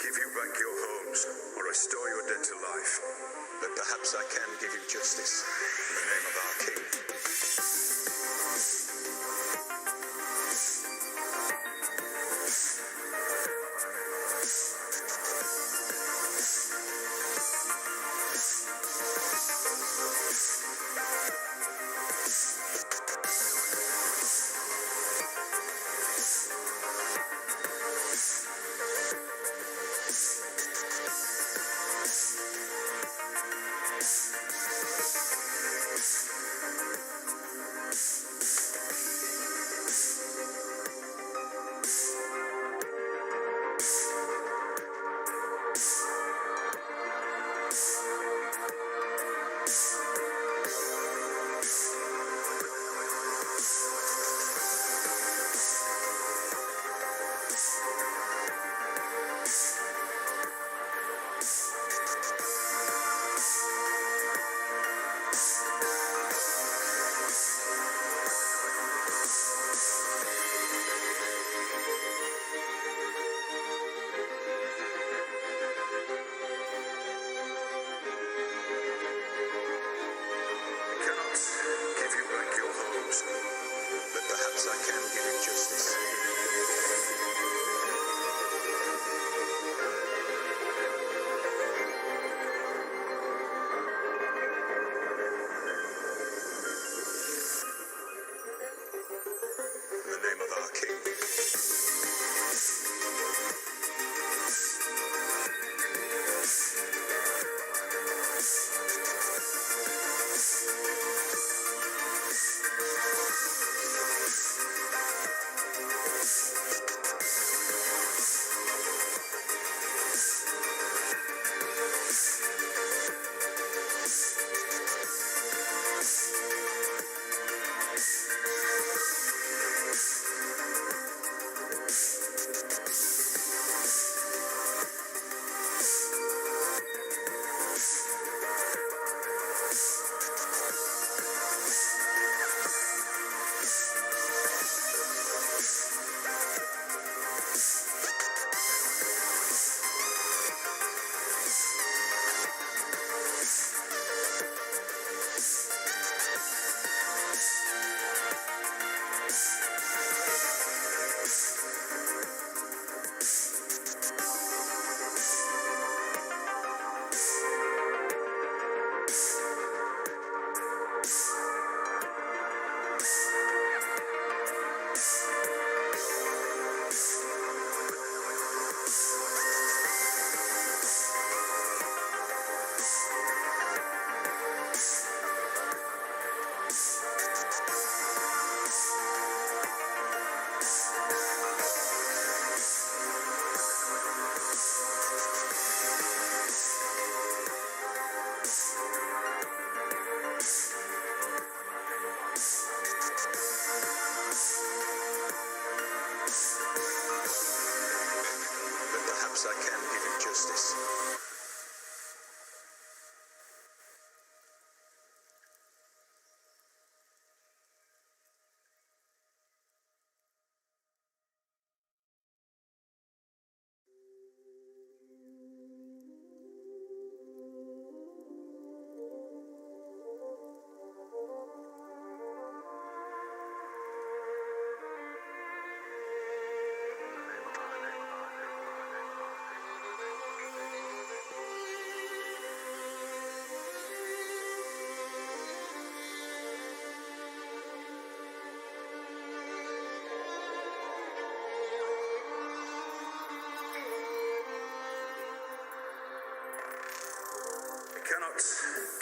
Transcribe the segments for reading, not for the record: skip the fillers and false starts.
give you back your homes or restore your dead to life, but perhaps I can give you justice in the name of our King.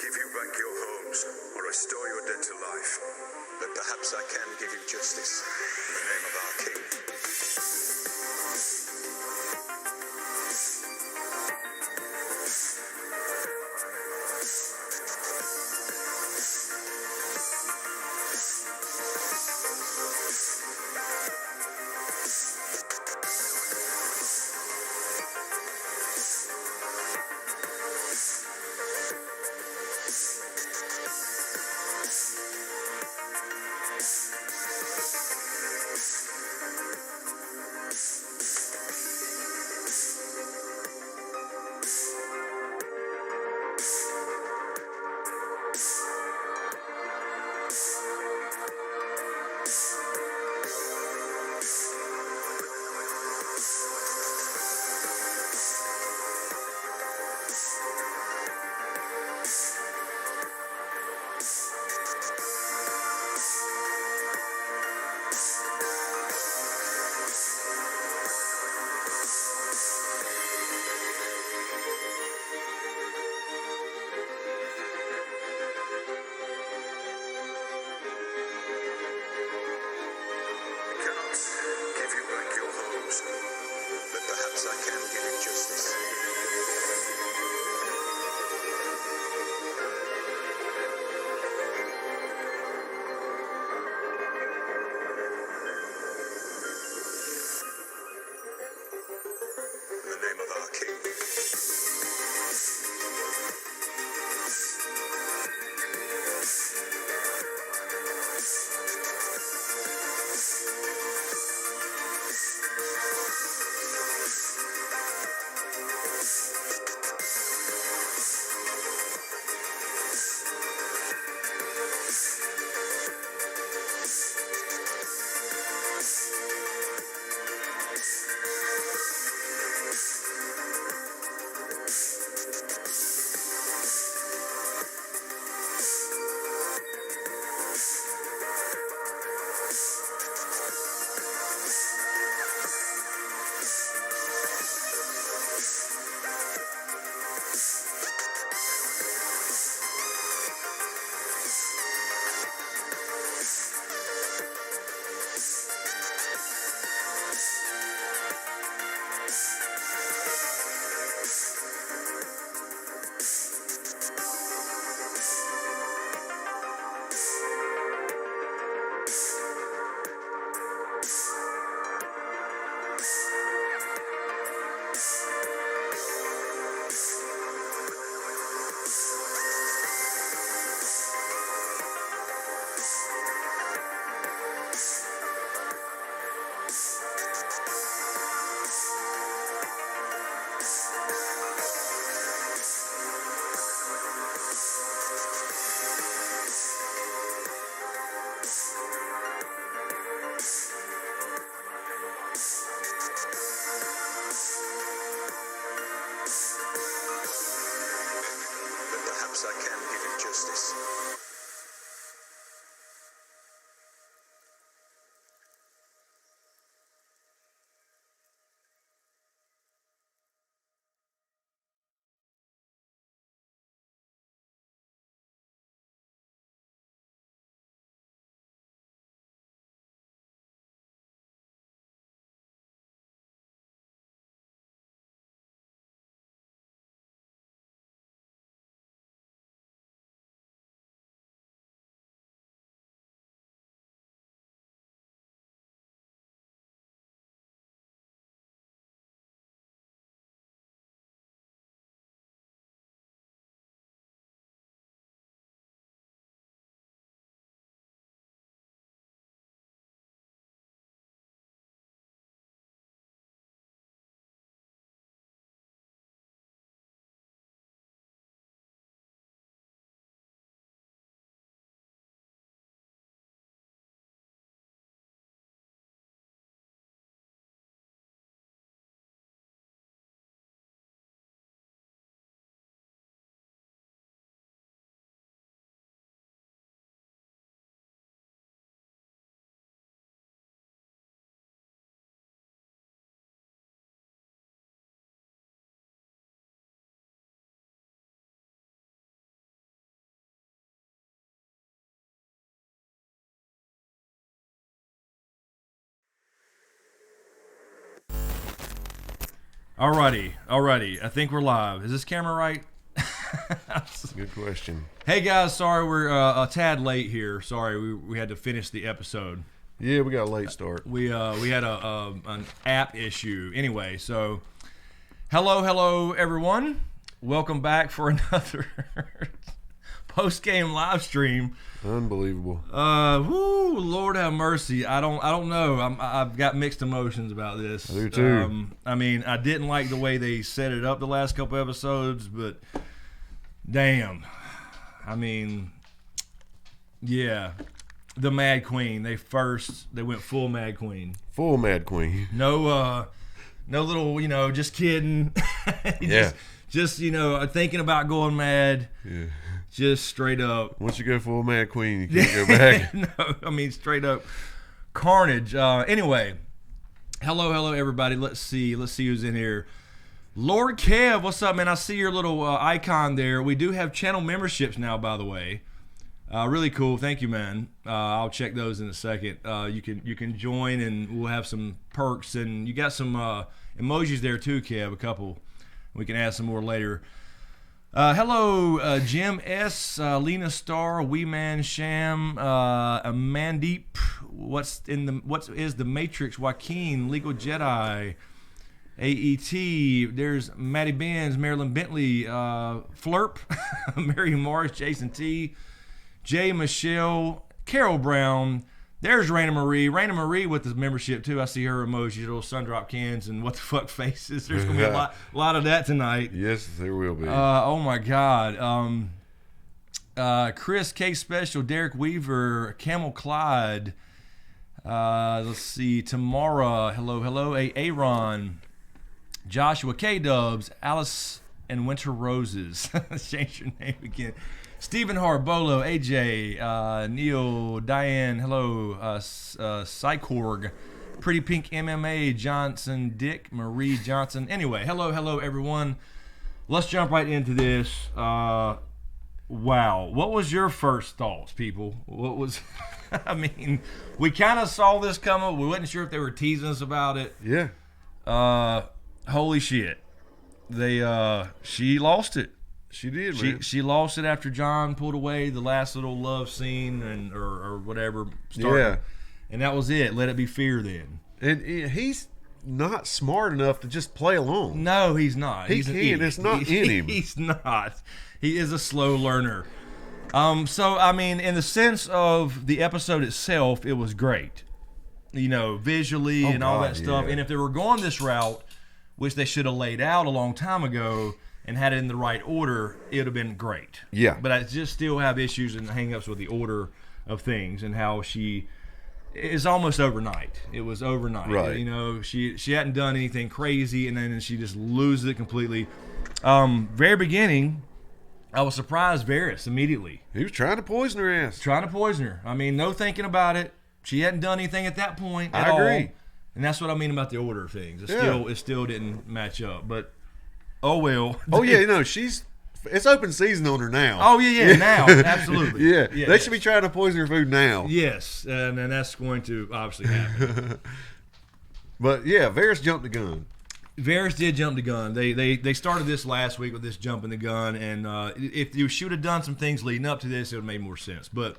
Give you back your homes or restore your dead to life, but perhaps I can give you justice in the name of our King. perhaps I can give you justice. In the name of our King. Perhaps I can give you justice. Alrighty. I think we're live. Is this camera right? Good question. Hey guys, sorry we're a tad late here. Sorry, we had to finish the episode. Yeah, we got a late start. We had an app issue. Anyway, so hello everyone. Welcome back for another post-game live stream. Unbelievable. Lord have mercy. I don't know. I've got mixed emotions about this. I do too. I mean, I didn't like the way they set it up the last couple episodes, but damn. I mean, yeah. The Mad Queen. They went full Mad Queen. Full Mad Queen. No little, just kidding. Yeah. Just thinking about going mad. Yeah. Just straight up. Once you go full Mad Queen, you can't go back. No, I mean straight up carnage. Anyway, hello everybody. Let's see who's in here. Lord Kev, what's up, man? I see your little icon there. We do have channel memberships now, by the way. Really cool. Thank you, man. I'll check those in a second. You can join, and we'll have some perks. And you got some emojis there too, Kev. A couple. We can add some more later. Hello, Jim S, Lena Star, Wee Man Sham, Amandeep. What is the Matrix? Joaquin, Legal Jedi, AET. There's Maddie Benz, Marilyn Bentley, Flurp, Mary Morris, Jason T, Jay Michelle, Carol Brown. There's Raina Marie. Raina Marie with the membership too. I see her emojis, little sundrop cans and what the fuck faces. There's gonna be a lot of that tonight. Yes, there will be. Oh my God. Chris K Special, Derek Weaver, Camel Clyde. Let's see. Tamara. Hello. Aaron. Joshua K Dubs. Alice and Winter Roses. Change your name again. Stephen Harbolo, AJ, Neil, Diane, hello, Cycorg, Pretty Pink MMA, Johnson, Dick, Marie Johnson. Anyway, hello, everyone. Let's jump right into this. Wow. What was your first thoughts, people? What was, I mean, we kind of saw this coming. We wasn't sure if they were teasing us about it. Yeah. Holy shit. She lost it. She did, man. She lost it after John pulled away the last little love scene or whatever started. Yeah. And that was it. Let it be fear then. And he's not smart enough to just play along. No, he's not. He He's an can't. idiot. It's not in him. He's not. He is a slow learner. So, I mean, in the sense of the episode itself, it was great. You know, visually and all that stuff. Yeah. And if they were going this route, which they should have laid out a long time ago, and had it in the right order, it would have been great. Yeah. But I just still have issues and hang-ups with the order of things and how she is almost overnight. It was overnight. Right. You know, she hadn't done anything crazy, and then she just loses it completely. Very beginning, I was surprised Varys immediately. He was trying to poison her ass. Trying to poison her. I mean, no thinking about it. She hadn't done anything at that point at all. I agree. And that's what I mean about the order of things. Yeah. It still didn't match up. But oh well. Oh, yeah, it's open season on her now. Oh, yeah, now, absolutely. Yeah, they should be trying to poison her food now. Yes, and that's going to obviously happen. But, yeah, Varys jumped the gun. Varys did jump the gun. They started this last week with this jumping the gun, and if you should have done some things leading up to this, it would have made more sense. But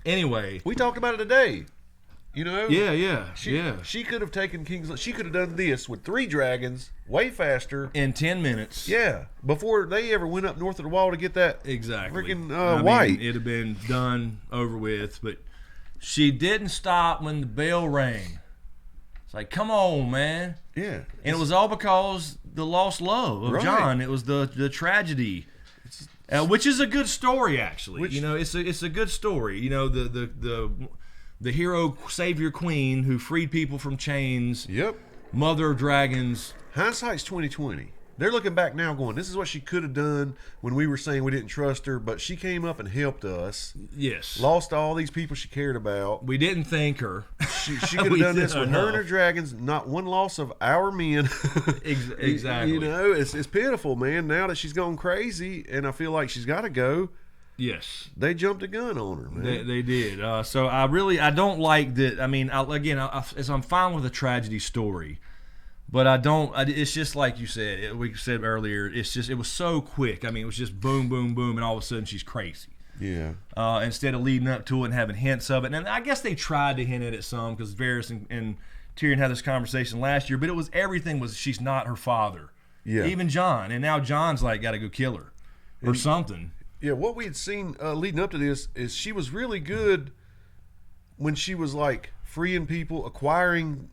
anyway. We talked about it today. You know? Yeah. She could have taken King's... She could have done this with 3 dragons way faster. In 10 minutes. Yeah. Before they ever went up north of the wall to get that freaking white. It'd have been done, over with. But she didn't stop when the bell rang. It's like, come on, man. Yeah. And it was all because the lost love of John. It was the tragedy. Which is a good story, actually. You know, it's a good story. You know, the hero, savior, queen who freed people from chains. Yep. Mother of dragons. Hindsight's 20/20. They're looking back now going, this is what she could have done when we were saying we didn't trust her, but she came up and helped us. Yes. Lost all these people she cared about. We didn't thank her. She could have done this with her and her dragons. Not one loss of our men. Exactly. You know, it's pitiful, man. Now that she's gone crazy, and I feel like she's got to go. Yes, they jumped a gun on her, man. They did. So I don't like that. I mean, I'm fine with a tragedy story, but I don't. It's just like you said. We said earlier. It was so quick. I mean, it was just boom, boom, boom, and all of a sudden she's crazy. Yeah. Instead of leading up to it and having hints of it, and I guess they tried to hint at it some because Varys and Tyrion had this conversation last year, but everything was she's not her father. Yeah. Even Jon, and now Jon's like got to go kill her or something. Yeah, what we had seen leading up to this is she was really good when she was like freeing people, acquiring,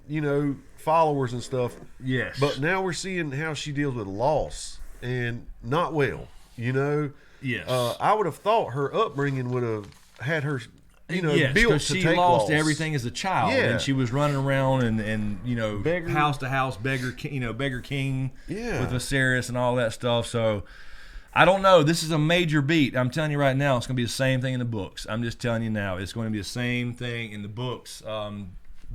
followers and stuff. Yes. But now we're seeing how she deals with loss and not well, Yes. I would have thought her upbringing would have had her, yes, built to she take lost loss. everything as a child, and she was running around and beggar. House to house, beggar king, with Viserys and all that stuff. So I don't know. This is a major beat. I'm telling you right now, it's going to be the same thing in the books. I'm just telling you now, it's going to be the same thing in the books.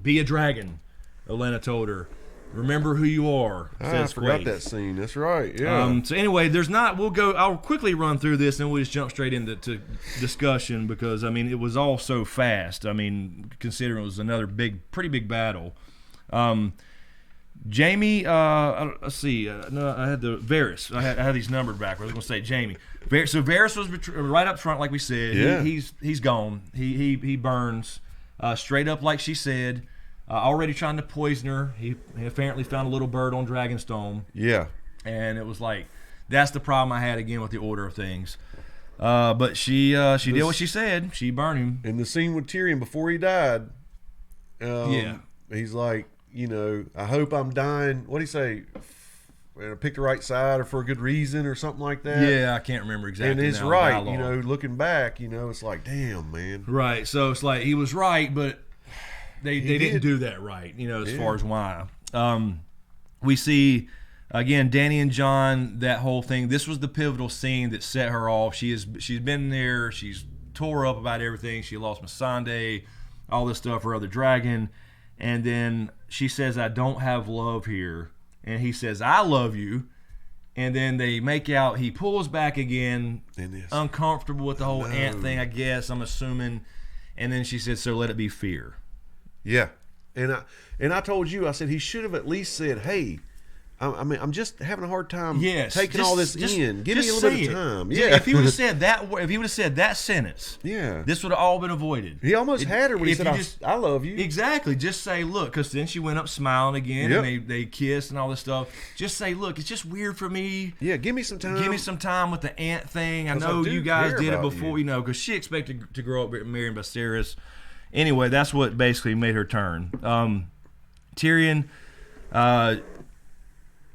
Be a dragon, Olenna told her. Remember who you are. I forgot that scene. That's right. Yeah. So anyway, I'll quickly run through this and we'll just jump straight into discussion because, I mean, it was all so fast. I mean, considering it was another pretty big battle. Jamie, let's see. No, I had Varys. I had these numbered backwards. I was going to say Jamie. So Varys was right up front, like we said. Yeah. He's gone. He burns straight up, like she said. Already trying to poison her. He apparently found a little bird on Dragonstone. Yeah. And it was like, that's the problem I had again with the order of things. But she did what she said. She burned him. In the scene with Tyrion before he died, he's like, you know, I hope I'm dying. What'd he say? Pick the right side or for a good reason or something like that. Yeah, I can't remember exactly. And it's right, you know, looking back, you know, it's like, damn, man. Right. So it's like he was right, but they didn't do that right, you know, as far as why. We see, again, Dany and Jon, that whole thing. This was the pivotal scene that set her off. She's been there. She's tore up about everything. She lost Missandei, all this stuff, her other dragon. And then she says, I don't have love here. And he says, I love you. And then they make out. He pulls back again, uncomfortable with the whole ant thing, I guess, I'm assuming. And then she said, so let it be fear. Yeah. And I told you, I said, he should have at least said, hey, I'm just having a hard time taking all this in. Give me a little bit of time. Yeah. If he would have said that sentence, this would have all been avoided. He almost had her when he said, I love you. Exactly. Just say, look, because then she went up smiling again, and they kissed and all this stuff. Just say, look, it's just weird for me. Yeah, give me some time. Give me some time with the ant thing. I know you guys did it before, you know, because she expected to grow up marrying Viserys. Anyway, that's what basically made her turn. Tyrion,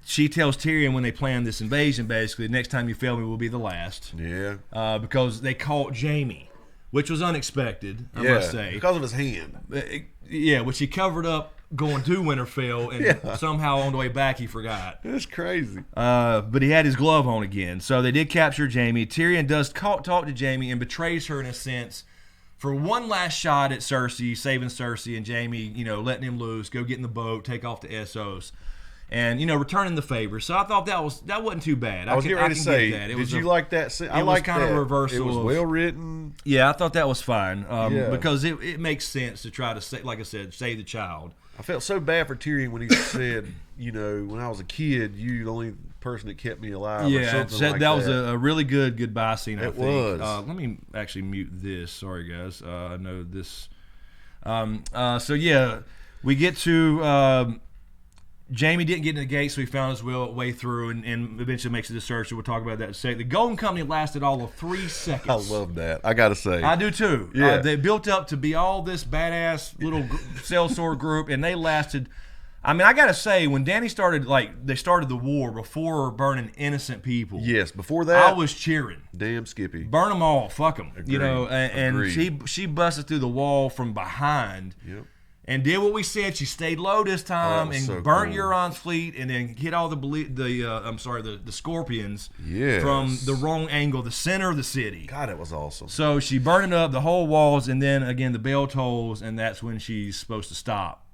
she tells Tyrion when they plan this invasion, basically, next time you fail me will be the last. Yeah. Because they caught Jaime, which was unexpected, I must say. Because of his hand. Which he covered up going to Winterfell, and somehow on the way back he forgot. That's crazy. But he had his glove on again. So they did capture Jaime. Tyrion does talk to Jaime and betrays her in a sense for one last shot at Cersei, saving Cersei, and Jaime, you know, letting him loose, go get in the boat, take off to Essos. And, you know, returning the favor. So I thought that wasn't too bad. I was getting ready to say, did you like that? I like kind of a reversal. It was well written. Yeah, I thought that was fine because it makes sense to try to, like I said, save the child. I felt so bad for Tyrion when he said, you know, when I was a kid, you the only person that kept me alive. Yeah, or something like that was a really good goodbye scene. I think was. Let me actually mute this. Sorry, guys. I know this. So yeah, we get to. Jaime didn't get in the gate, so he found his way through and eventually makes it to Cersei. We'll talk about that in a second. The Golden Company lasted all of 3 seconds. I love that. I got to say. I do too. Yeah. They built up to be all this badass little sellsword group, and they lasted. I mean, I got to say, when Dany started, they started the war before burning innocent people. Yes, before that. I was cheering. Damn Skippy. Burn them all. Fuck them. Agreed. You know, and Agreed. she busted through the wall from behind. Yep. And did what we said. She stayed low this time and so burnt cool. Euron's fleet, and then hit all the Scorpions yes. from the wrong angle, the center of the city. God, it was awesome. So she burned up the whole walls, and then again the bell tolls, and that's when she's supposed to stop.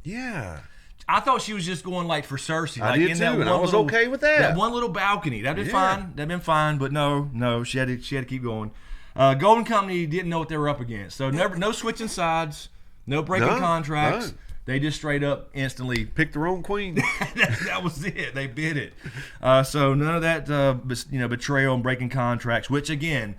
Yeah. I thought she was just going like for Cersei. I like did in too, that and I was okay with that. That one little balcony. That'd been fine. That'd been fine, but no, she had to keep going. Golden Company didn't know what they were up against, so no switching sides. No breaking contracts. No. They just straight up instantly picked their own queen. that was it. They bid it. So none of that, betrayal and breaking contracts. Which again,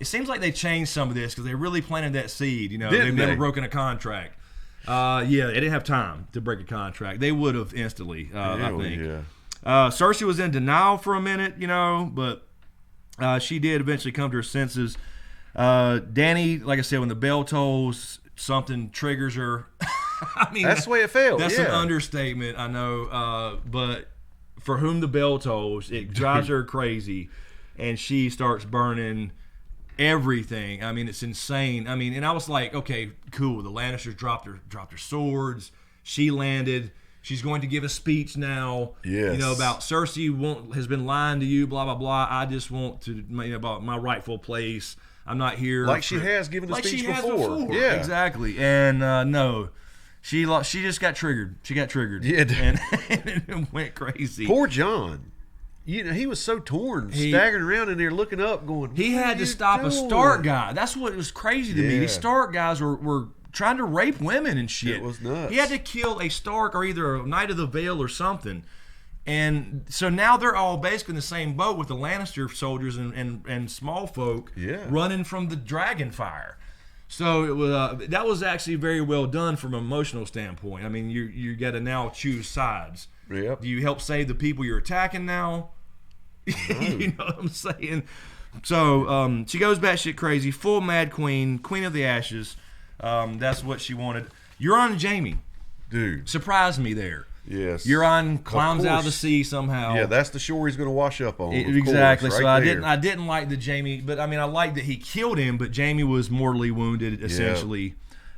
it seems like they changed some of this because they really planted that seed. You know, they've never broken a contract. They didn't have time to break a contract. They would have instantly. I think. Yeah. Cersei was in denial for a minute, you know, but she did eventually come to her senses. Dany, like I said, when the bell tolls, something triggers her. I mean, that's the way it felt. That's an understatement, I know. But for whom the bell tolls, it drives her crazy, and she starts burning everything. I mean, it's insane. I mean, and I was like, okay, cool. The Lannisters dropped their swords. She landed. She's going to give a speech now. Yes. You know, about Cersei has been lying to you. Blah blah blah. I just want to about my rightful place. I'm not here. Like she has given the speech before. Yeah, exactly. And no, She just got triggered. She got triggered. Yeah, and it went crazy. Poor John. He was so torn, staggering around in there, looking up, going. He had to stop a Stark guy. That's what was crazy to me. These Stark guys were trying to rape women and shit. It was nuts. He had to kill a Stark or either a Knight of the Vale or something. And so now they're all basically in the same boat with the Lannister soldiers and small folk running from the dragon fire. So it was that was actually very well done from an emotional standpoint. I mean, you got to now choose sides. Yep. Do you help save the people you're attacking now? You know what I'm saying? So she goes batshit crazy, full Mad Queen, Queen of the Ashes. That's what she wanted. Euron Jaime, dude, surprised me there. Yes. Euron climbs out of the sea somehow. Yeah, that's the shore he's going to wash up on. Exactly. Course, so right I didn't like the Jaime, but I mean I liked that he killed him, but Jaime was mortally wounded essentially.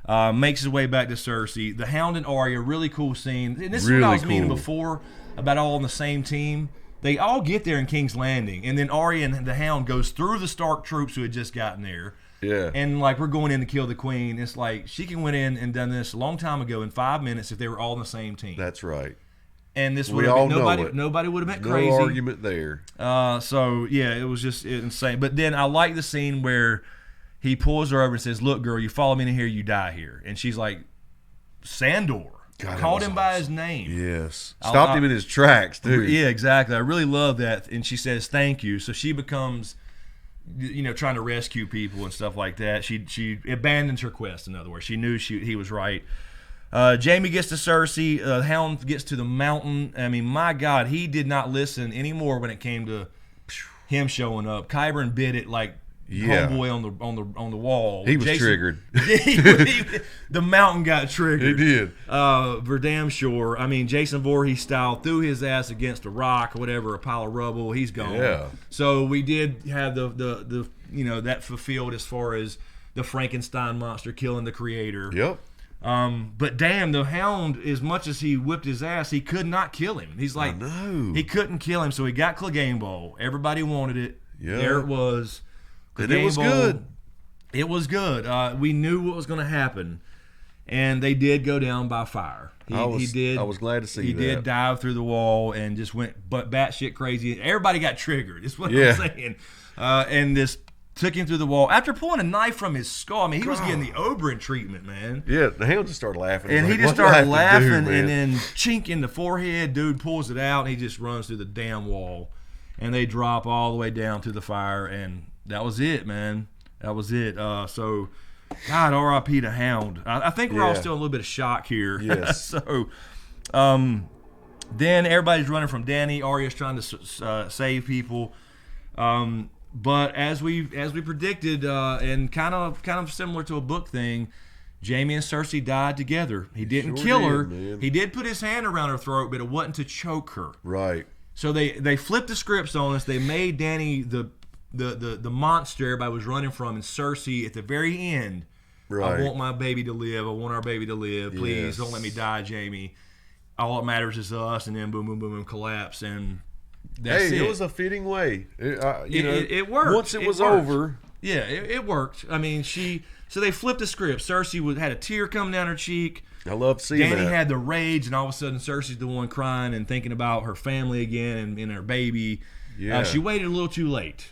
Makes his way back to Cersei. The Hound and Arya, really cool scene. And this is what I was meaning before about all on the same team. They all get there in King's Landing, and then Arya and the Hound goes through the Stark troops who had just gotten there. Yeah. And like we're going in to kill the Queen. It's like she can went in and done this a long time ago in 5 minutes if they were all on the same team. That's right. And this would have been nobody would have been crazy. No argument there. So yeah, it was just insane. But then I like the scene where he pulls her over and says, "Look, girl, you follow me in here, you die here." And she's like, "Sandor." God, called him by his name. Yes. Stopped him in his tracks, dude. Yeah, exactly. I really love that. And she says, "Thank you." So she becomes, trying to rescue people and stuff like that. She abandons her quest, in other words. She knew he was right. Jaime gets to Cersei. Hound gets to the mountain. I mean, my God, he did not listen anymore when it came to him showing up. Qyburn bit it like homeboy on the wall. He was triggered. The mountain got triggered. He did. For damn sure. I mean, Jason Voorhees style threw his ass against a rock or whatever, a pile of rubble. He's gone. Yeah. So we did have the that fulfilled as far as the Frankenstein monster killing the creator. Yep. But damn, the Hound, as much as he whipped his ass, he could not kill him. He's like, he couldn't kill him, so he got Clegane Bowl. Everybody wanted it. Yeah. There it was. And it was good. It was good. We knew what was going to happen, and they did go down by fire. I was glad to see he that. He did dive through the wall and just went batshit crazy. Everybody got triggered. Is what I'm saying. And this took him through the wall after pulling a knife from his skull. I mean, he was getting the Oberyn treatment, man. Yeah, the Hound just started laughing. And he just started laughing, and then chink in the forehead. Dude pulls it out, and he just runs through the damn wall. And they drop all the way down to the fire, and that was it, man. That was it. So, God, R.I.P. to Hound. I think we're all still in a little bit of shock here. Yes. So, then everybody's running from Dany. Arya's trying to save people. But as we predicted, and kind of similar to a book thing, Jaime and Cersei died together. He didn't kill her. Man. He did put his hand around her throat, but it wasn't to choke her. Right. So they flipped the scripts on us. They made Dany the monster everybody was running from, and Cersei at the very end. Right. I want my baby to live. I want our baby to live. Please don't let me die, Jaime. All that matters is us. And then boom, boom, boom, boom, collapse. And that's it. It was a fitting way. It worked. Once it was over. Yeah, it worked. I mean, so they flipped the script. Cersei had a tear coming down her cheek. I love seeing that. Dany had the rage, and all of a sudden Cersei's the one crying and thinking about her family again and her baby. Yeah. She waited a little too late.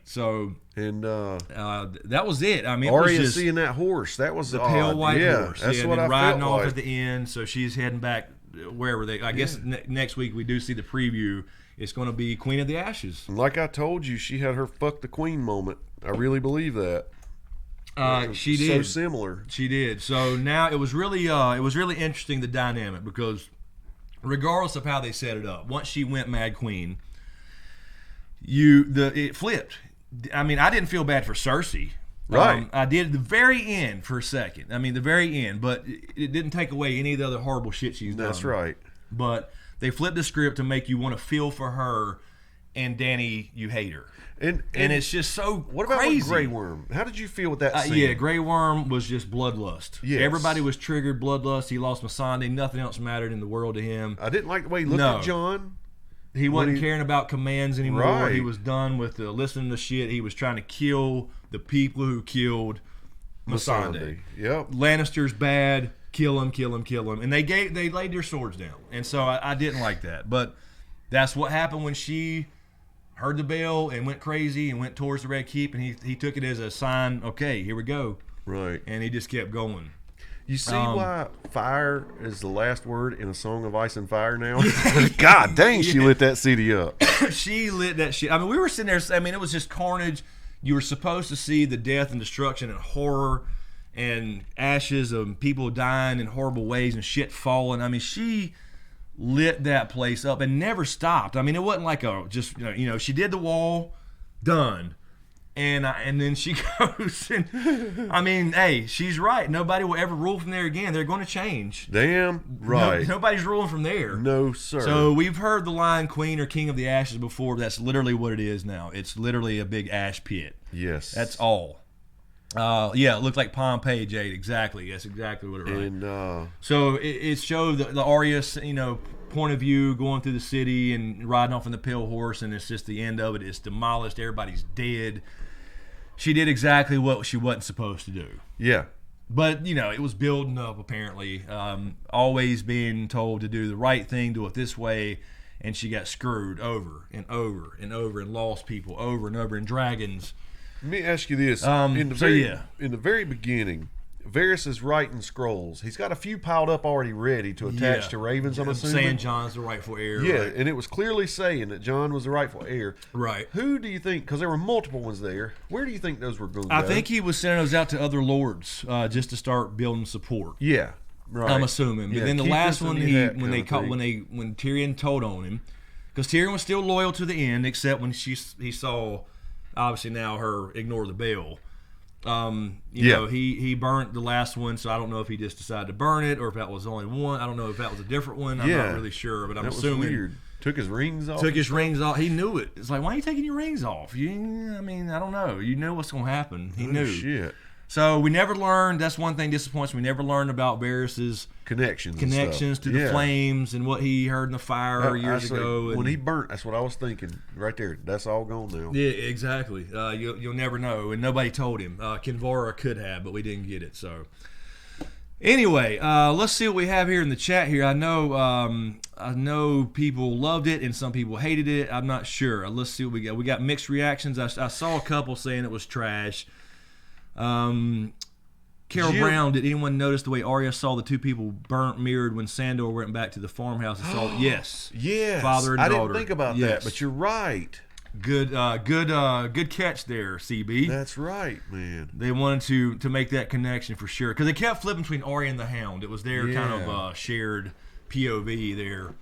So and that was it. I mean, Arya seeing that horse. That was the pale white horse. That's what I felt riding off like. at the end. So she's heading back wherever they. I guess next week we do see the preview. It's going to be Queen of the Ashes. And like I told you, she had her "fuck the Queen" moment. I really believe that. She did. So similar. She did. So now it was really interesting, the dynamic, because regardless of how they set it up, once she went Mad Queen, it flipped. I mean, I didn't feel bad for Cersei. Right. I did at the very end for a second. I mean, the very end, but it didn't take away any of the other horrible shit she's done. That's right. But they flipped the script to make you want to feel for her, and Dany, you hate her. And it's just so what about crazy. Grey Worm? How did you feel with that scene? Yeah, Grey Worm was just bloodlust. Yes. Everybody was triggered, bloodlust. He lost Missandei. Nothing else mattered in the world to him. I didn't like the way he looked at Jon. He wasn't caring about commands anymore. Right. He was done with listening to shit. He was trying to kill the people who killed Missandei. Yep. Lannister's bad. kill him, kill him, kill him. And they laid their swords down. And so I didn't like that. But that's what happened when she heard the bell and went crazy and went towards the Red Keep, and he took it as a sign, okay, here we go. Right. And he just kept going. You see why fire is the last word in a Song of Ice and Fire now? God dang, she lit that CD up. She lit that shit. I mean, we were sitting there, I mean, it was just carnage. You were supposed to see the death and destruction and horror and ashes of people dying in horrible ways and shit falling. I mean, she lit that place up and never stopped. I mean, it wasn't like she did the wall, done, and then she goes and I mean, hey, she's right. Nobody will ever rule from there again. They're going to change. Damn right. Nobody's ruling from there. No sir. So we've heard the line "Queen" or "King of the Ashes" before. That's literally what it is now. It's literally a big ash pit. Yes. That's all. Yeah, it looked like Pompeii, Jade. Exactly. That's exactly what it was. And so it showed the Arya, point of view going through the city and riding off on the pale horse, and it's just the end of it. It's demolished. Everybody's dead. She did exactly what she wasn't supposed to do. Yeah. But, it was building up, apparently. Always being told to do the right thing, do it this way, and she got screwed over and over and over and lost people over and over, and dragons. Let me ask you this: in the very beginning, Varys is writing scrolls. He's got a few piled up already ready to attach to ravens. I'm assuming saying Jon's the rightful heir. Yeah, right. And it was clearly saying that Jon was the rightful heir. Right. Who do you think? Because there were multiple ones there. Where do you think those were going to go? I think he was sending those out to other lords just to start building support. Yeah. Right. I'm assuming. But then the last one, when Tyrion told on him, because Tyrion was still loyal to the end, except when he saw. Obviously now her ignore the bell. He burnt the last one, so I don't know if he just decided to burn it or if that was only one. I don't know if that was a different one. I'm not really sure, but I'm assuming. Was weird. Took his rings off. He knew it. It's like, why are you taking your rings off? I don't know. You knew what's going to happen. He knew. Shit. So we never learned. That's one thing disappoints me. We never learned about Varys's connections to the flames and what he heard in the fire years ago. When he burnt, that's what I was thinking. Right there, that's all gone now. Yeah, exactly. You'll never know, and nobody told him. Kinvara could have, but we didn't get it. So anyway, let's see what we have here in the chat. Here, I know people loved it and some people hated it. I'm not sure. Let's see what we got. We got mixed reactions. I saw a couple saying it was trash. Carol Brown, did anyone notice the way Arya saw the two people burnt mirrored when Sandor went back to the farmhouse and saw yes, father and daughter? I didn't think about that, but you're right. Good catch there, CB. That's right, man. They wanted to make that connection for sure because they kept flipping between Arya and the Hound. It was their kind of shared POV there.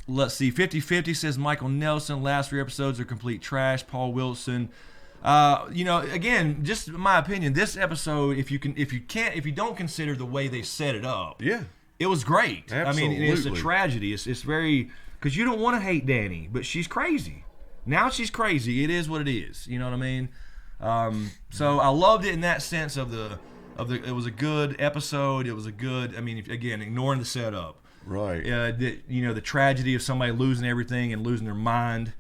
Let's see. 50-50 says Michael Nelson. Last 3 episodes are complete trash. Paul Wilson. Again, just my opinion, this episode, if you don't consider the way they set it up, it was great. Absolutely. I mean, it's a tragedy. It's very, because you don't want to hate Dany, but she's crazy. Now she's crazy. It is what it is. You know what I mean? So I loved it in that sense of it was a good episode. It was a good. I mean, again, ignoring the setup. Right. The tragedy of somebody losing everything and losing their mind.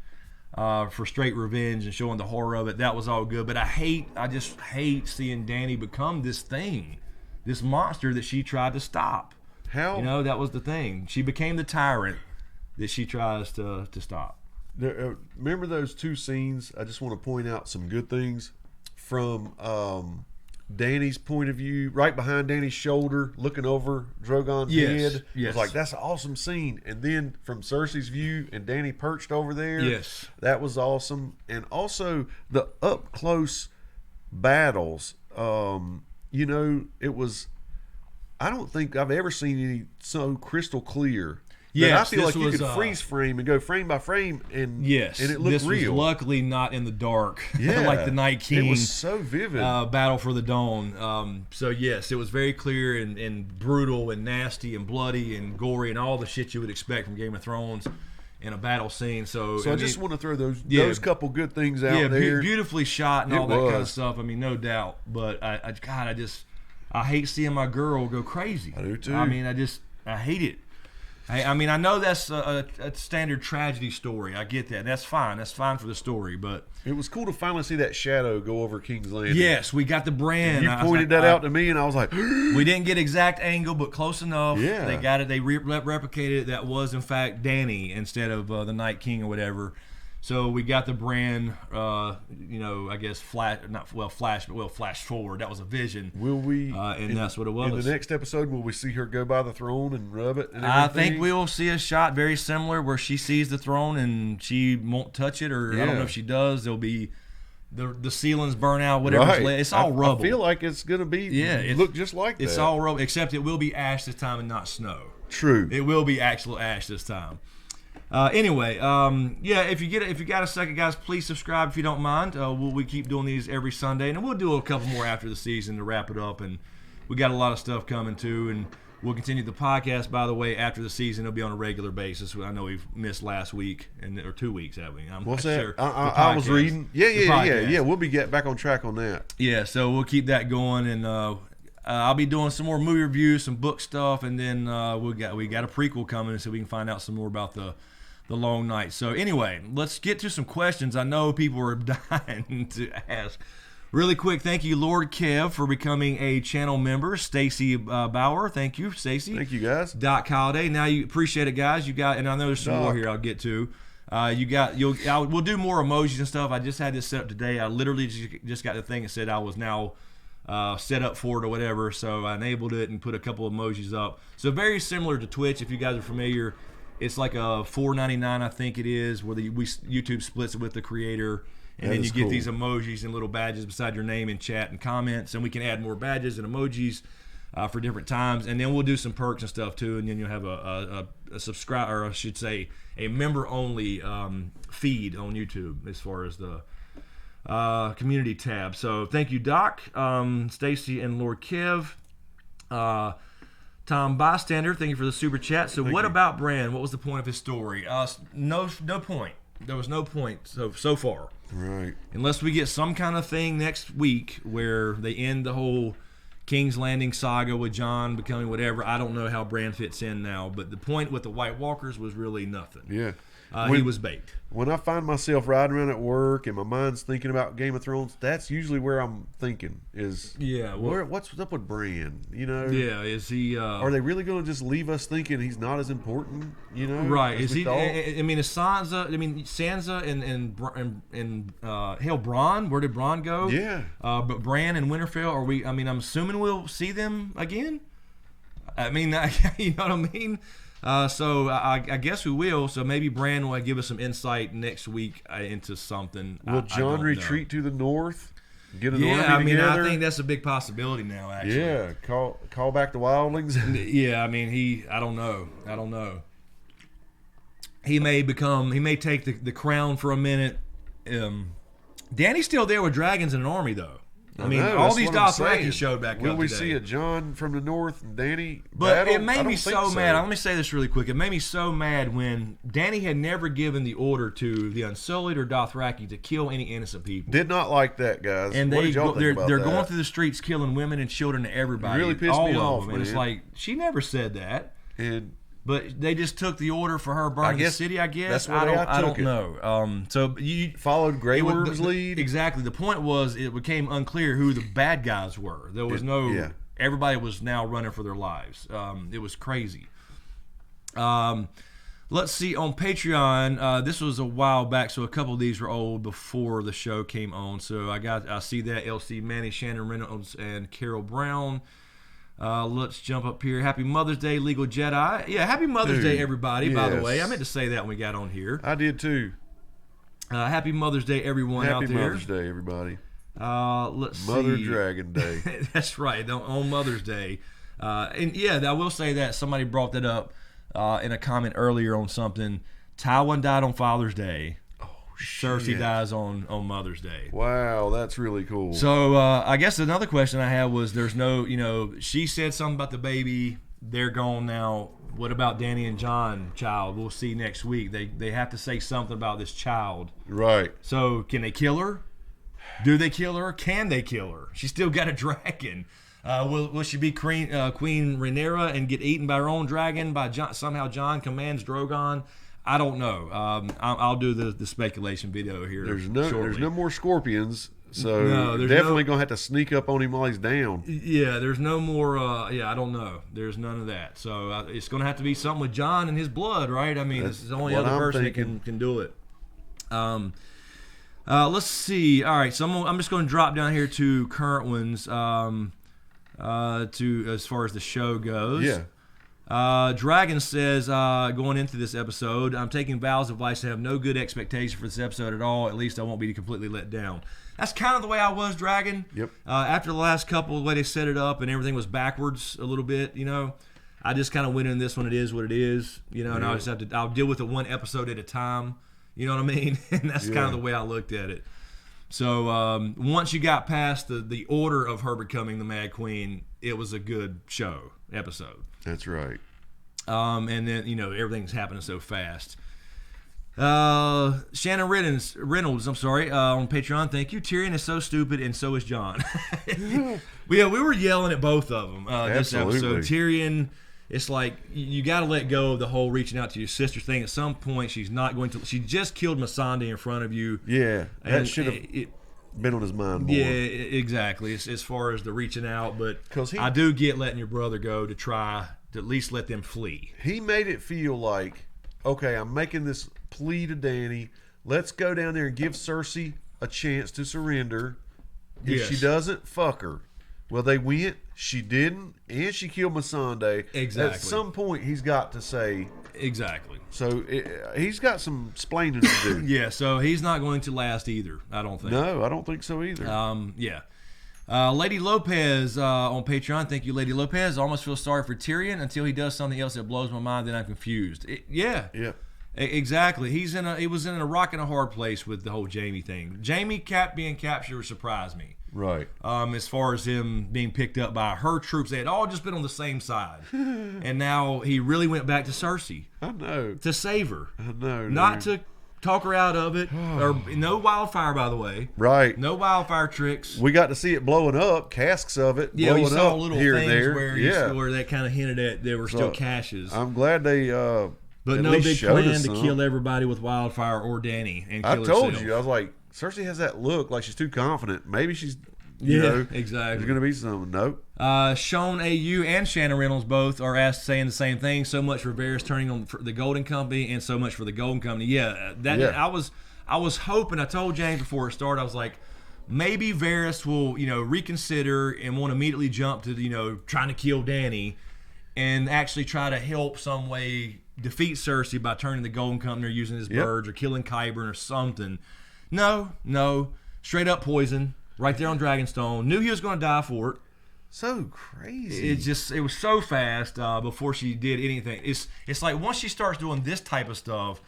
For straight revenge and showing the horror of it, that was all good. But I just hate seeing Dany become this thing, this monster that she tried to stop. How? That was the thing. She became the tyrant that she tries to stop. Remember those 2 scenes? I just want to point out some good things from Dany's point of view, right behind Dany's shoulder, looking over Drogon's head. Yes. I was like, that's an awesome scene. And then from Cersei's view and Dany perched over there. Yes. That was awesome. And also the up close battles. It was, I don't think I've ever seen any so crystal clear. Yeah, I feel like you could freeze frame and go frame by frame, and it looked real. Was luckily not in the dark, yeah, like the Night King. It was so vivid. Battle for the Dawn. So yes, it was very clear and brutal and nasty and bloody and gory and all the shit you would expect from Game of Thrones in a battle scene. So I just want to throw those couple good things out there. Beautifully shot and all that kind of stuff. I mean, no doubt. But I hate seeing my girl go crazy. I do too. I mean, I hate it. Hey, I mean, I know that's a standard tragedy story. I get that. That's fine. That's fine for the story. But it was cool to finally see that shadow go over King's Landing. Yes, we got the brand. You pointed that out to me, and I was like, we didn't get exact angle, but close enough. Yeah. They got it. They replicated it. That was, in fact, Danny instead of the Night King or whatever. So we got the brand, I guess flash forward. That was a vision. Will we? And that's what it was. In the next episode, will we see her go by the throne and rub it? And I think we will see a shot very similar where she sees the throne and she won't touch it, or I don't know if she does. There'll be the ceilings burn out, whatever. Right. It's all rubble. I feel like it's going to be look just like that. It's all rubble, except it will be ash this time and not snow. True. It will be actual ash this time. Anyway, if you got a second, guys, please subscribe if you don't mind. We keep doing these every Sunday, and we'll do a couple more after the season to wrap it up. And we got a lot of stuff coming too, and we'll continue the podcast. By the way, after the season, it'll be on a regular basis. I know we've missed last week or 2 weeks, haven't we? What's that? Sure. I was reading. Yeah. We'll be back on track on that. Yeah, so we'll keep that going, and I'll be doing some more movie reviews, some book stuff, and then we got a prequel coming, so we can find out some more about the long night. So anyway, let's get to some questions. I know people are dying to ask. Really quick, thank you, Lord Kev, for becoming a channel member. Stacy Bauer, thank you, Stacy. Thank you, guys. Doc Holiday. Now you appreciate it, guys. You got, and I know there's some more here I'll get to. We'll do more emojis and stuff. I just had this set up today. I literally just got the thing that said I was now set up for it or whatever, so I enabled it and put a couple of emojis up. So very similar to Twitch, if you guys are familiar. It's like a $4.99, I think it is, where YouTube splits it with the creator, and then you get these emojis and little badges beside your name in chat and comments, and we can add more badges and emojis for different times, and then we'll do some perks and stuff too, and then you'll have a subscribe, or I should say, a member-only feed on YouTube as far as the community tab. So thank you, Doc, Stacy, and Lord Kev. Tom Bystander, thank you for the super chat. So what about Bran? What was the point of his story? No point. There was no point so far. Right. Unless we get some kind of thing next week where they end the whole King's Landing saga with Jon becoming whatever. I don't know how Bran fits in now, but the point with the White Walkers was really nothing. Yeah. He was baked. When I find myself riding around at work and my mind's thinking about Game of Thrones, that's usually where I'm thinking is, what's up with Bran? Yeah, is he? Are they really going to just leave us thinking he's not as important? Right? Is he? I mean, is Sansa? I mean, Sansa and hell, Bronn. Where did Bronn go? Yeah. But Bran and Winterfell. Are we? I mean, I'm assuming we'll see them again. I mean, you know what I mean. So I guess we will. So maybe Bran will give us some insight next week into something. Will Jon retreat to the north? Get an army I mean, together? I think that's a big possibility now. Actually, yeah. Call back the wildlings. Yeah, I mean, I don't know. He may take the crown for a minute. Danny's still there with dragons and an army, though. I mean, all these Dothraki showed back up today. Will we see a Jon from the north and Danny But battle? it made me so mad. Let me say this really quick. It made me so mad when Danny had never given the order to the Unsullied or Dothraki to kill any innocent people. Did not like that, guys. And what did y'all think about they're that? going through the streets killing women and children and everybody. It really pissed me off, man. man. It's like, she never said that. But they just took the order for her burning the city, I guess. That's what I don't know. So you followed Grey Worm's lead. Exactly. The point was it became unclear who the bad guys were. There was everybody was now running for their lives. It was crazy. Let's see, on Patreon, this was a while back, so a couple of these were old before the show came on. So I see that LC Manny, Shannon Reynolds, and Carol Brown. Let's jump up here. Happy Mother's Day, Legal Jedi. Yeah, happy Mother's Day, everybody, by the way. I meant to say that when we got on here. I did too. Happy Mother's Day, everyone out there. Happy Mother's Day, everybody. Let's see. Mother Dragon Day. That's right, on Mother's Day. And yeah, I will say that somebody brought that up in a comment earlier on something. Tywin died on Father's Day. Cersei dies on Mother's Day. Wow, that's really cool. So I guess another question I had was, there's no, she said something about the baby. They're gone now. What about Danny and Jon child? We'll see next week. They have to say something about this child. Right. So can they kill her? Do they kill her? Can they kill her? She's still got a dragon. Will she be Queen Rhaenyra and get eaten by her own dragon by somehow Jon commands Drogon? I don't know. I'll do the speculation video here. There's shortly. no more scorpions, so there's definitely gonna have to sneak up on him while he's down. Yeah, there's no more. I don't know. There's none of that. So it's gonna have to be something with Jon and his blood, right? I mean, this is the only other person that can do it. Let's see. All right, so I'm just going to drop down here to current ones. To as far as the show goes. Yeah. Dragon says, going into this episode, I'm taking vows of advice to have no good expectation for this episode at all. At least I won't be completely let down. That's kind of the way I was, Dragon. Yep. After the last couple, the way they set it up and everything was backwards a little bit, I just kind of went in this one. It is what it is, and I'll deal with it one episode at a time. You know what I mean? And that's kind of the way I looked at it. So once you got past the order of her becoming the Mad Queen, it was a good episode. That's right. And then, everything's happening so fast. Shannon Reynolds, on Patreon, thank you. Tyrion is so stupid, and so is Jon. We were yelling at both of them this episode. Tyrion, it's like you got to let go of the whole reaching out to your sister thing. At some point, she's not going to. She just killed Missandei in front of you. Yeah, that should have been on his mind more. Yeah, exactly. As far as the reaching out, but I do get letting your brother go to try to at least let them flee. He made it feel like, okay, I'm making this plea to Dany. Let's go down there and give Cersei a chance to surrender. If she doesn't, fuck her. Well, they went. She didn't, and she killed Missandei. Exactly. At some point, he's got to say exactly. So he's got some splaining to do. Yeah. So he's not going to last either. I don't think. No, I don't think so either. Yeah. Lady Lopez on Patreon. Thank you, Lady Lopez. I almost feel sorry for Tyrion until he does something else that blows my mind. Then I'm confused. Yeah. Exactly. He was in a rock and a hard place with the whole Jaime thing. Jaime being captured surprised me. Right. As far as him being picked up by her troops, they had all just been on the same side, and now he really went back to Cersei. I know. To save her. I know. Not to talk her out of it. Or no wildfire, by the way. Right. No wildfire tricks. We got to see it blowing up, casks of it. Yeah, blowing we saw up little here things and there. where that kind of hinted at there were still caches. I'm glad they. But no big plan to kill everybody with wildfire or Dany and kill herself. I told you, I was like, Cersei has that look like she's too confident. Maybe she's. Exactly. There's going to be something. Nope. Sean AU and Shannon Reynolds both are saying the same thing. So much for Varys turning on the Golden Company, and so much for the Golden Company. I was hoping. I told James before it started. I was like, maybe Varys will, reconsider and won't immediately jump to, trying to kill Dany, and actually try to help some way defeat Cersei by turning the Golden Company or using his birds or killing Qyburn or something. No, straight up poison. Right there on Dragonstone. Knew he was going to die for it. So crazy. It was so fast before she did anything. It's like once she starts doing this type of stuff,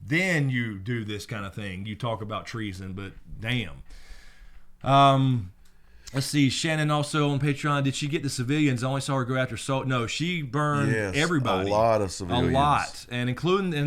then you do this kind of thing. You talk about treason, but damn. Let's see. Shannon also on Patreon. Did she get the civilians? I only saw her go after Salt. No, she burned everybody. A lot of civilians. A lot, and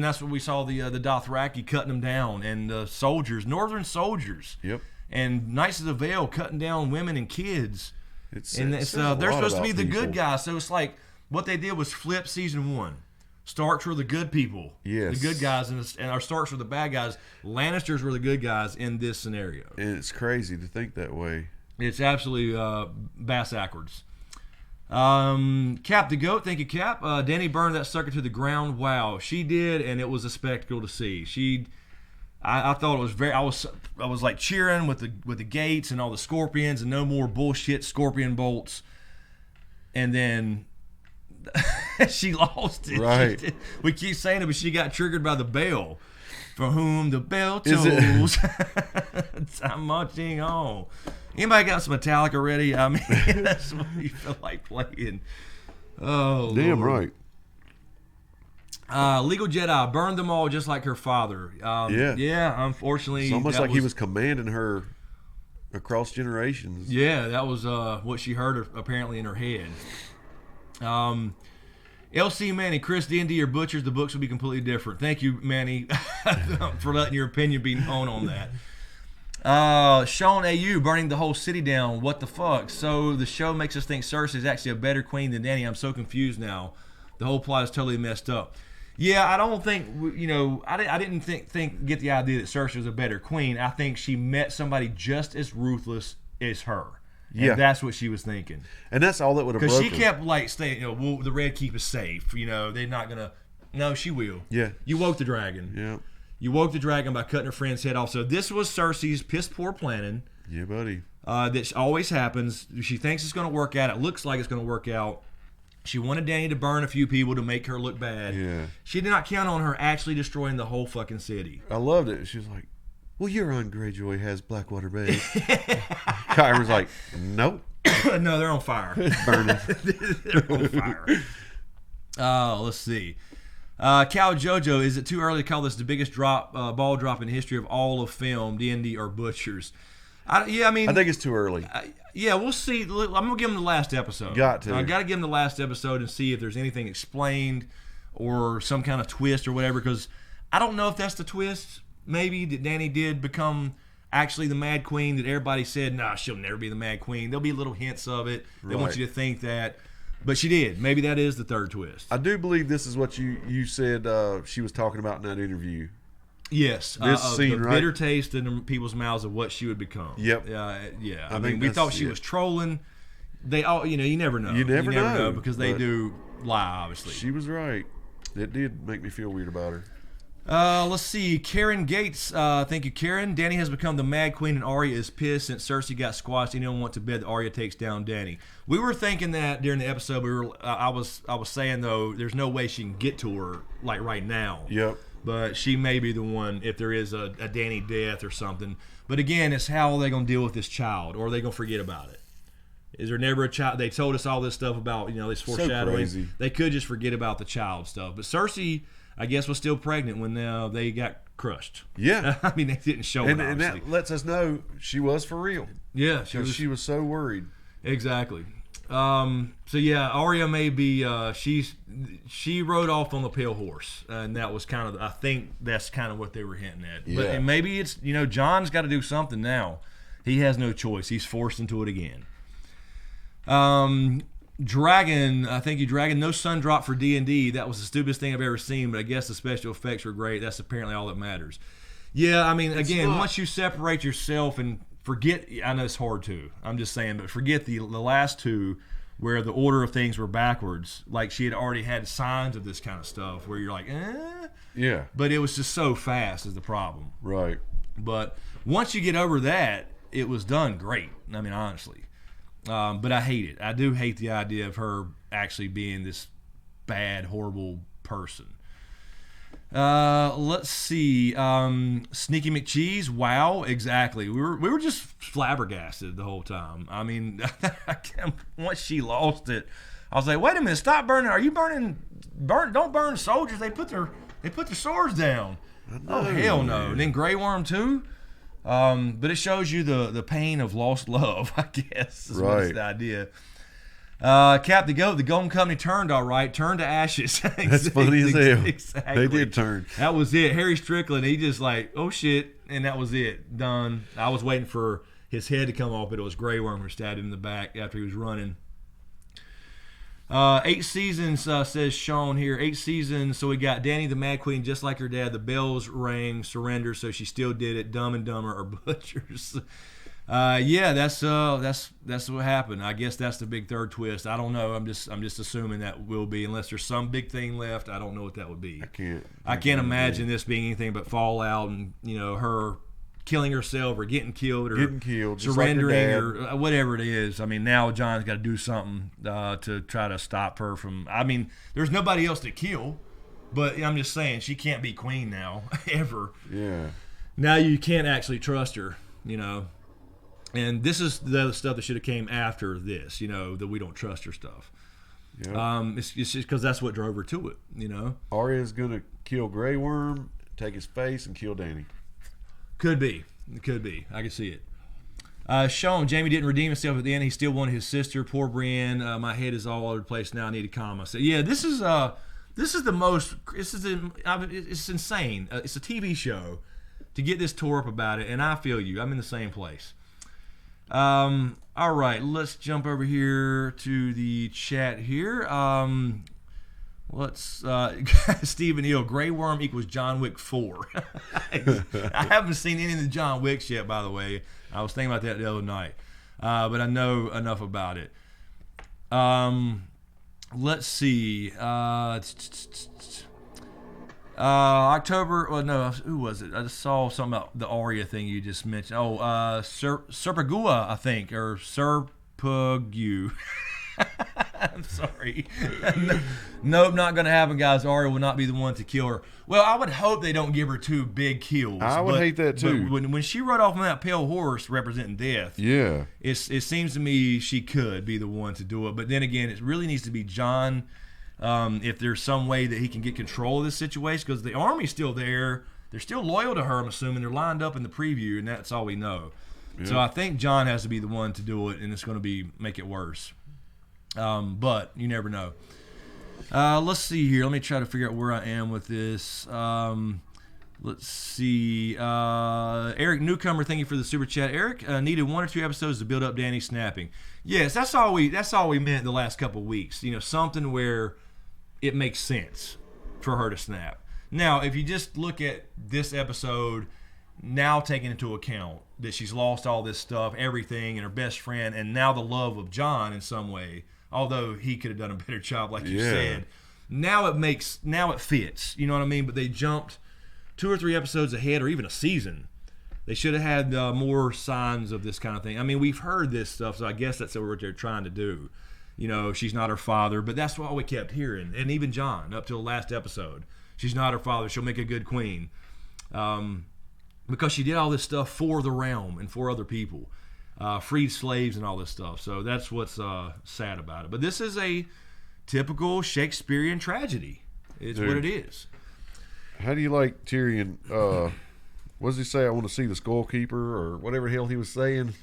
that's what we saw the Dothraki cutting them down, and soldiers, northern soldiers. Yep. And Knights of the Vale cutting down women and kids. They're supposed to be the good guys. So it's like what they did was flip season 1. Starks were the good people. Yes. The good guys, and our Starks were the bad guys. Lannisters were the good guys in this scenario. And it's crazy to think that way. It's absolutely bass-ackwards. Cap the Goat, thank you, Cap. Dany burned that sucker to the ground. Wow, she did, and it was a spectacle to see. I thought it was very. I was like cheering with the gates and all the scorpions and no more bullshit scorpion bolts. And then she lost it. Right. We keep saying it, but she got triggered by the bell. For whom the bell tolls. I'm marching on. Anybody got some Metallica ready? I mean, that's what you feel like playing. Oh, damn Lord. right. Legal Jedi burned them all just like her father. Yeah. Unfortunately, it's almost like he was commanding her across generations. Yeah, that was what she heard apparently in her head. LC Manny, Chris D&D or Butchers, the books will be completely different. Thank you, Manny, for letting your opinion be known on that. Sean AU burning the whole city down. What the fuck? So the show makes us think Cersei is actually a better queen than Dany. I'm so confused now. The whole plot is totally messed up. Yeah, I don't think, I didn't get the idea that Cersei was a better queen. I think she met somebody just as ruthless as her. And that's what she was thinking. And that's all that would have broken. Because she kept like saying, well, the Red Keep is safe. They're not going to. No, she will. Yeah. You woke the dragon. Yeah. You woke the dragon by cutting her friend's head off. So this was Cersei's piss poor planning. Yeah, buddy. That always happens. She thinks it's going to work out. It looks like it's going to work out. She wanted Dany to burn a few people to make her look bad. Yeah. She did not count on her actually destroying the whole fucking city. I loved it. She was like, well, Euron Greyjoy has Blackwater Bay. Kyron's like, nope. No, they're on fire. It's burning. They're on fire. Let's see. Cal Jojo, is it too early to call this the biggest ball drop in the history of all of film, D&D, or Butchers? I think it's too early. Yeah, we'll see. I'm going to give them the last episode. Got to. I got to give them the last episode and see if there's anything explained or some kind of twist or whatever, because I don't know if that's the twist. Maybe that Dany did become actually the Mad Queen that everybody said, nah, she'll never be the Mad Queen. There'll be little hints of it. They want you to think that. But she did. Maybe that is the third twist. I do believe this is what you said she was talking about in that interview. Yes, this scene, the right? bitter taste in people's mouths of what she would become. Yep. Yeah. I mean, we thought she was trolling. They all, you never know. You never know because they do lie, obviously. She was right. It did make me feel weird about her. Let's see. Karen Gates, thank you, Karen. Dany has become the Mad Queen, and Arya is pissed since Cersei got squashed. Anyone went to bed that Arya takes down Dany. We were thinking that during the episode. I was saying though, there's no way she can get to her like right now. Yep. But she may be the one if there is a Dany death or something. But again, it's how are they going to deal with this child, or are they going to forget about it? Is there never a child? They told us all this stuff about this foreshadowing. So crazy. They could just forget about the child stuff. But Cersei, I guess, was still pregnant when they got crushed. Yeah. I mean, they didn't show it, and that lets us know she was for real. Yeah, she was so worried. Exactly. So yeah, Arya may be. She rode off on the pale horse, and that was kind of. I think that's kind of what they were hinting at. Yeah. But and maybe it's Jon's got to do something now. He has no choice. He's forced into it again. Dragon, thank you, Dragon. No sun drop for D&D. That was the stupidest thing I've ever seen, but I guess the special effects were great. That's apparently all that matters. Yeah, I mean, once you separate yourself and forget, I know it's hard too. I'm just saying, but forget the last two where the order of things were backwards. Like she had already had signs of this kind of stuff where you're like, Yeah. But it was just so fast is the problem. Right. But once you get over that, it was done great. I mean, honestly. But I hate it. I do hate the idea of her actually being this bad, horrible person. Let's see. Sneaky McCheese. Wow, exactly. We were just flabbergasted the whole time. I mean, once she lost it, I was like, wait a minute, stop burning. Are you burning? Don't burn soldiers. They put their swords down. Oh hell no. And then Grey Worm too. But it shows you the pain of lost love, I guess. Is what's the idea. Cap the Goat, the Golden Company turned all right, turned to ashes. That's funny as hell. Exactly. They did turn. That was it. Harry Strickland, he just like, oh shit, and that was it. Done. I was waiting for his head to come off, but it was Grey Worm who stabbed him in the back after he was running. 8 seasons, says Sean here. 8 seasons, so we got Dany the Mad Queen just like her dad. The bells rang, surrender, so she still did it. Dumb and Dumber or Butchers. Yeah, that's what happened. I guess that's the big third twist. I don't know. I'm just assuming that will be, unless there's some big thing left. I don't know what that would be. I can't imagine this being anything but fallout and her killing herself or getting killed or surrendering or whatever it is. I mean, now Jon's got to do something to try to stop her from. I mean, there's nobody else to kill, but I'm just saying she can't be queen now ever. Yeah. Now you can't actually trust her, And this is the stuff that should have came after this, that we don't trust her stuff. Yeah. It's just because that's what drove her to it, Arya's gonna kill Grey Worm, take his face, and kill Dany. Could be. I can see it. Sean, Jamie didn't redeem himself at the end. He still wanted his sister. Poor Brienne. My head is all over the place now. I need a comma. So yeah, this is the most. It's insane. It's a TV show to get this tore up about it, and I feel you. I'm in the same place. All right, let's jump over here to the chat here. Let's Stephen Hill, Grey Worm equals John Wick 4. I haven't seen any of the John Wicks yet, by the way. I was thinking about that the other night, but I know enough about it. Let's see. October. Well, no, who was it? I just saw something about the Arya thing you just mentioned. Oh, Serpagua, I think, or Serpagu. I'm sorry. Nope, not going to happen, guys. Arya will not be the one to kill her. Well, I would hope they don't give her 2 big kills. I would hate that too. But when she rode off on that pale horse representing death, yeah, it seems to me she could be the one to do it. But then again, it really needs to be Jon. If there's some way that he can get control of this situation, because the army's still there. They're still loyal to her, I'm assuming. They're lined up in the preview, and that's all we know. Yeah. So I think Jon has to be the one to do it, and it's going to make it worse. But you never know. Let's see here. Let me try to figure out where I am with this. Let's see. Eric Newcomer, thank you for the super chat. Eric, needed 1 or 2 episodes to build up Danny snapping. Yes, that's all we meant the last couple of weeks. Something where it makes sense for her to snap. Now, if you just look at this episode, now taking into account that she's lost all this stuff, everything, and her best friend, and now the love of Jon in some way, although he could have done a better job, like you said. Now it fits. You know what I mean? But they jumped 2 or 3 episodes ahead, or even a season. They should have had more signs of this kind of thing. I mean, we've heard this stuff, so I guess that's what they're trying to do. She's not her father, but that's what we kept hearing. And even Jon, up till the last episode, she's not her father. She'll make a good queen. Because she did all this stuff for the realm and for other people. Freed slaves and all this stuff. So that's what's sad about it. But this is a typical Shakespearean tragedy. It's what it is. How do you like Tyrion? What does he say? I want to see the Skullkeeper, or whatever the hell he was saying.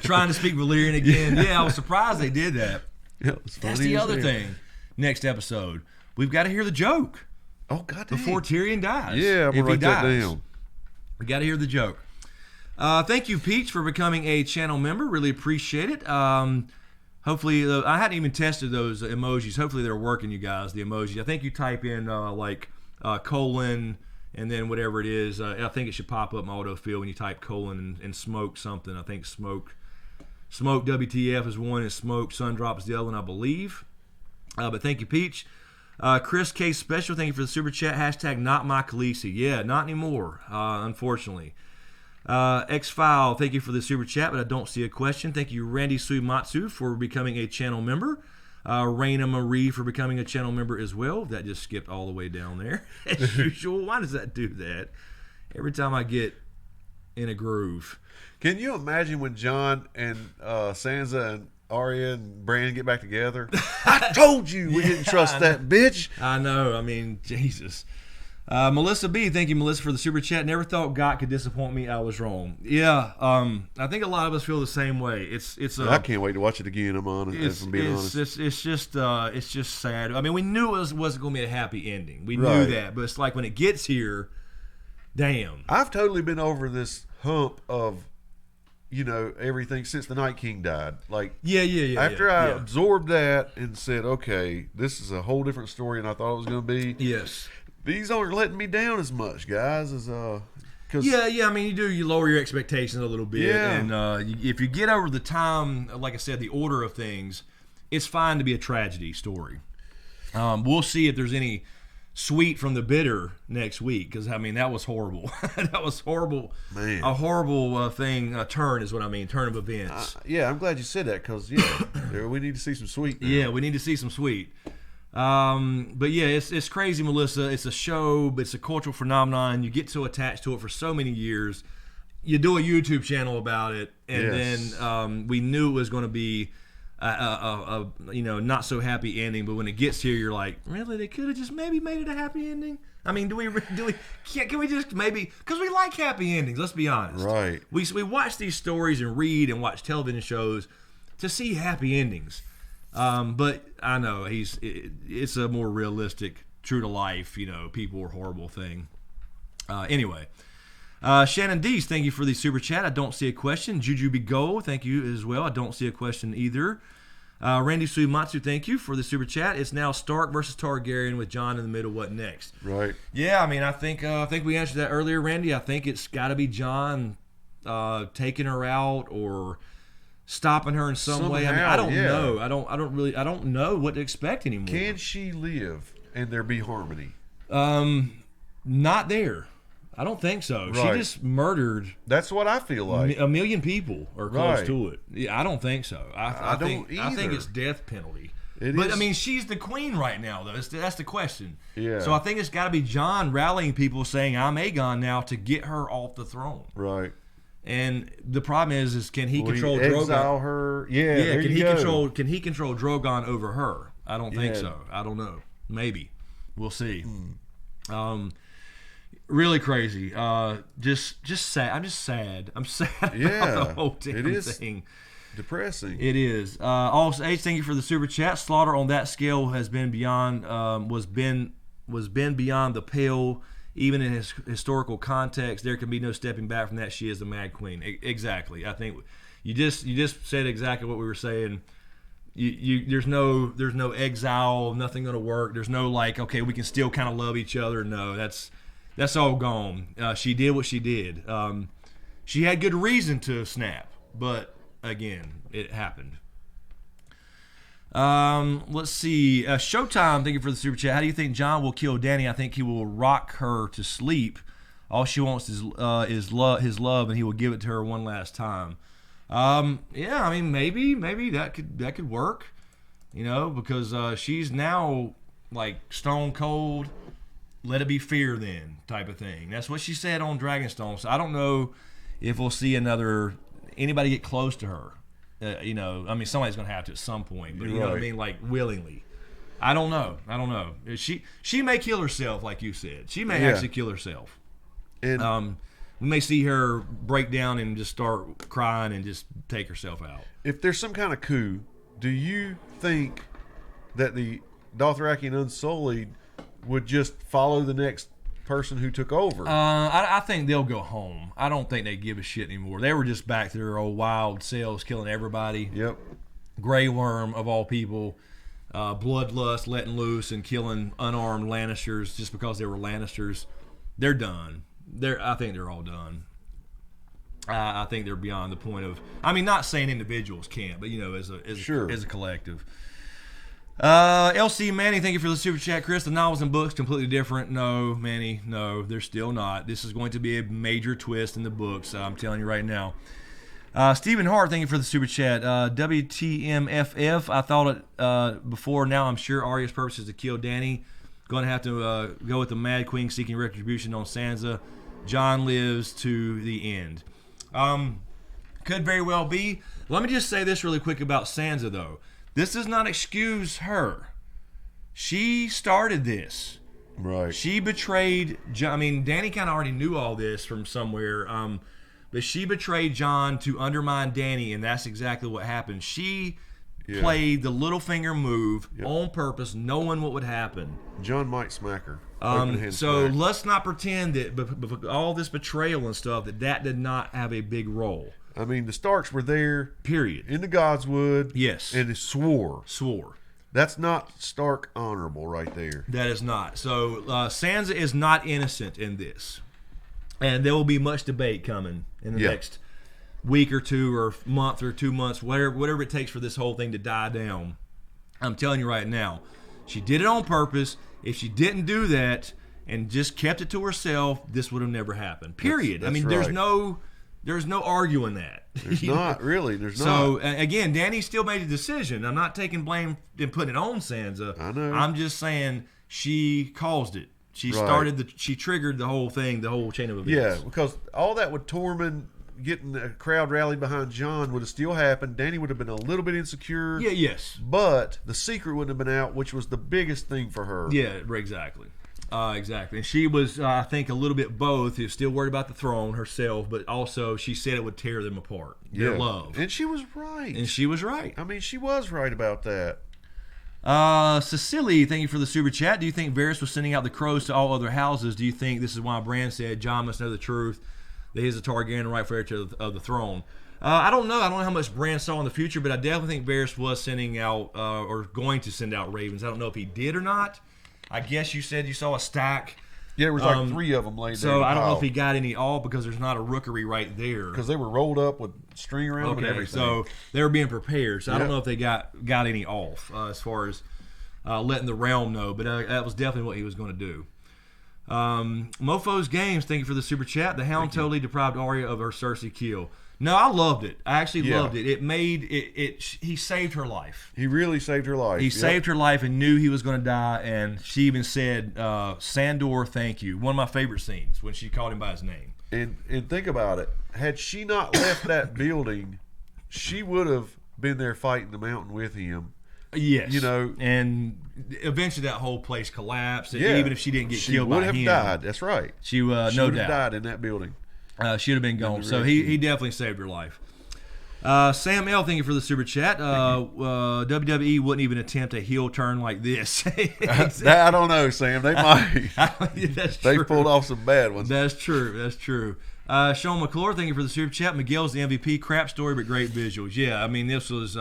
Trying to speak Valyrian again. Yeah, I was surprised they did that. Yeah, that's the other thing. Next episode, we've got to hear the joke. Oh, God damn. Before Tyrion dies. Yeah, I'm going to write that down. We got to hear the joke. Thank you, Peach, for becoming a channel member. Really appreciate it. Hopefully, I hadn't even tested those emojis. Hopefully, they're working, you guys, the emojis. I think you type in colon and then whatever it is. I think it should pop up in autofill when you type colon and smoke something. I think smoke WTF is one, and smoke Sundrop is the other one, I believe. But thank you, Peach. Chris K. Special, thank you for the super chat. Hashtag not my Khaleesi. Yeah, not anymore, unfortunately. X-File, thank you for the super chat, but I don't see a question. Thank you, Randy Suimatsu, for becoming a channel member. Raina Marie for becoming a channel member as well. That just skipped all the way down there. As usual, why does that do that? Every time I get in a groove. Can you imagine when Jon and Sansa and Arya and Bran get back together? I told you we didn't trust that bitch. I know. I mean, Jesus. Melissa B, thank you, Melissa, for the super chat. Never thought God could disappoint me. I was wrong. Yeah, I think a lot of us feel the same way. I can't wait to watch it again. I'm honest. It's just sad. I mean, we knew it wasn't going to be a happy ending. We knew that, but it's like when it gets here, damn. I've totally been over this hump of, everything since the Night King died. Like, After I absorbed that and said, okay, this is a whole different story than I thought it was going to be. Yes. These aren't letting me down as much, guys. I mean, you lower your expectations a little bit, and if you get over the time, like I said, the order of things, it's fine to be a tragedy story. We'll see if there's any sweet from the bitter next week, because I mean that was horrible. That was horrible. Man, a horrible thing. Turn is what I mean. Turn of events. I'm glad you said that, because we need to see some sweet. Now. Yeah, we need to see some sweet. But yeah, it's crazy, Melissa. It's a show, but it's a cultural phenomenon. You get so attached to it for so many years. You do a YouTube channel about it, and then we knew it was going to be a not so happy ending. But when it gets here, you're like, really? They could have just maybe made it a happy ending. I mean, can we just maybe, because we like happy endings? Let's be honest. Right. We watch these stories and read and watch television shows to see happy endings. But I know it's a more realistic, true to life, people are horrible thing. Anyway, Shannon Dees, thank you for the super chat. I don't see a question. Juju Bigo, thank you as well. I don't see a question either. Randy Suimatsu, thank you for the super chat. It's now Stark versus Targaryen with Jon in the middle. What next? Right. Yeah, I mean, I think we answered that earlier, Randy. I think it's got to be Jon taking her out or stopping her in some way. I mean, I don't know. I don't know what to expect anymore. Can she live and there be harmony? Not there. I don't think so. Right. She just murdered. That's what I feel like. A million people are close to it. Yeah, I don't think so. I don't either. I think it's death penalty. But I mean, she's the queen right now, though. That's the question. Yeah. So I think it's got to be Jon rallying people, saying, "I'm Aegon now," to get her off the throne. Right. And the problem is can he control Drogon? Exile her? Yeah. There can you he go. Can he control Drogon over her? I don't think so. I don't know. Maybe. We'll see. Really crazy. Just sad. I'm just sad. I'm sad about the whole damn thing. Depressing. It is. Also, H, thank you for the super chat. Slaughter on that scale has been beyond was been beyond the pale. Even in his historical context, there can be no stepping back from that. She is the Mad Queen. Exactly. I think you just said exactly what we were saying. There's no exile. Nothing going to work. There's no okay, we can still kind of love each other. No, that's all gone. She did what she did. She had good reason to snap, but again, it happened. Let's see. Showtime, thank you for the super chat. How do you think Jon will kill Dany? I think he will rock her to sleep. All she wants is his love, and he will give it to her one last time. Yeah, I mean, maybe that could work. Because she's now stone cold. Let it be fear then type of thing. That's what she said on Dragonstone. So I don't know if we'll see anybody get close to her. I mean, somebody's going to have to at some point, but you know what I mean, willingly. I don't know. She may kill herself, like you said. She may actually kill herself. And we may see her break down and just start crying and just take herself out. If there's some kind of coup, do you think that the Dothraki and Unsullied would just follow the next person who took over? I think they'll go home. I don't think they give a shit anymore. They were just back to their old wild selves, killing everybody. Yep. Grey Worm of all people, bloodlust letting loose and killing unarmed Lannisters just because they were Lannisters. They're done. I think they're all done. I think they're beyond the point of. I mean, not saying individuals can't, but as a collective. LC Manny, thank you for the super chat. Chris, the novels and books completely different. No, Manny, no, they're still not. This is going to be a major twist in the books. I'm telling you right now. Stephen Hart, thank you for the super chat. WTMFF, I thought it before. Now I'm sure Arya's purpose is to kill Dany. Going to have to go with the Mad Queen seeking retribution on Sansa. Jon lives to the end. Could very well be. Let me just say this really quick about Sansa, though. This does not excuse her. She started this. Right. She betrayed Jon. I mean, Dany kind of already knew all this from somewhere. But she betrayed Jon to undermine Dany, and that's exactly what happened. She played the little finger move on purpose, knowing what would happen. Jon might smack her. So let's not pretend that all this betrayal and stuff, that did not have a big role. I mean, the Starks were there. Period. In the Godswood. Yes. And they swore. That's not Stark honorable right there. That is not. So Sansa is not innocent in this. And there will be much debate coming in the next week or two or month or 2 months, whatever it takes for this whole thing to die down. I'm telling you right now, she did it on purpose. If she didn't do that and just kept it to herself, this would have never happened. Period. That's I mean, right. There's no arguing that. There's not, really. There's not. So, again, Dany still made a decision. I'm not taking blame and putting it on Sansa. I know. I'm just saying she caused it. She started she triggered the whole thing, the whole chain of events. Yeah, because all that with Tormund getting a crowd rallied behind Jon would have still happened. Dany would have been a little bit insecure. Yeah, yes. But the secret wouldn't have been out, which was the biggest thing for her. Yeah, exactly. Exactly. And she was, I think, a little bit both. She was still worried about the throne herself, but also she said it would tear them apart. Their love. And she was right. I mean, she was right about that. Cecily, thank you for the super chat. Do you think Varys was sending out the crows to all other houses? Do you think this is why Bran said Jon must know the truth? that he's a Targaryen rightful heir of the throne. I don't know. I don't know how much Bran saw in the future, but I definitely think Varys was sending out or going to send out ravens. I don't know if he did or not. I guess you said you saw a stack. Yeah, there was like 3 of them laid there. So I don't know if he got any all because there's not a rookery right there. Because they were rolled up with string around them and everything. So they were being prepared. So I don't know if they got any off as far as letting the realm know. But that was definitely what he was going to do. Mofo's Games, thank you for the super chat. The Hound totally deprived Arya of her Cersei kill. No, I loved it. I actually loved it. It made it. He saved her life. He really saved her life. He saved her life and knew he was going to die. And she even said, "Sandor, thank you." One of my favorite scenes when she called him by his name. And think about it. Had she not left that building, she would have been there fighting the mountain with him. Yes, and eventually that whole place collapsed. And even if she didn't get killed by him, she would have died. That's right. She would have died in that building. She would have been gone. So he definitely saved her life. Sam L, thank you for the super chat. WWE wouldn't even attempt a heel turn like this. I don't know, Sam. They might. That's true. They pulled off some bad ones. That's true. Sean McClure, thank you for the super chat. Miguel's the MVP. Crap story, but great visuals. Yeah, I mean, this was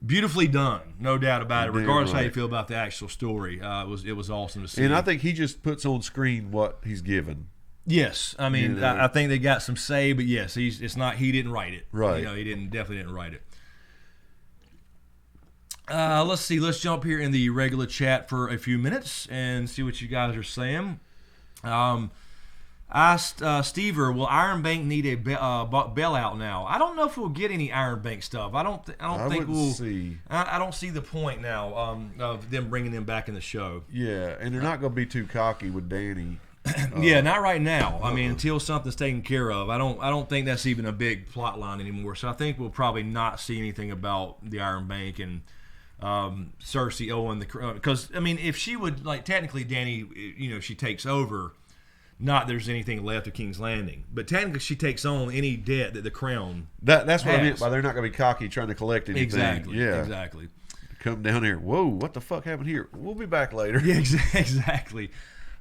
beautifully done, no doubt about it. Regardless of how you feel about the actual story, it was awesome to see. And I think he just puts on screen what he's given. Yes, I mean, I think they got some say, but yes, it's not. He didn't write it, right? He definitely didn't write it. Let's see. Let's jump here in the regular chat for a few minutes and see what you guys are saying. Stever, will Iron Bank need a bailout now? I don't know if we'll get any Iron Bank stuff. I don't think we'll see. I don't see the point now of them bringing them back in the show. Yeah, and they're not going to be too cocky with Danny. Yeah, not right now. I mean, until something's taken care of, I don't think that's even a big plot line anymore. So I think we'll probably not see anything about the Iron Bank and Cersei owing the because I mean, if she would technically Danny, she takes over. Not there's anything left of King's Landing, but technically she takes on any debt that the crown. That's what I meant by they're not going to be cocky trying to collect anything. Exactly. Yeah. Exactly. Come down here. Whoa! What the fuck happened here? We'll be back later. Yeah. Exactly.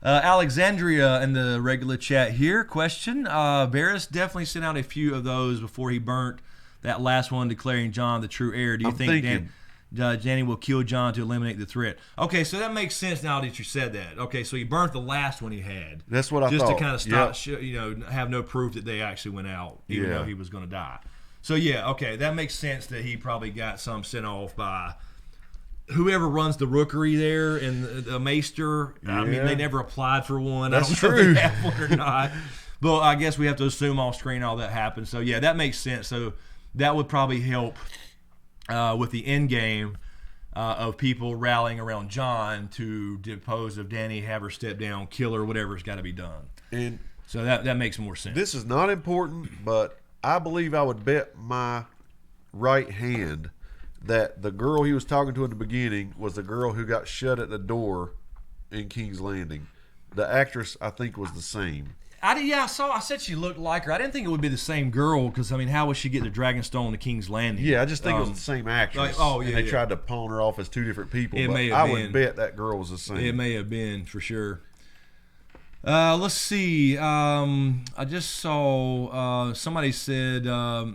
Alexandria in the regular chat here. Question: Varys definitely sent out a few of those before he burnt that last one, declaring Jon the true heir. Do you think Danny will kill Jon to eliminate the threat? Okay, so that makes sense now that you said that. Okay, so he burnt the last one he had. That's what I thought. Just to kind of stop, have no proof that they actually went out, even though he was going to die. So yeah, okay, that makes sense that he probably got some sent off by whoever runs the rookery there and the maester. I mean, they never applied for one. That's I don't know true. if they have one or not. But I guess we have to assume off screen all that happened. So yeah, that makes sense. So that would probably help with the end game of people rallying around Jon to depose of Danny, have her step down, kill her, whatever's got to be done. And so that makes more sense. This is not important, but I believe I would bet my right hand that the girl he was talking to in the beginning was the girl who got shut at the door in King's Landing. The actress, I think, was the same. I said she looked like her. I didn't think it would be the same girl because, I mean, how would she get the Dragonstone to King's Landing? Yeah, I just think it was the same actress. And they tried to pawn her off as two different people. I would bet that girl was the same. It may have been, for sure. Let's see. I just saw somebody said, I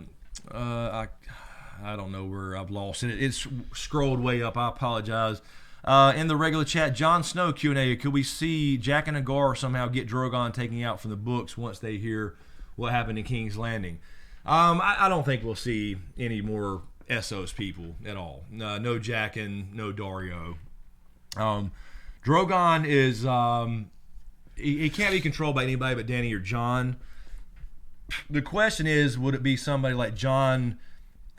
don't know where I've lost it. It's scrolled way up. I apologize. In the regular chat, Jon Snow Q&A, could we see Jack and Agar somehow get Drogon taken out from the books once they hear what happened in King's Landing? I don't think we'll see any more Essos people at all. No Jack and no Dario. Drogon is... he can't be controlled by anybody but Danny or Jon. The question is, would it be somebody like Jon...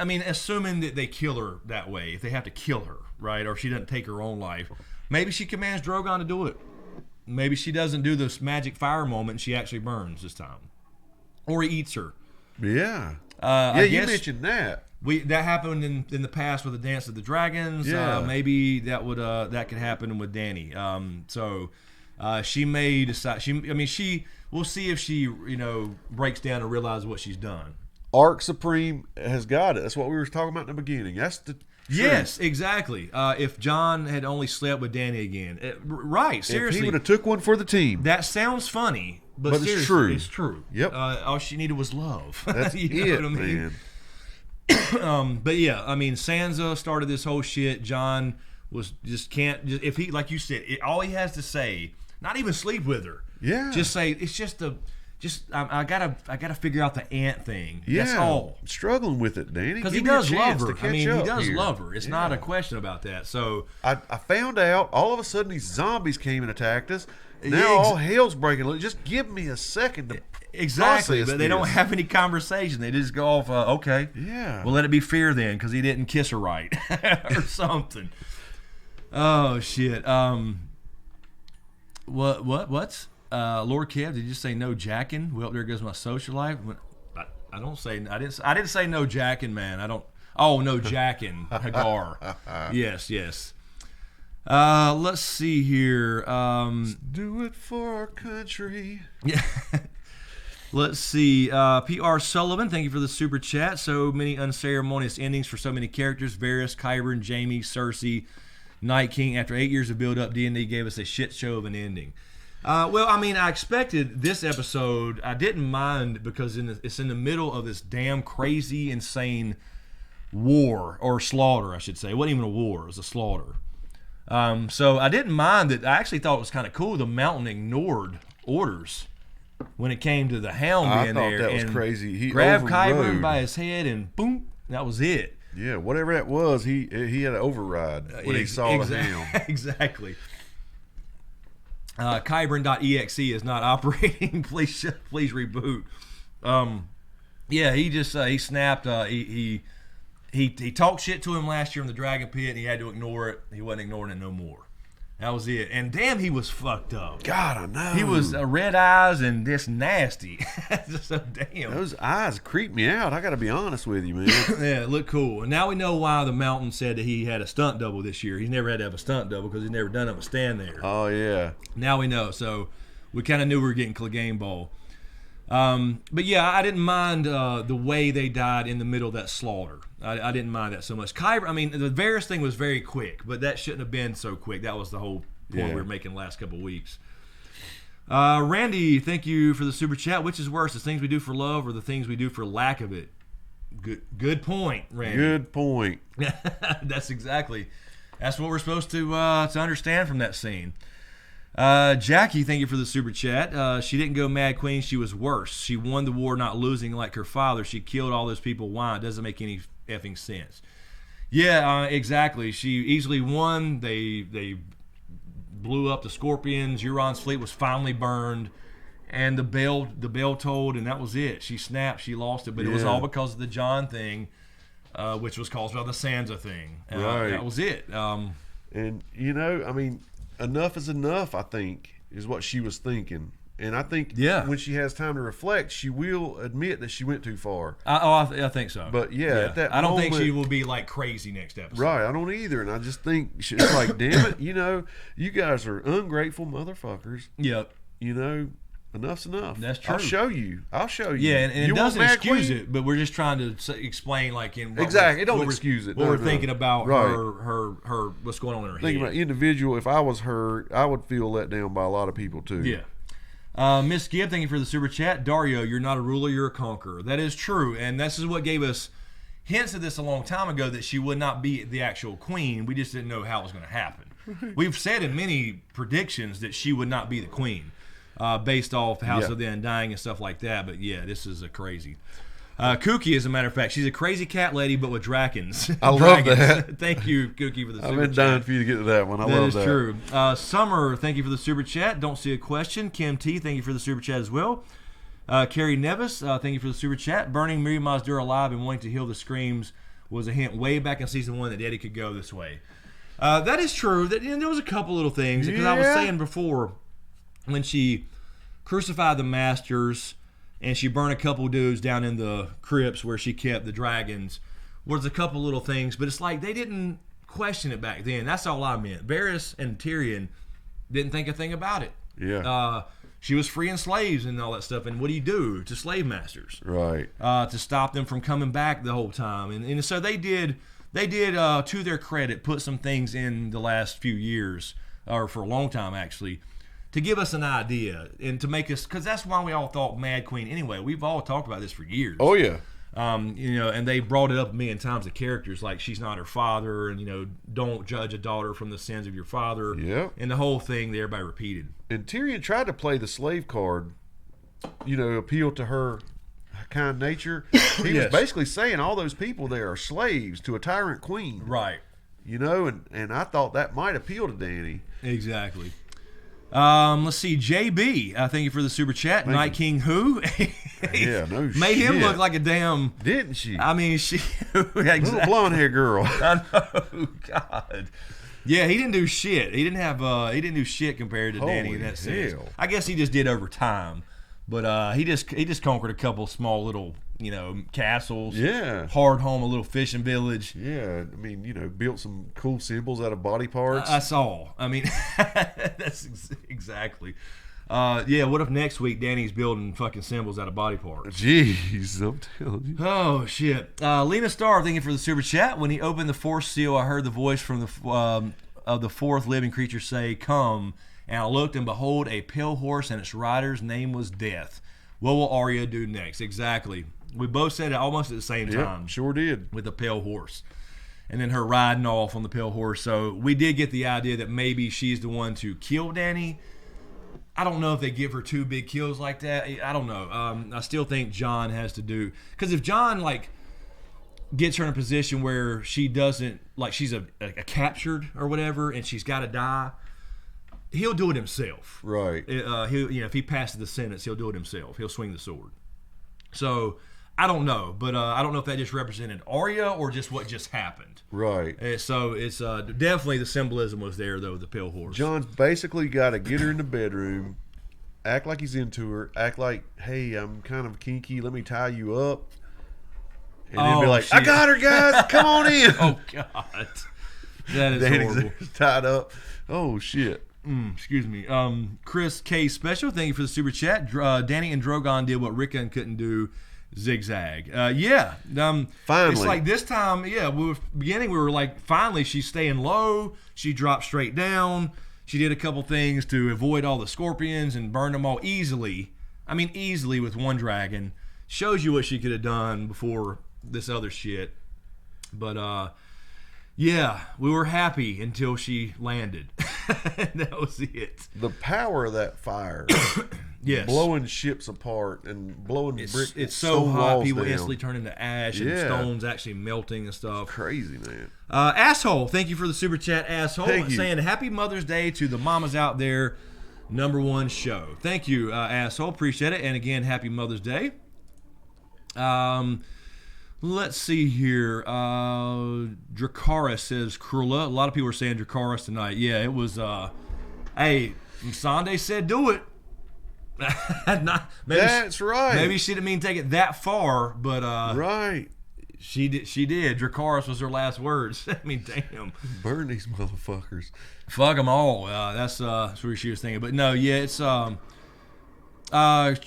I mean, assuming that they kill her that way, if they have to kill her, right, or if she doesn't take her own life, maybe she commands Drogon to do it. Maybe she doesn't do this magic fire moment and she actually burns this time. Or he eats her. Yeah. You mentioned that. That happened in the past with the Dance of the Dragons. Yeah. Maybe that could happen with Danny. She may decide. We'll see if she breaks down and realizes what she's done. Arc Supreme has got it. That's what we were talking about in the beginning. That's the truth. Yes, exactly. If Jon had only slept with Danny again, right? Seriously, if he would have took one for the team. That sounds funny, But it's seriously, true. It's true. Yep. All she needed was love. That's you know what I mean? Man. But yeah, I mean, Sansa started this whole shit. John was just can't. Just, if he, like you said, all he has to say, not even sleep with her. Yeah. Just say it's just a. I gotta figure out the ant thing. Yeah, That's all. I'm struggling with it, Danny. Because Give he me a does love chance her. to I mean, catch he up does here. love her. It's Yeah. not a question about that. So I found out all of a sudden these zombies came and attacked us. Now all hell's breaking loose. Just give me a second to exactly, process but they don't this. have any conversation. They just go off. Okay, Yeah. Well, let it be fear then, because he didn't kiss her right or something. Oh shit. What's Lord Kev? Did you say no jacking? Well, there goes my social life. I don't say. I didn't say no jacking, man. I don't. Oh, no jacking. Hagar. Yes. Let's see here. Do it for our country. Yeah. Let's see. PR Sullivan, thank you for the super chat. So many unceremonious endings for so many characters. Varys, Qyburn, Jaime, Cersei, Night King. After 8 years of build-up, D&D gave us a shit show of an ending. Well, I mean, I expected this episode. I didn't mind because it's in the middle of this damn crazy, insane war, or slaughter, I should say. It wasn't even a war. It was a slaughter. So I didn't mind that. I actually thought it was kind of cool the Mountain ignored orders when it came to the Hound being there. I thought that was and crazy. He grabbed Qyburn overrode. by his head and boom, that was it. Yeah, whatever that was, he had an override when he saw the Hound. Exactly. Qyburn.exe is not operating. Please reboot. Yeah, he just he snapped. He talked shit to him last year in the Dragon Pit, and he had to ignore it. He wasn't ignoring it no more. That was it. And damn, he was fucked up. God, I know. He was red eyes and just nasty. So damn. Those eyes creep me out. I got to be honest with you, man. Yeah, it looked cool. And now we know why the Mountain said that he had a stunt double this year. He's never had to have a stunt double because he's never done it but stand there. Oh, yeah. Now we know. So we kind of knew we were getting Clegane Bowl. But yeah, I didn't mind the way they died in the middle of that slaughter. I didn't mind that so much. Qyburn, I mean, the Varys thing was very quick, but that shouldn't have been so quick. That was the whole point we were making the last couple of weeks. Randy, thank you for the super chat. Which is worse, the things we do for love or the things we do for lack of it? Good point, Randy. Good point. That's what we're supposed to understand from that scene. Jackie, thank you for the super chat. She didn't go Mad Queen, she was worse. She won the war not losing like her father. She killed all those people. Why? It doesn't make any effing sense. Yeah, exactly. She easily won. They blew up the Scorpions. Euron's fleet was finally burned, and the bell tolled, and that was it. She snapped. She lost it, but it was all because of the Jon thing, which was caused by the Sansa thing. Right. That was it. And you know, I mean, enough is enough, I think, is what she was thinking. And I think when she has time to reflect, she will admit that she went too far. I think so. But at that I don't moment, think she will be like crazy next episode. Right, I don't either. And I just think it's like, damn it, you know, you guys are ungrateful motherfuckers. Yep. You know, enough's enough. That's true. I'll show you. Yeah, and you it doesn't want Mad excuse Queen? it, but we're just trying to explain, like, in Exactly. It don't excuse it. What No, we're no. thinking about Right. her what's going on in her Thinking head. about individual, if I was her, I would feel let down by a lot of people too. Yeah. Miss Gibb, thank you for the super chat. Dario, you're not a ruler, you're a conqueror. That is true, and this is what gave us hints of this a long time ago, that she would not be the actual queen. We just didn't know how it was going to happen. We've said in many predictions that she would not be the queen, based off House of the Undying and stuff like that. But yeah, this is a crazy. Kooky, as a matter of fact, she's a crazy cat lady, but with dragons. I love that. Thank you, Kooky, for the super I've been chat. dying for you to get to that one. I love that. That is true. Summer, thank you for the super chat. Don't see a question. Kim T, thank you for the super chat as well. Carrie Nevis, thank you for the super chat. Burning Miri Mazdur alive and wanting to heal the screams was a hint way back in season 1 that Eddie could go this way. That is true. That, there was a couple little things, because I was saying before, when she crucified the masters and she burned a couple dudes down in the crypts where she kept the dragons, was a couple little things, but it's like they didn't question it back then. That's all I meant. Varys and Tyrion didn't think a thing about it. Yeah. She was freeing slaves and all that stuff, and what do you do to slave masters? Right. To stop them from coming back the whole time. And so they did, to their credit, put some things in the last few years, or for a long time actually, to give us an idea and to make us, because that's why we all thought Mad Queen anyway. We've all talked about this for years. Oh yeah. And they brought it up a million times. The characters, like she's not her father, and don't judge a daughter from the sins of your father. Yeah. And the whole thing that everybody repeated. And Tyrion tried to play the slave card, appeal to her kind nature. He was basically saying all those people there are slaves to a tyrant queen. Right. And I thought that might appeal to Danny. Exactly. Let's see, JB. Thank you for the super chat. Night King who? Yeah, no shit. Made him look like a damn. Didn't she? I mean, she. Little blonde hair girl. I know. God. Yeah, he didn't do shit. He didn't have. He didn't do shit compared to Danny in that sense. I guess he just did over time, but he just conquered a couple small little castles. Yeah. Hard home, a little fishing village. Yeah, I mean, built some cool symbols out of body parts. That's all. I mean, that's exactly. What if next week Danny's building fucking symbols out of body parts? Jeez, I'm telling you. Oh, shit. Lena Starr, thank you for the super chat. When he opened the fourth seal, I heard the voice from of the fourth living creature say, "Come." And I looked, and behold, a pale horse, and its rider's name was Death. What will Arya do next? Exactly. We both said it almost at the same time. Sure did. With the pale horse. And then her riding off on the pale horse. So we did get the idea that maybe she's the one to kill Danny. I don't know if they give her 2 big kills like that. I don't know. I still think Jon has to do... Because if Jon, gets her in a position where she doesn't... she's a captured or whatever, and she's got to die, he'll do it himself. Right. If he passes the sentence, he'll do it himself. He'll swing the sword. So... I don't know, but I don't know if that just represented Arya or just what just happened. Right. So it's definitely the symbolism was there, though, the pale horse. Jon's basically got to get her in the bedroom, act like he's into her, act like, hey, I'm kind of kinky, let me tie you up. And then be like, shit. I got her, guys, come on in. Oh, God. That is horrible. Tied up. Oh, shit. Excuse me. Chris K. Special, thank you for the super chat. Danny and Drogon did what Rickon couldn't do. Zigzag. Finally. It's like this time, we were like, finally she's staying low. She dropped straight down. She did a couple things to avoid all the scorpions and burn them all easily. I mean, easily with one dragon. Shows you what she could have done before this other shit. But, we were happy until she landed. That was it. The power of that fire. Yes. Blowing ships apart and blowing brick. It's so hot, people down. instantly turn into ash and stones actually melting and stuff. It's crazy, man. Asshole, thank you for the super chat, asshole. Thank you. Saying happy Mother's Day to the mamas out there. #1 show. Thank you, asshole. Appreciate it. And again, happy Mother's Day. Let's see here. Dracarys says Cruella. A lot of people are saying Dracarys tonight. Yeah, it was. Hey, Sunday said do it. That's right. Maybe she didn't mean take it that far, but right. She did. Dracarys was her last words. I mean, damn. Burn these motherfuckers. Fuck them all. That's what she was thinking. But no, it's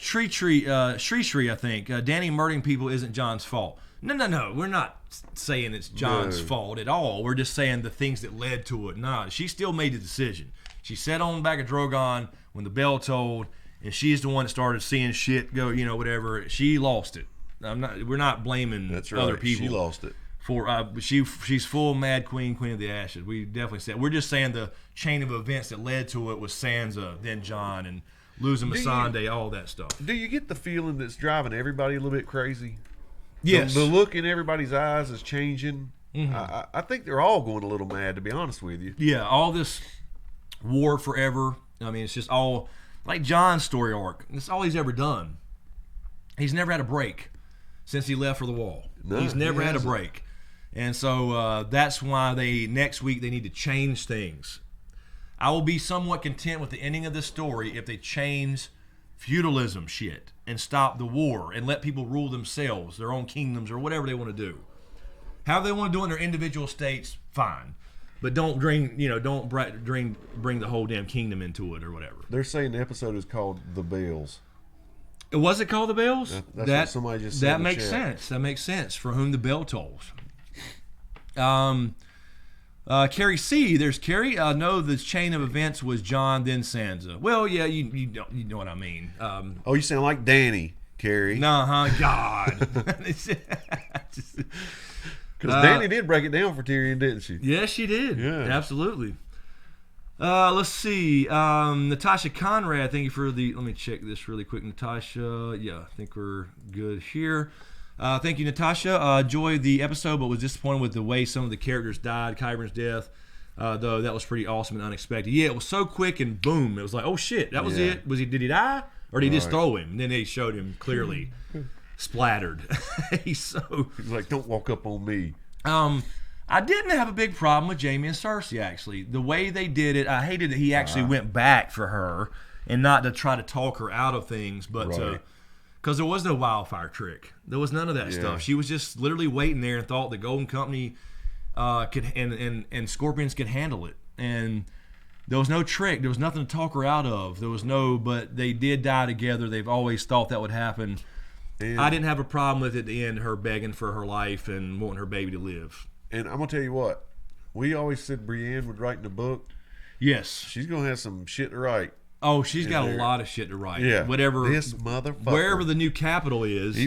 Shri, I think. Danny murdering people isn't Jon's fault. No. We're not saying it's Jon's fault at all. We're just saying the things that led to it. Nah, she still made the decision. She sat on the back of Drogon when the bell tolled, and she's the one that started seeing shit go, whatever. She lost it. We're not blaming other people. She lost it. She's full Mad Queen of the Ashes. We definitely said. We're just saying the chain of events that led to it was Sansa, then Jon, and losing Missandei, all that stuff. Do you get the feeling that's driving everybody a little bit crazy? Yes. The look in everybody's eyes is changing. Mm-hmm. I think they're all going a little mad, to be honest with you. Yeah, all this war forever. I mean, it's just all like Jon's story arc. It's all he's ever done. He's never had a break since he left for the Wall. No, he's never had a break. And so that's why next week they need to change things. I will be somewhat content with the ending of this story if they change feudalism shit and stop the war and let people rule themselves, their own kingdoms or whatever they want to do. However they want to do it in their individual states, fine. But don't bring the whole damn kingdom into it or whatever. They're saying the episode is called The Bells. Was it called The Bells? That's what somebody just said. That makes sense. That makes sense. For whom the bell tolls. Carrie C. There's Carrie. No, the chain of events was John, then Sansa. Well, yeah, you know what I mean. Oh, you sound like Danny, Carrie. Nah, God. Because Danny did break it down for Tyrion, didn't she? Yes, she did. Yeah. Absolutely. Let's see. Natasha Conrad, thank you for the... Let me check this really quick, Natasha. Yeah, I think we're good here. Thank you, Natasha. Enjoyed the episode, but was disappointed with the way some of the characters died. Qyburn's death, though, that was pretty awesome and unexpected. Yeah, it was so quick and boom. It was like, oh, shit, that was it. Did he die? Or did he just throw him? And then they showed him clearly splattered. He's like, don't walk up on me. I didn't have a big problem with Jaime and Cersei, actually. The way they did it, I hated that he actually went back for her and not to try to talk her out of things, but because there was no wildfire trick. There was none of that stuff. She was just literally waiting there and thought the Golden Company could and Scorpions could handle it. And there was no trick. There was nothing to talk her out of. But they did die together. They've always thought that would happen. And I didn't have a problem with it at the end, her begging for her life and wanting her baby to live. And I'm going to tell you what. We always said Brienne would write in the book. Yes. She's going to have some shit to write. Oh, she's got a lot of shit to write. Yeah. Whatever. This motherfucker. Wherever the new capital is,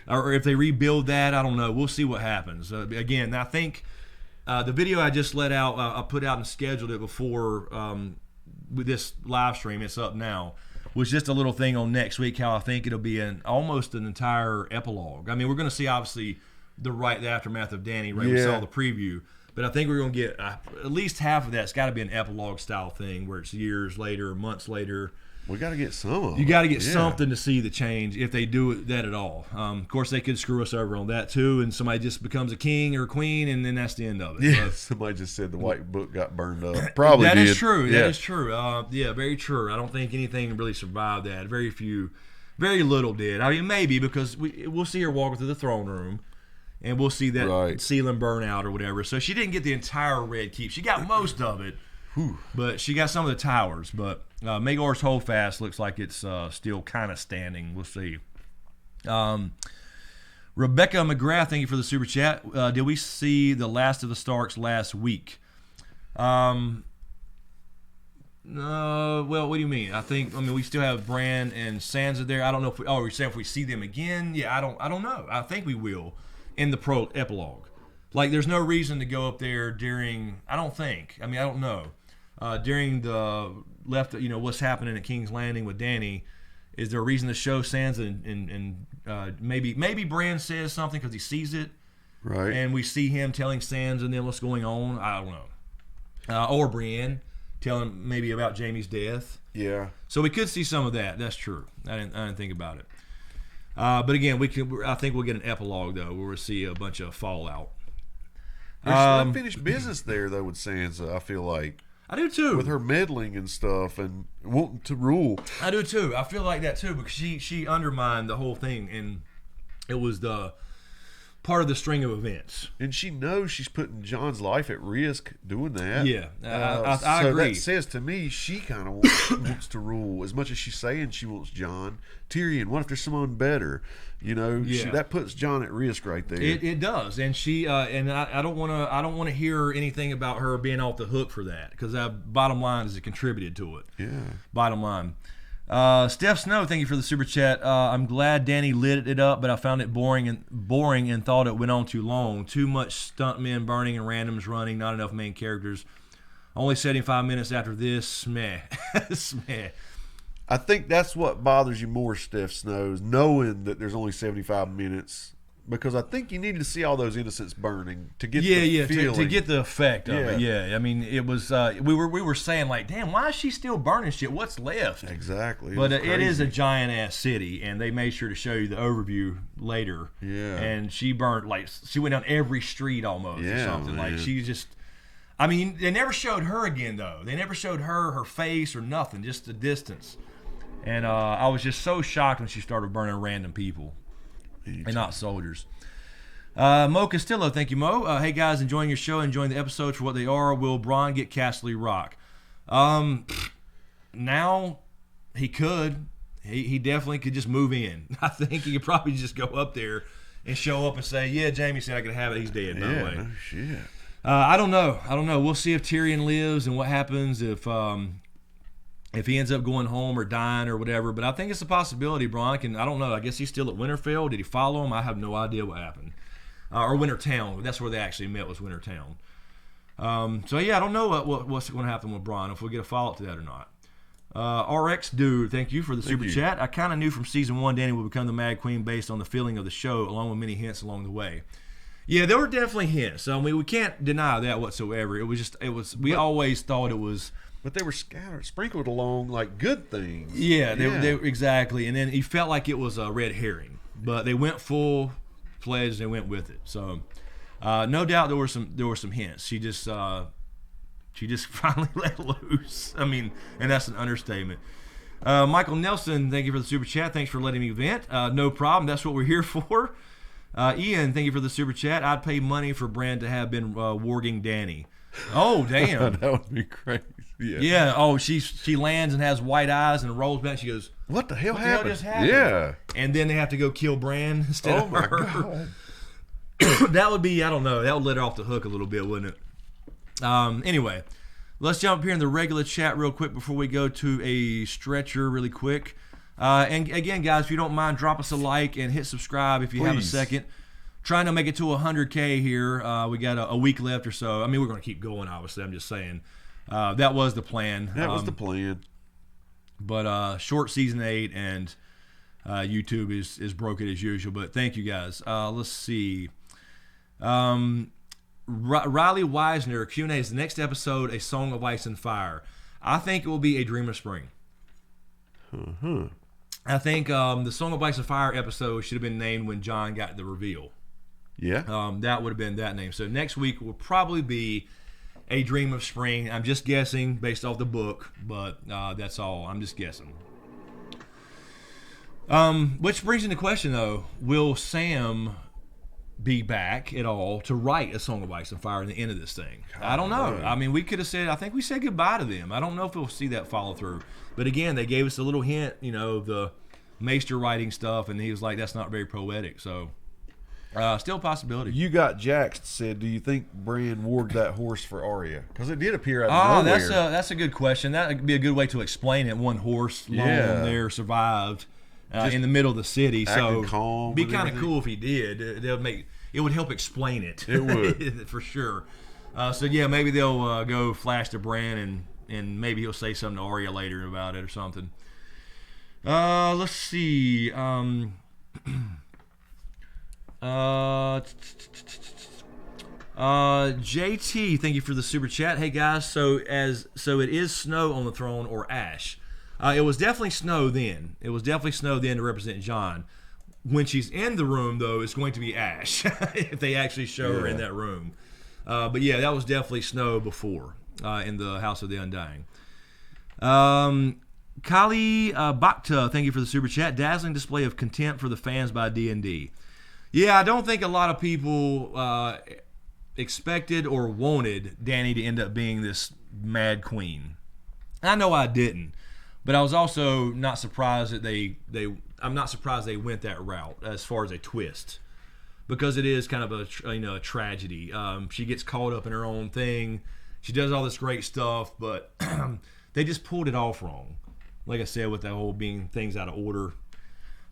or if they rebuild that, I don't know. We'll see what happens. Again, I think the video I just let out, I put out and scheduled it before with this live stream. It's up now. Was just a little thing on next week. How I think it'll be almost an entire epilogue. I mean, we're going to see obviously the aftermath of Dany. Right, we saw the preview. But I think we're going to get at least half of that. It's got to be an epilogue style thing where it's years later, months later. We got to get some of it. You got to get something to see the change if they do that at all. Of course, they could screw us over on that too, and somebody just becomes a king or a queen, and then that's the end of it. Yeah, somebody just said the White Book got burned up. Probably that did. Is true. Yeah. That is true. Very true. I don't think anything really survived that. Very little did. I mean, maybe because we'll see her walking through the throne room. And we'll see that ceiling burn out or whatever. So she didn't get the entire Red Keep. She got most of it, but she got some of the towers. But Maegor's Holdfast looks like it's still kind of standing. We'll see. Rebecca McGrath, thank you for the super chat. Did we see the last of the Starks last week? Well, what do you mean? I mean we still have Bran and Sansa there. I don't know if you're saying if we see them again? Yeah, I don't know. I think we will. In the epilogue. Like, there's no reason to go up there during, I don't know. During the what's happening at King's Landing with Dany, is there a reason to show Sansa and maybe Bran says something because he sees it. Right. And we see him telling Sansa and then what's going on. I don't know. Or Brienne telling maybe about Jaime's death. Yeah. So we could see some of that. That's true. I didn't think about it. But again, I think we'll get an epilogue though, where we'll see a bunch of fallout. There's unfinished business there though with Sansa. I feel like I do too, with her meddling and stuff and wanting to rule. I do too. I feel like that too because she undermined the whole thing, and it was the part of the string of events. And she knows she's putting Jon's life at risk doing that. Yeah, I agree. So that says to me she kind of wants to rule as much as she's saying she wants Jon. Tyrion, what if there's someone better? That puts Jon at risk right there. It does, and she and I don't want to hear anything about her being off the hook for that because bottom line is it contributed to it. Yeah. Bottom line. Steph Snow, thank you for the super chat. I'm glad Dany lit it up, but I found it boring and thought it went on too long. Too much stuntmen burning and randoms running, not enough main characters. Only 75 minutes after this, meh. Smeh. I think that's what bothers you more, Steph Snow, is knowing that there's only 75 minutes. Because I think you need to see all those innocents burning to get the feeling. To get the effect of it. Yeah, I mean, it was we were saying like, damn, why is she still burning shit? What's left? Exactly. But it is a giant ass city, and they made sure to show you the overview later. Yeah. And she burnt she went down every street almost or something. Man. Like she just. I mean, they never showed her again though. They never showed her face or nothing, just the distance. And I was just so shocked when she started burning random people. And not soldiers. Mo Castillo, thank you, Mo. Hey guys, enjoying your show, enjoying the episodes for what they are. Will Bronn get Castle Rock? Now he could. He definitely could just move in. I think he could probably just go up there and show up and say, "Yeah, Jaime said I could have it. He's dead, by the way." No shit. I don't know. We'll see if Tyrion lives and what happens if he ends up going home or dying or whatever. But I think it's a possibility. Bronn, I don't know. I guess he's still at Winterfell. Did he follow him? I have no idea what happened. Or Wintertown. That's where they actually met, was Wintertown. So yeah, I don't know what's going to happen with Bronn, if we'll get a follow-up to that or not. RX Dude, thank you for the super chat. I kind of knew from season 1 Dany would become the Mad Queen based on the feeling of the show, along with many hints along the way. Yeah, there were definitely hints. I mean, we can't deny that whatsoever. We always thought it was. But they were sprinkled along like good things. Yeah, they exactly. And then he felt like it was a red herring, but they went full-fledged. They went with it. So, no doubt there were some hints. She just finally let loose. I mean, and that's an understatement. Michael Nelson, thank you for the super chat. Thanks for letting me vent. No problem. That's what we're here for. Ian, thank you for the super chat. I'd pay money for Bran to have been warging Dany. Oh, damn. That would be crazy. Yeah. Oh, she lands and has white eyes and rolls back. She goes, "What the hell happened? Just happened?" Yeah. And then they have to go kill Bran instead of her. Oh my God. That would be, I don't know. That would let her off the hook a little bit, wouldn't it? Anyway, let's jump here in the regular chat real quick before we go to a stretcher really quick. And again, guys, if you don't mind, drop us a like and hit subscribe if you have a second. Trying to make it to 100K here. We got a week left or so. I mean, we're going to keep going, obviously. I'm just saying. That was the plan. That was the plan. But short season 8, and YouTube is broken as usual. But thank you, guys. Let's see. Riley Wisner, Q&A, is the next episode A Song of Ice and Fire? I think it will be A Dream of Spring. I think the Song of Ice and Fire episode should have been named when Jon got the reveal. Yeah. That would have been that name. So next week will probably be A Dream of Spring. I'm just guessing based off the book, but that's all. I'm just guessing. Which brings into question, though, will Sam be back at all to write A Song of Ice and Fire in the end of this thing? I don't know. I mean, we could have said, I think we said goodbye to them. I don't know if we'll see that follow through. But again, they gave us a little hint, the Maester writing stuff, and he was like, that's not very poetic. So, still a possibility. You got Jax said, do you think Bran warged that horse for Arya? Because it did appear out of nowhere. That's a good question. That would be a good way to explain it. One horse lone there survived in the middle of the city. So, calm, be kind of cool if he did. It would help explain it. It would. For sure. So, yeah, maybe they'll go flash to Bran and maybe he'll say something to Arya later about it or something. Let's see. JT, thank you for the super chat. Hey guys, so it is snow on the throne or ash? It was definitely snow then. It was definitely snow then to represent Jon. When she's in the room, though, it's going to be ash if they actually show her in that room. But yeah, that was definitely snow before in the House of the Undying. Kali Bhakta, thank you for the super chat. Dazzling display of contempt for the fans by D&D. Yeah, I don't think a lot of people expected or wanted Dany to end up being this Mad Queen. I know I didn't, but I was also not surprised that I'm not surprised they went that route as far as a twist, because it is kind of a tragedy. She gets caught up in her own thing. She does all this great stuff, but they just pulled it off wrong. Like I said, with that whole being things out of order.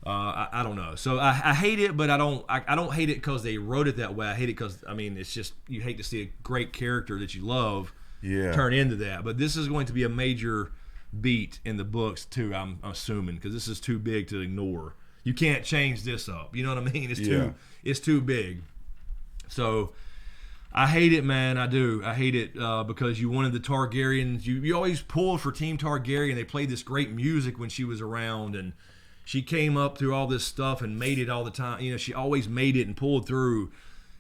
I don't know. So I hate it, but I don't hate it because they wrote it that way. I hate it because, I mean, it's just, you hate to see a great character that you love turn into that. But this is going to be a major beat in the books too, I'm assuming, because this is too big to ignore. You can't change this up. You know what I mean? It's too big. So I hate it, man. I do. I hate it because you wanted the Targaryens. You always pulled for Team Targaryen. They played this great music when she was around, and she came up through all this stuff and made it all the time. She always made it and pulled through.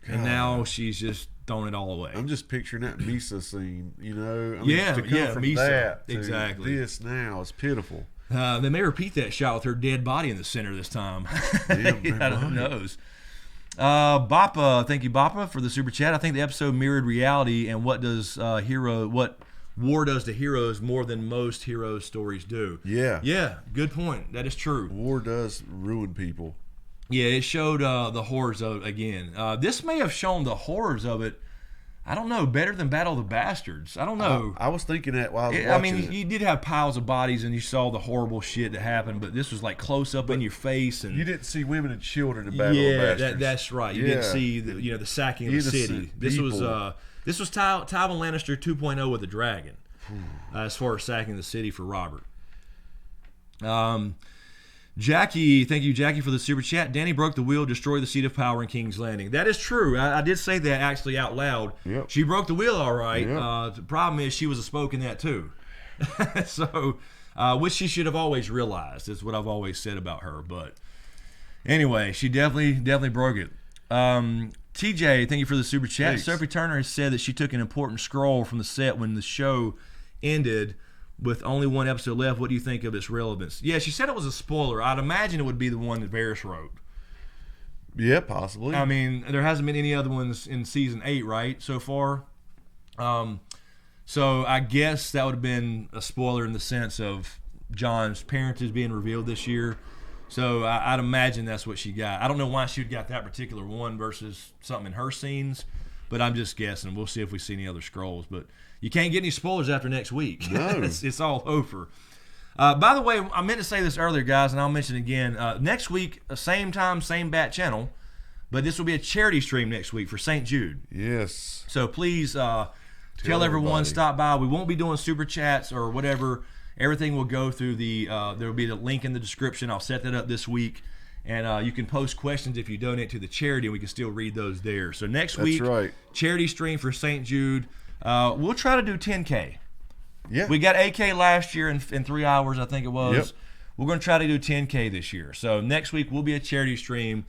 God. And now she's just throwing it all away. I'm just picturing that Misa scene, to come from Misa. That to exactly. This now is pitiful. They may repeat that shot with her dead body in the center this time. Who knows? Bappa, thank you, Bappa, for the super chat. I think the episode mirrored reality and what war does to heroes more than most hero stories do. Yeah, good point. That is true. War does ruin people. Yeah, it showed the horrors of it again. This may have shown the horrors of it I don't know, better than Battle of the Bastards. I don't know. I was thinking that while I was watching I mean, it. you did have piles of bodies and you saw the horrible shit that happened, but this was like close up in your face. And you didn't see women and children in Battle of the Bastards. That's right. You didn't see the sacking of the city. This was Tywin Lannister 2.0 with a dragon, as far as sacking the city for Robert. Jackie, thank you, Jackie, for the super chat. Danny broke the wheel, destroyed the seat of power in King's Landing. That is true. I did say that actually out loud. Yep. She broke the wheel, all right. Yep. The problem is she was a spoke in that too. So, which she should have always realized. Is what I've always said about her. But anyway, she definitely broke it. TJ, thank you for the super chat. Thanks. Sophie Turner has said that she took an important scroll from the set when the show ended. With only one episode left, what do you think of its relevance? Yeah, she said it was a spoiler. I'd imagine it would be the one that Varys wrote. Yeah, possibly. I mean, there hasn't been any other ones in season 8, right, so far? So I guess that would have been a spoiler in the sense of Jon's parentage being revealed this year. So I'd imagine that's what she got. I don't know why she got that particular one versus something in her scenes, but I'm just guessing. We'll see if we see any other scrolls, but you can't get any spoilers after next week. No. It's all over. By the way, I meant to say this earlier, guys, and I'll mention it again. Next week, same time, same bat channel, but this will be a charity stream next week for St. Jude. Yes. So please tell everyone, stop by. We won't be doing super chats or whatever. Everything will go through the, there will be the link in the description. I'll set that up this week. And you can post questions if you donate to the charity, and we can still read those there. So next week, right. Charity stream for St. Jude. We'll try to do 10K. Yeah. We got 8K last year in 3 hours, I think it was. Yep. We're going to try to do 10K this year. So next week will be a charity stream.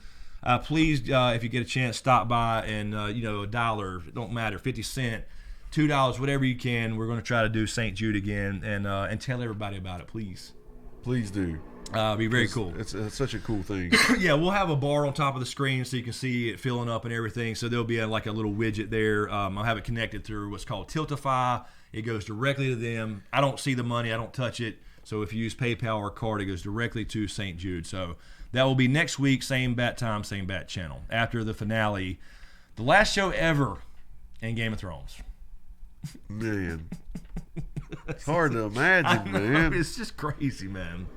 Please, if you get a chance, stop by and, $1, it don't matter, 50 cents, $2, whatever you can. We're going to try to do St. Jude again and tell everybody about it, please. Please do. Be very cool. It's such a cool thing. Yeah, we'll have a bar on top of the screen so you can see it filling up and everything. So there'll be like a little widget there. I'll have it connected through what's called Tiltify. It goes directly to them. I don't see the money. I don't touch it. So if you use PayPal or card, it goes directly to St. Jude. So that will be next week, same bat time, same bat channel. After the finale, the last show ever in Game of Thrones. Man. It's hard to imagine, man. It's just crazy, man.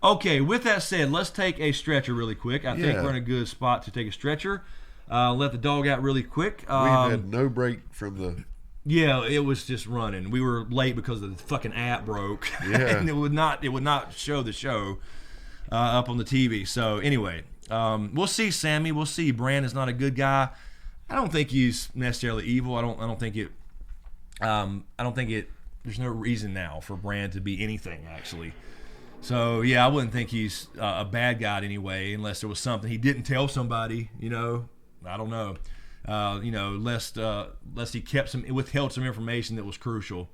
Okay, with that said, let's take a stretcher really quick. I think we're in a good spot to take a stretcher. Let the dog out really quick. We've had no break from the... Yeah, it was just running. We were late because the fucking app broke. Yeah. And it would not show the show up on the TV. So anyway, we'll see, Sammy. We'll see. Bran is not a good guy. I don't think he's necessarily evil. I don't think it. There's no reason now for Bran to be anything actually. So yeah, I wouldn't think he's a bad guy anyway, unless there was something he didn't tell somebody. I don't know. Lest he withheld some information that was crucial.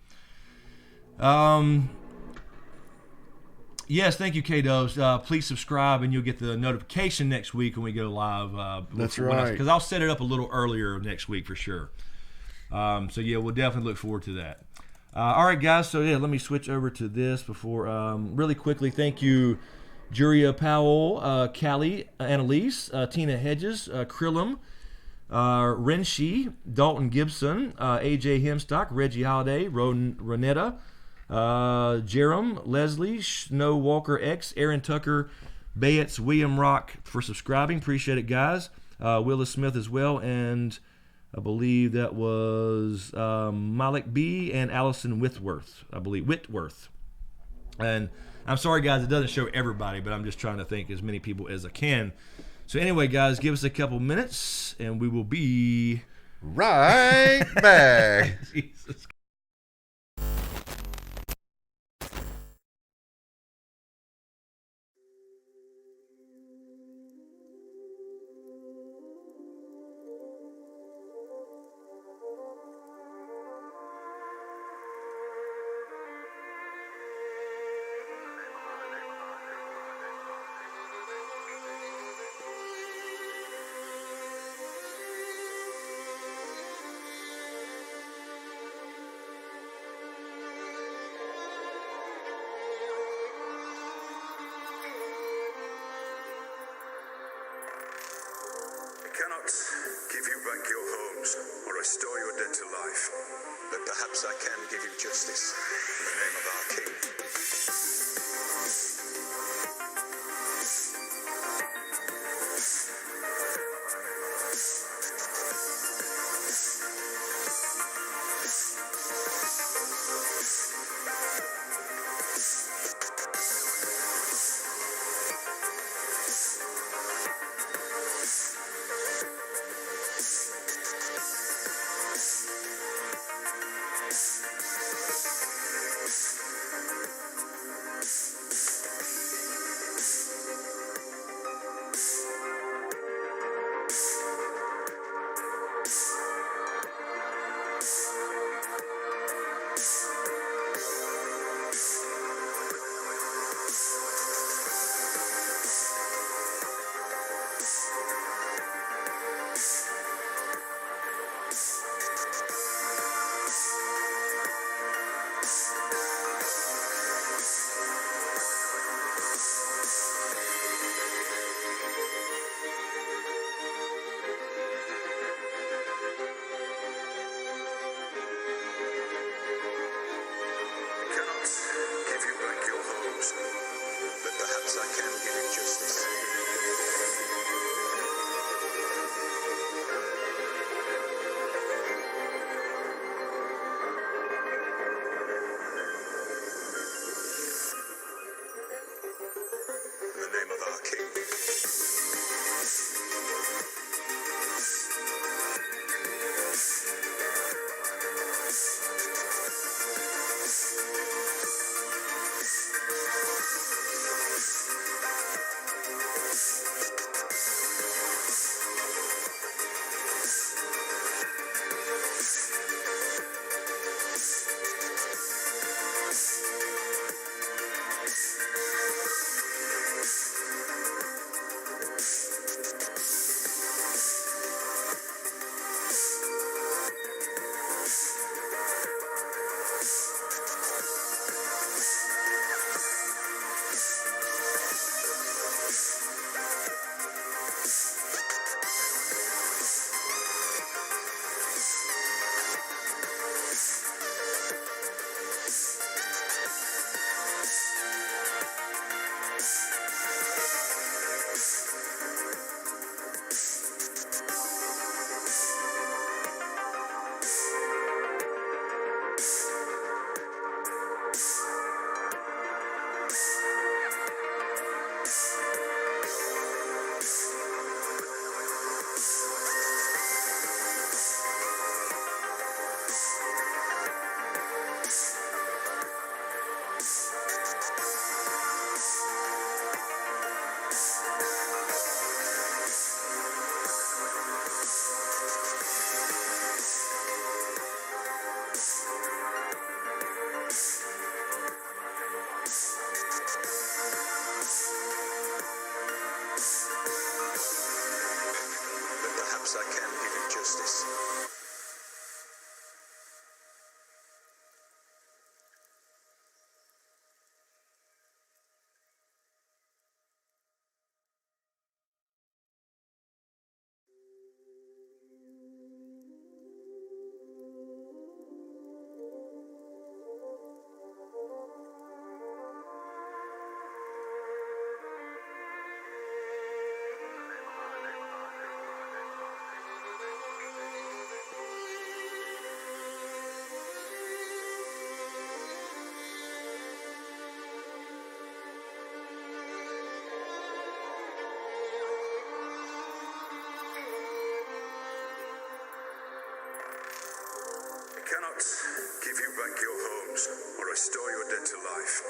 Yes, thank you, K-Dubs. Please subscribe, and you'll get the notification next week when we go live. That's right. Because I'll set it up a little earlier next week for sure. So yeah, we'll definitely look forward to that. All right, guys. So yeah, let me switch over to this before really quickly. Thank you, Juria Powell, Callie, Annalise, Tina Hedges, Krillum, Renshi, Dalton Gibson, AJ Hemstock, Reggie Holiday, Ronetta, Jerem, Leslie, Snow Walker X, Aaron Tucker, Bates, William Rock for subscribing. Appreciate it, guys. Willis Smith as well, and I believe that was Malik B and Allison Whitworth. And I'm sorry, guys, it doesn't show everybody, but I'm just trying to thank as many people as I can. So anyway, guys, give us a couple minutes, and we will be right back. Jesus. restore your dead to life, but perhaps I can give you justice in the name of our king. cannot give you back your homes or restore your dead to life,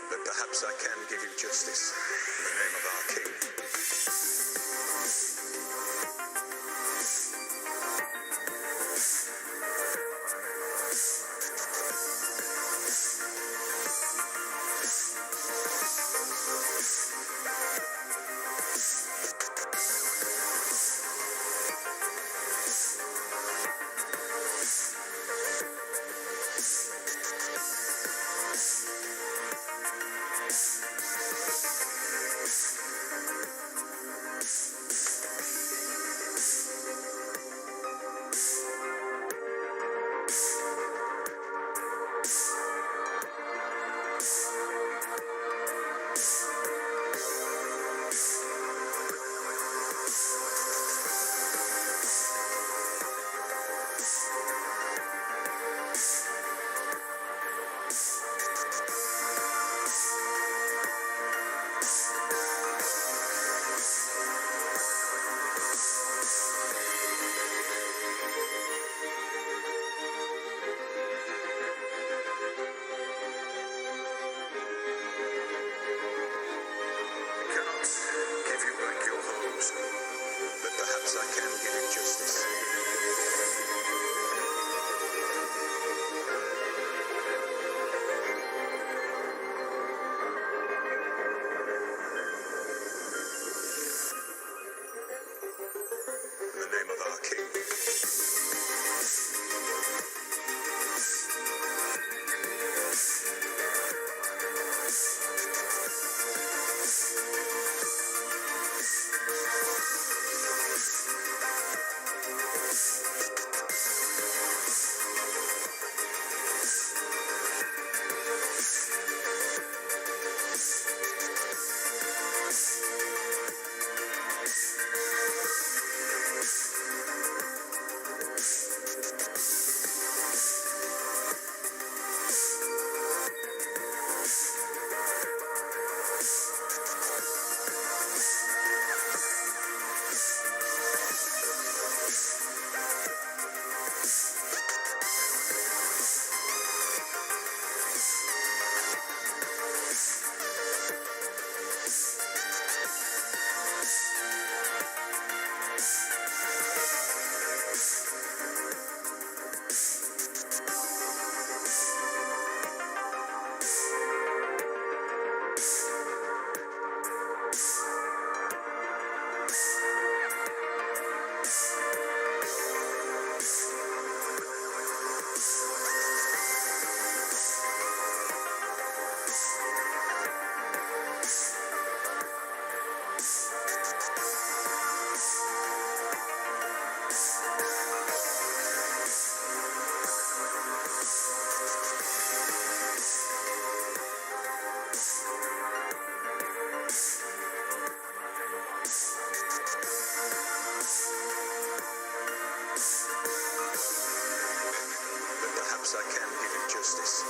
but perhaps I can give you justice in the name of our king. I can give you justice. In the name of our King. Perhaps I can give you justice.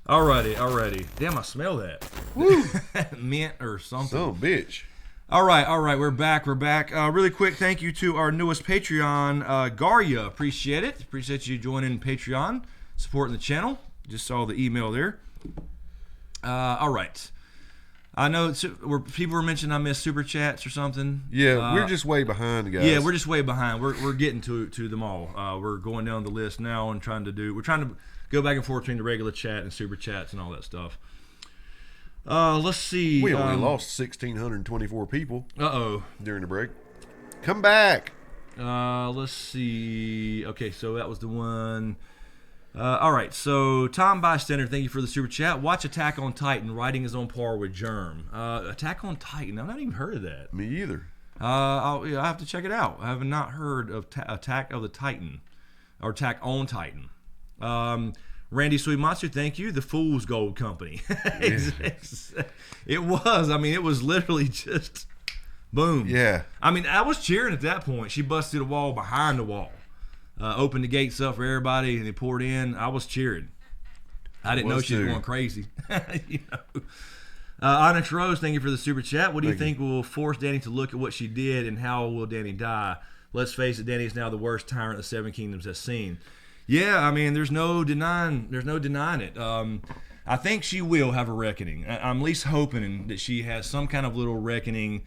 Alrighty. Damn, I smell that. Woo! Mint or something. Oh, bitch. All right. We're back. Really quick, thank you to our newest Patreon, Garya. Appreciate it. Appreciate you joining Patreon, supporting the channel. Just saw the email there. All right. I know people were mentioning I missed super chats or something. Yeah, we're just way behind, guys. Yeah, we're just way behind. We're getting to them all. We're going down the list now and trying to go back and forth between the regular chat and super chats and all that stuff. Let's see. We only lost 1,624 people. During the break. Come back. Let's see. Okay, so that was the one. All right, so Tom Bystander, thank you for the super chat. Watch Attack on Titan. Writing is on par with Germ. Attack on Titan. I've not even heard of that. Me either. I'll have to check it out. I have not heard of Attack of the Titan or Attack on Titan. Randy Sweet Monster, thank you. The Fool's Gold Company. It was. I mean, it was literally just boom. Yeah. I mean, I was cheering at that point. She busted a wall behind the wall. Opened the gates up for everybody, and they poured in. I was cheering. I didn't know she was going crazy. You know. Onyx Rose, thank you for the super chat. What do you think will force Danny to look at what she did, and how will Danny die? Let's face it, Danny is now the worst tyrant the Seven Kingdoms has seen. Yeah, I mean, there's no denying it. I think she will have a reckoning. I'm at least hoping that she has some kind of little reckoning.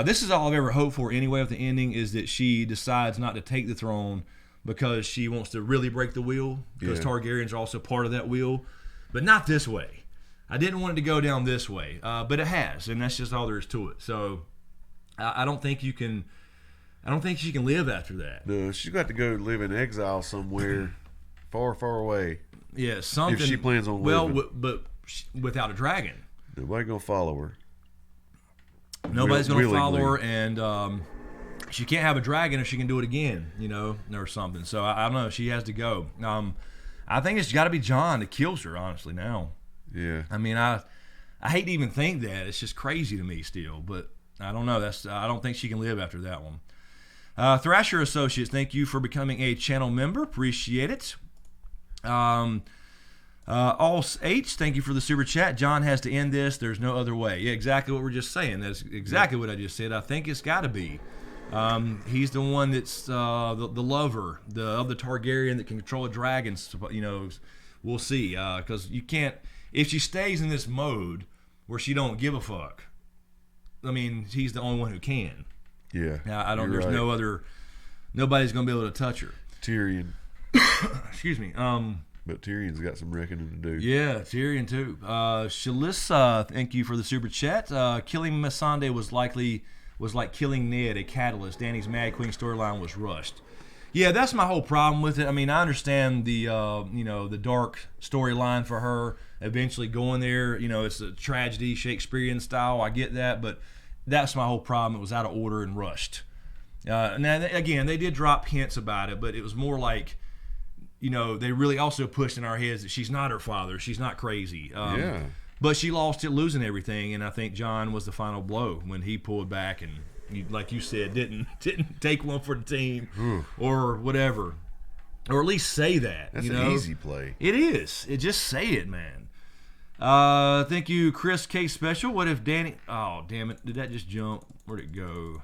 This is all I've ever hoped for anyway with the ending, is that she decides not to take the throne, because she wants to really break the wheel, because Yeah. Targaryens are also part of that wheel, but not this way. I didn't want it to go down this way, but it has, and that's just all there is to it. So I don't think you can. I don't think she can live after that. No, she's got to go live in exile somewhere far, far away. Yeah, something. If she plans on well, living. but without a dragon, Nobody gonna follow her. nobody's going to follow willingly. her, and she can't have a dragon if she can do it again, or something. So I don't know. She has to go. I think it's got to be Jon that kills her. Honestly, now. Yeah. I mean, I hate to even think that. It's just crazy to me still, but I don't know. I don't think she can live after that one. Thrasher Associates, thank you for becoming a channel member. Appreciate it. All H, thank you for the super chat. Jon has to end this. There's no other way. Yeah, exactly what we're just saying. That's exactly what I just said. I think it's got to be. He's the one that's the lover of the Targaryen that can control a dragon. We'll see. Because you can't. If she stays in this mode where she don't give a fuck, I mean, he's the only one who can. Yeah. I don't. You're There's right. no other. Nobody's gonna be able to touch her. Tyrion. Excuse me. But Tyrion's got some reckoning to do. Yeah, Tyrion too. Shalissa, thank you for the super chat. Killing Missandei was like killing Ned, a catalyst. Dany's Mad Queen storyline was rushed. Yeah, that's my whole problem with it. I mean, I understand the the dark storyline for her eventually going there. It's a tragedy, Shakespearean style. I get that, but that's my whole problem. It was out of order and rushed. Now, again, they did drop hints about it, but it was more like, they really also pushed in our heads that she's not her father. She's not crazy. Yeah. But she lost it, losing everything, and I think Jon was the final blow when he pulled back and, like you said, didn't take one for the team or whatever, or at least say that. That's an easy play. It is. Just say it, man. Thank you, Chris K. Special. What if Dany? Oh, damn it! Did that just jump? Where'd it go?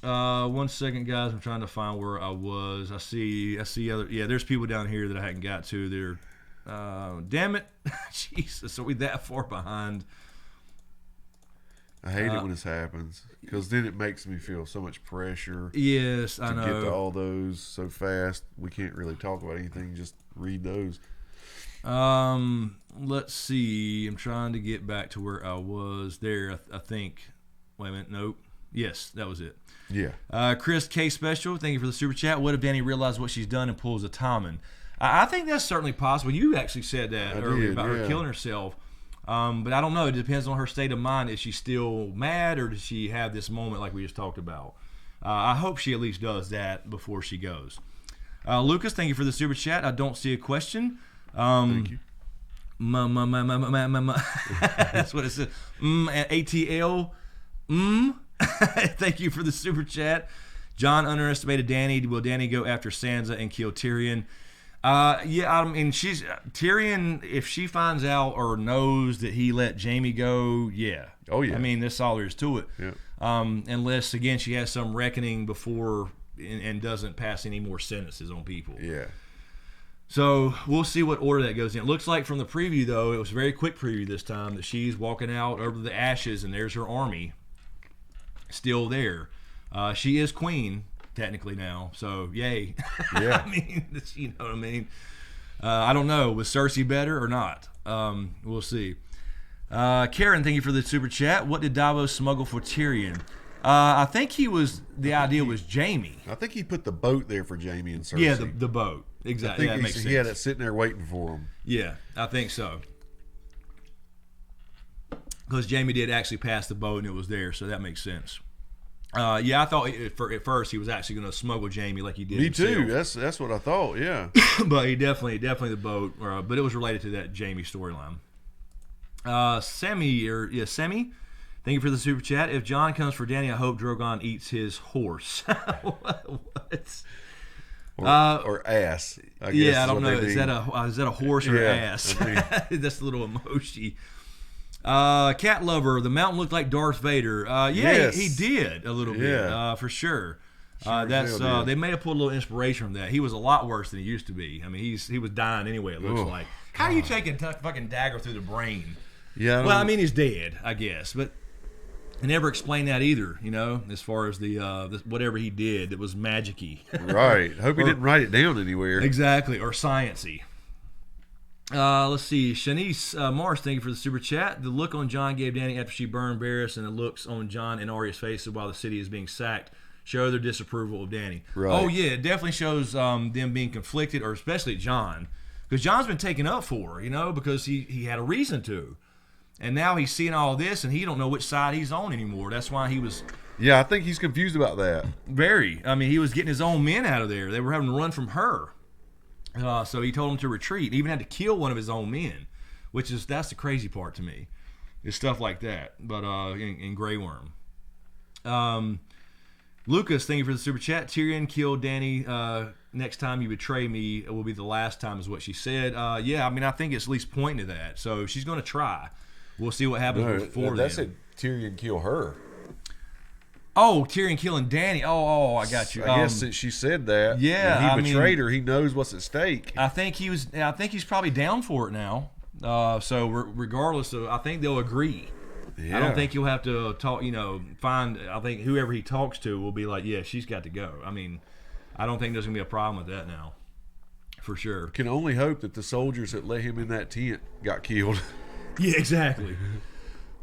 1 second, guys. I'm trying to find where I was. I see other. Yeah, there's people down here that I hadn't got to. They're. Damn it! Jesus, are we that far behind? I hate it when this happens because then it makes me feel so much pressure. Yes, I know. To get to all those so fast, we can't really talk about anything. Just read those. Let's see. I'm trying to get back to where I was there. I think. Wait a minute. Nope. Yes, that was it. Yeah. Chris K. Special, thank you for the super chat. What if Dany realized what she's done and pulls a Tommen? I think that's certainly possible. You actually said that earlier about her killing herself. But I don't know. It depends on her state of mind. Is she still mad, or does she have this moment like we just talked about? I hope she at least does that before she goes. Lucas, thank you for the super chat. I don't see a question. Thank you. That's what it says. ATL. Thank you for the super chat. Jon underestimated Dany. Will Dany go after Sansa and kill Tyrion? Yeah, I mean, she's Tyrion. If she finds out or knows that he let Jaime go, yeah. Oh yeah. I mean, that's all there is to it. Yeah. Unless again she has some reckoning before and doesn't pass any more sentences on people. Yeah. So we'll see what order that goes in. It looks like from the preview, though, it was a very quick preview this time, that she's walking out over the ashes and there's her army still there. She is queen technically now, so yay. Yeah. I mean, you know what I mean. I don't know, was Cersei better or not? We'll see. Karen, thank you for the super chat. What did Davos smuggle for Tyrion? I think the idea was Jaime. I think he put the boat there for Jaime and Cersei. Yeah, the boat. Exactly. I think that makes sense. he had it sitting there waiting for him. Yeah, I think so. Because Jaime did actually pass the boat and it was there, so that makes sense. Yeah, I thought at first he was actually going to smuggle Jaime like he did. Me too. himself. That's what I thought. Yeah. But he definitely the boat. But it was related to that Jaime storyline. Semi. Thank you for the super chat. If Jon comes for Dany, I hope Drogon eats his horse. What? Or ass. I guess Yeah, I don't know. Is Is that a horse or Yeah, ass? I mean- That's a little emoji. Cat lover. The mountain looked like Darth Vader. Yeah, Yes. he did a little Yeah. bit for sure. Sure as hell did. They may have pulled a little inspiration from that. He was a lot worse than he used to be. I mean, he was dying anyway. It looks Ugh, like. How do you take a fucking dagger through the brain? Yeah. Well, I mean, he's dead, I guess, but They never explained that either, you know, as far as the whatever he did, it was magic-y. Right. Hope he didn't write it down anywhere. Exactly, or science-y. Let's see. Shanice Morris, thank you for the super chat. The look on John gave Danny after she burned Barris, and the looks on John and Arya's faces while the city is being sacked show their disapproval of Danny. Right. Oh, yeah, it definitely shows them being conflicted, or especially John. Because John's been taken up for, you know, because he had a reason to. And now he's seeing all this, and he don't know which side he's on anymore. That's why he was... Yeah, I think he's confused about that. Very. I mean, he was getting his own men out of there. They were having to run from her. So he told them to retreat. He even had to kill one of his own men, that's the crazy part to me. It's stuff like that, but in Grey Worm. Lucas, thank you for the super chat. Tyrion killed Danny. Next time you betray me, it will be the last time, is what she said. Yeah, I mean, I think it's at least pointing to that. So she's going to try. We'll see what happens before that then. said Tyrion kill her. Oh, Tyrion killing Danny. Oh, I got you. I guess that she said that. Yeah, and he betrayed her. He knows what's at stake. I think he's probably down for it now. So regardless of, I think they'll agree. Yeah. I don't think you'll have to talk. I think whoever he talks to will be like, yeah, she's got to go. I mean, I don't think there's gonna be a problem with that now, for sure. Can only hope that the soldiers that let him in that tent got killed. Yeah, exactly.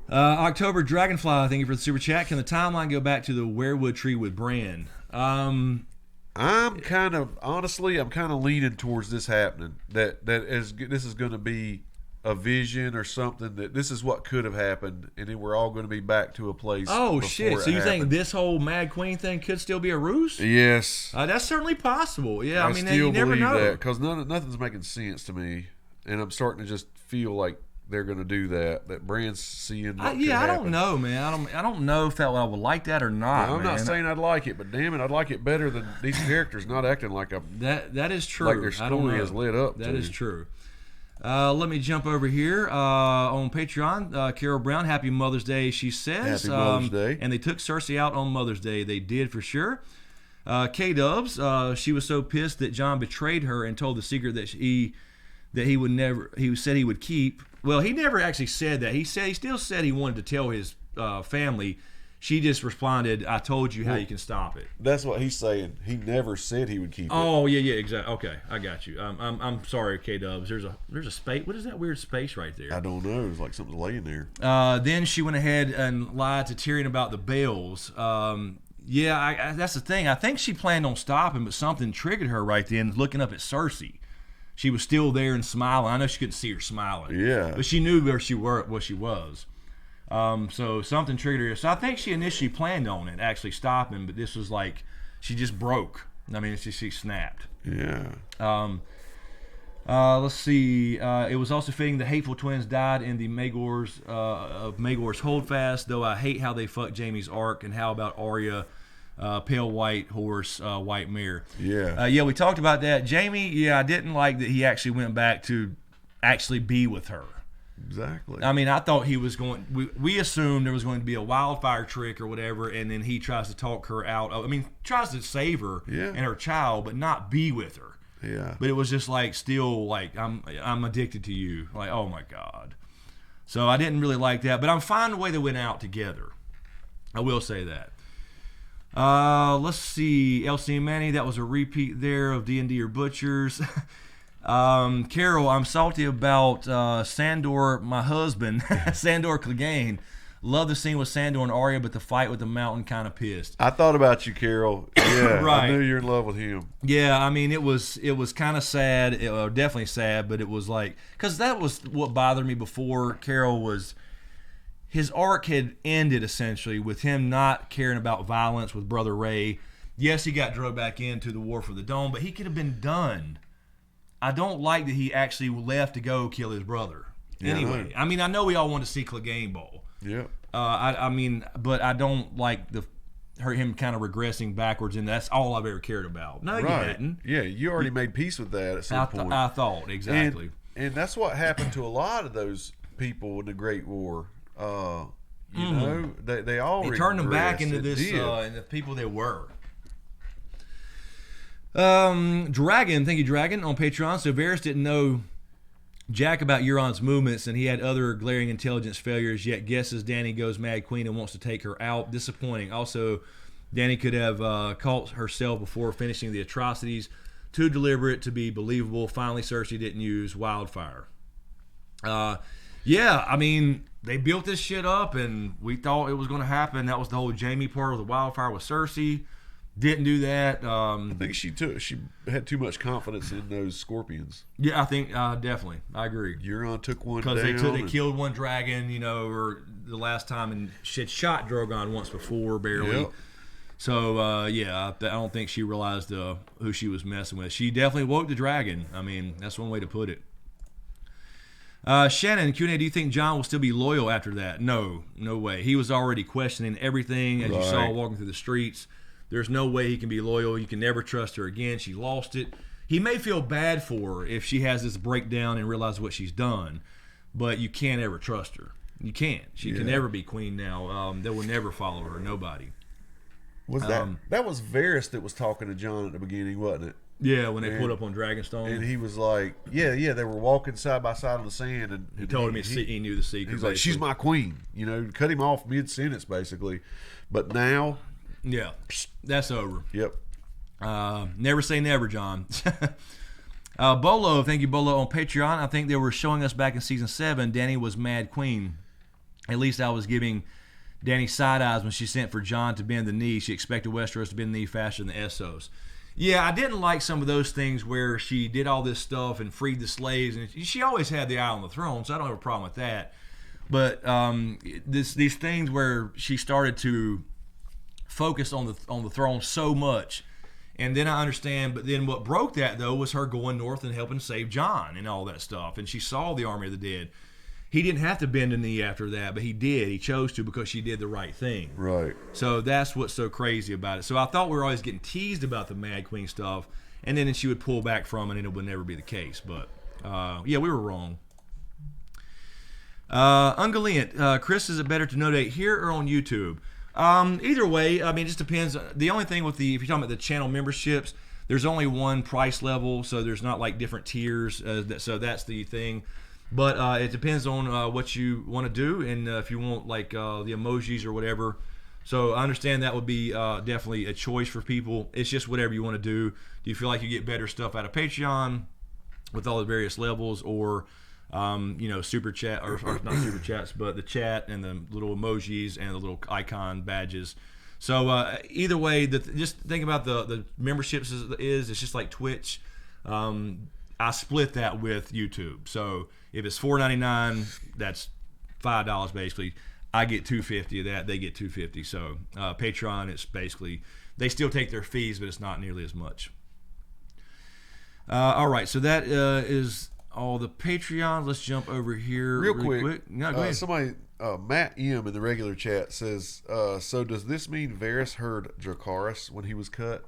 October Dragonfly, thank you for the super chat. Can the timeline go back to the werewood tree with Bran? I'm kind of leaning towards this happening. This is going to be a vision or something, that this is what could have happened, and then we're all going to be back to a place. Oh shit! So you think this whole Mad Queen thing could still be a ruse? Yes, that's certainly possible. Yeah, I mean, still you never know, that, because nothing's making sense to me, and I'm starting to just feel like they're going to do that. That Bran's seeing. I don't know, man. I don't know if I would like that or not. I'm not saying I'd like it, but damn it, I'd like it better than these characters not acting like that is true. Like their story is lit up. That is true. Let me jump over here on Patreon. Carol Brown, happy Mother's Day, she says. Happy Mother's Day. And they took Cersei out on Mother's Day. They did, for sure. K-Dubs, she was so pissed that John betrayed her and told the secret that he would never. He said he would keep. Well, he never actually said that. He still said he wanted to tell his family. She just responded, "I told you how you can stop it." That's what he's saying. He never said he would keep it. Oh yeah, exactly. Okay, I got you. I'm sorry, K-Dubs. There's a space. What is that weird space right there? I don't know. It's like something's laying there. Then she went ahead and lied to Tyrion about the bells. Yeah, that's the thing. I think she planned on stopping, but something triggered her right then. Looking up at Cersei. She was still there and smiling. I know she couldn't see her smiling. Yeah. But she knew where she was. So something triggered her. So I think she initially planned on it, actually stopping, but this was like, she just broke. I mean, she snapped. Yeah. Let's see. It was also fitting the hateful twins died in the Maegor's holdfast, though I hate how they fucked Jaime's arc. And how about Arya? Pale white horse, white mare. Yeah. We talked about that. Jaime, I didn't like that he actually went back to actually be with her. Exactly. I mean, I thought he was going. We assumed there was going to be a wildfire trick or whatever, and then he tries to talk her out. Tries to save her and her child, but not be with her. Yeah. But it was just like, still like, I'm addicted to you. Like, oh my God. So I didn't really like that, but I'm fine the way they went out together. I will say that. Let's see, Elsie and Manny, that was a repeat there of D&D or Butchers. Carol, I'm salty about Sandor, my husband, Sandor Clegane. Love the scene with Sandor and Arya, but the fight with the mountain kind of pissed. I thought about you, Carol. Yeah, right. I knew you're in love with him. Yeah, I mean, it was kind of sad, definitely sad, but it was like, because that was what bothered me before. Carol was... His arc had ended, essentially, with him not caring about violence with Brother Ray. Yes, he got drugged back into the War for the Dome, but he could have been done. I don't like that he actually left to go kill his brother. Yeah, anyway, I mean, I know we all want to see Clegane Ball. Yeah. But I don't like him kind of regressing backwards, and that's all I've ever cared about. No, you hadn't. Yeah, you already made peace with that at some point. I thought, exactly. And that's what happened to a lot of those people in the Great War. You know, they all turned them back into this and the people they were. Dragon, thank you, Dragon, on Patreon. So Varys didn't know Jack about Euron's movements, and he had other glaring intelligence failures, yet guesses Dany goes Mad Queen and wants to take her out. Disappointing. Also, Dany could have caught herself before finishing the atrocities. Too deliberate to be believable. Finally, Cersei didn't use wildfire. Yeah, I mean, they built this shit up, and we thought it was going to happen. That was the whole Jaime part of the wildfire with Cersei. Didn't do that. I think she had too much confidence in those scorpions. Yeah, I think definitely. I agree. Euron took one down. Because they killed one dragon, or the last time, and she had shot Drogon once before, barely. Yep. So, yeah, I don't think she realized who she was messing with. She definitely woke the dragon. I mean, that's one way to put it. Shannon, Q&A, do you think Jon will still be loyal after that? No way. He was already questioning everything, as you saw walking through the streets. There's no way he can be loyal. You can never trust her again. She lost it. He may feel bad for her if she has this breakdown and realizes what she's done, but you can't ever trust her. You can't. She can never be queen now. They will never follow her. Nobody. Was that was Varys that was talking to Jon at the beginning, wasn't it? Yeah, when they pulled up on Dragonstone. And he was like, yeah, they were walking side by side on the sand. And he told him he knew the secret. He's like, she's my queen. Cut him off mid-sentence, basically. But now... Yeah, that's over. Yep. Never say never, John. Bolo, thank you, Bolo, on Patreon. I think they were showing us back in season 7, Dany was Mad Queen. At least I was giving Dany side eyes when she sent for Jon to bend the knee. She expected Westeros to bend the knee faster than the Essos. Yeah, I didn't like some of those things where she did all this stuff and freed the slaves, and she always had the eye on the throne, so I don't have a problem with that. But these things where she started to focus on the throne so much, and then I understand. But then what broke that though was her going north and helping save Jon and all that stuff, and she saw the army of the dead. He didn't have to bend a knee after that, but he did. He chose to because she did the right thing. Right. So that's what's so crazy about it. So I thought we were always getting teased about the Mad Queen stuff, and then she would pull back from it, and it would never be the case. But yeah, we were wrong. Ungaliant, Chris, is it better to donate here or on YouTube? Either way, I mean, it just depends. The only thing with if you're talking about the channel memberships, there's only one price level, so there's not like different tiers. So that's the thing. But it depends on what you want to do, and if you want like the emojis or whatever. So I understand that would be definitely a choice for people. It's just whatever you want to do. Do you feel like you get better stuff out of Patreon with all the various levels, or super chat, or not super chats, but the chat and the little emojis and the little icon badges. So either way, just think about the memberships it's just like Twitch. I split that with YouTube. So if it's $4.99, that's $5 basically. I get $2.50 of that. They get $2.50. So Patreon, it's basically they still take their fees, but it's not nearly as much. All right, so that is all the Patreons. Let's jump over here real quick. No, go ahead. Somebody, Matt M in the regular chat says, so does this mean Varys heard Dracarys when he was cut?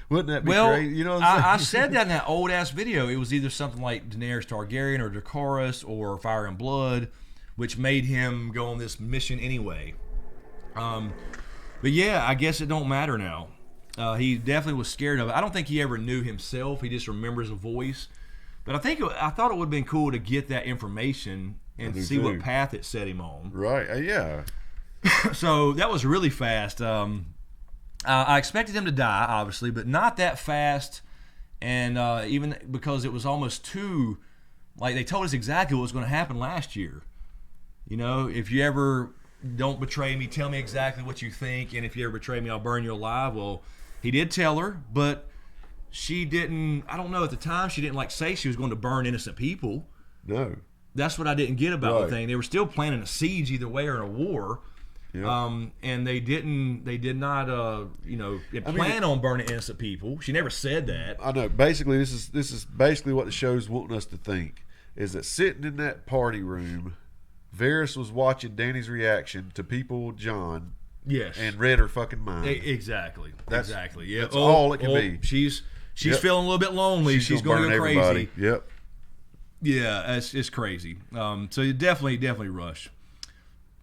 Wouldn't that be great? You know what I'm saying? I said that in that old ass video. It was either something like Daenerys Targaryen or Dracarys or Fire and Blood, which made him go on this mission anyway. But yeah, I guess it don't matter now. He definitely was scared of it. I don't think he ever knew himself. He just remembers a voice. But I thought it would have been cool to get that information and see what path it set him on. Right. Yeah. So that was really fast. I expected him to die, obviously, but not that fast. And even because it was almost too, like they told us exactly what was going to happen last year. If you ever don't betray me, tell me exactly what you think. And if you ever betray me, I'll burn you alive. Well, he did tell her, but she didn't, I don't know, at the time, she didn't say she was going to burn innocent people. No. That's what I didn't get about the thing. They were still planning a siege either way or in a war. Yeah. And they did not plan on burning innocent people. She never said that. I know. Basically, this is basically what the show's wanting us to think, is that sitting in that party room, Varys was watching Dany's reaction to people, Jon. Yes. And read her fucking mind. Exactly. Exactly. Yeah. That's all it can be. She's feeling a little bit lonely. She's going to go crazy. Everybody. Yep. Yeah, it's crazy. So you definitely rush.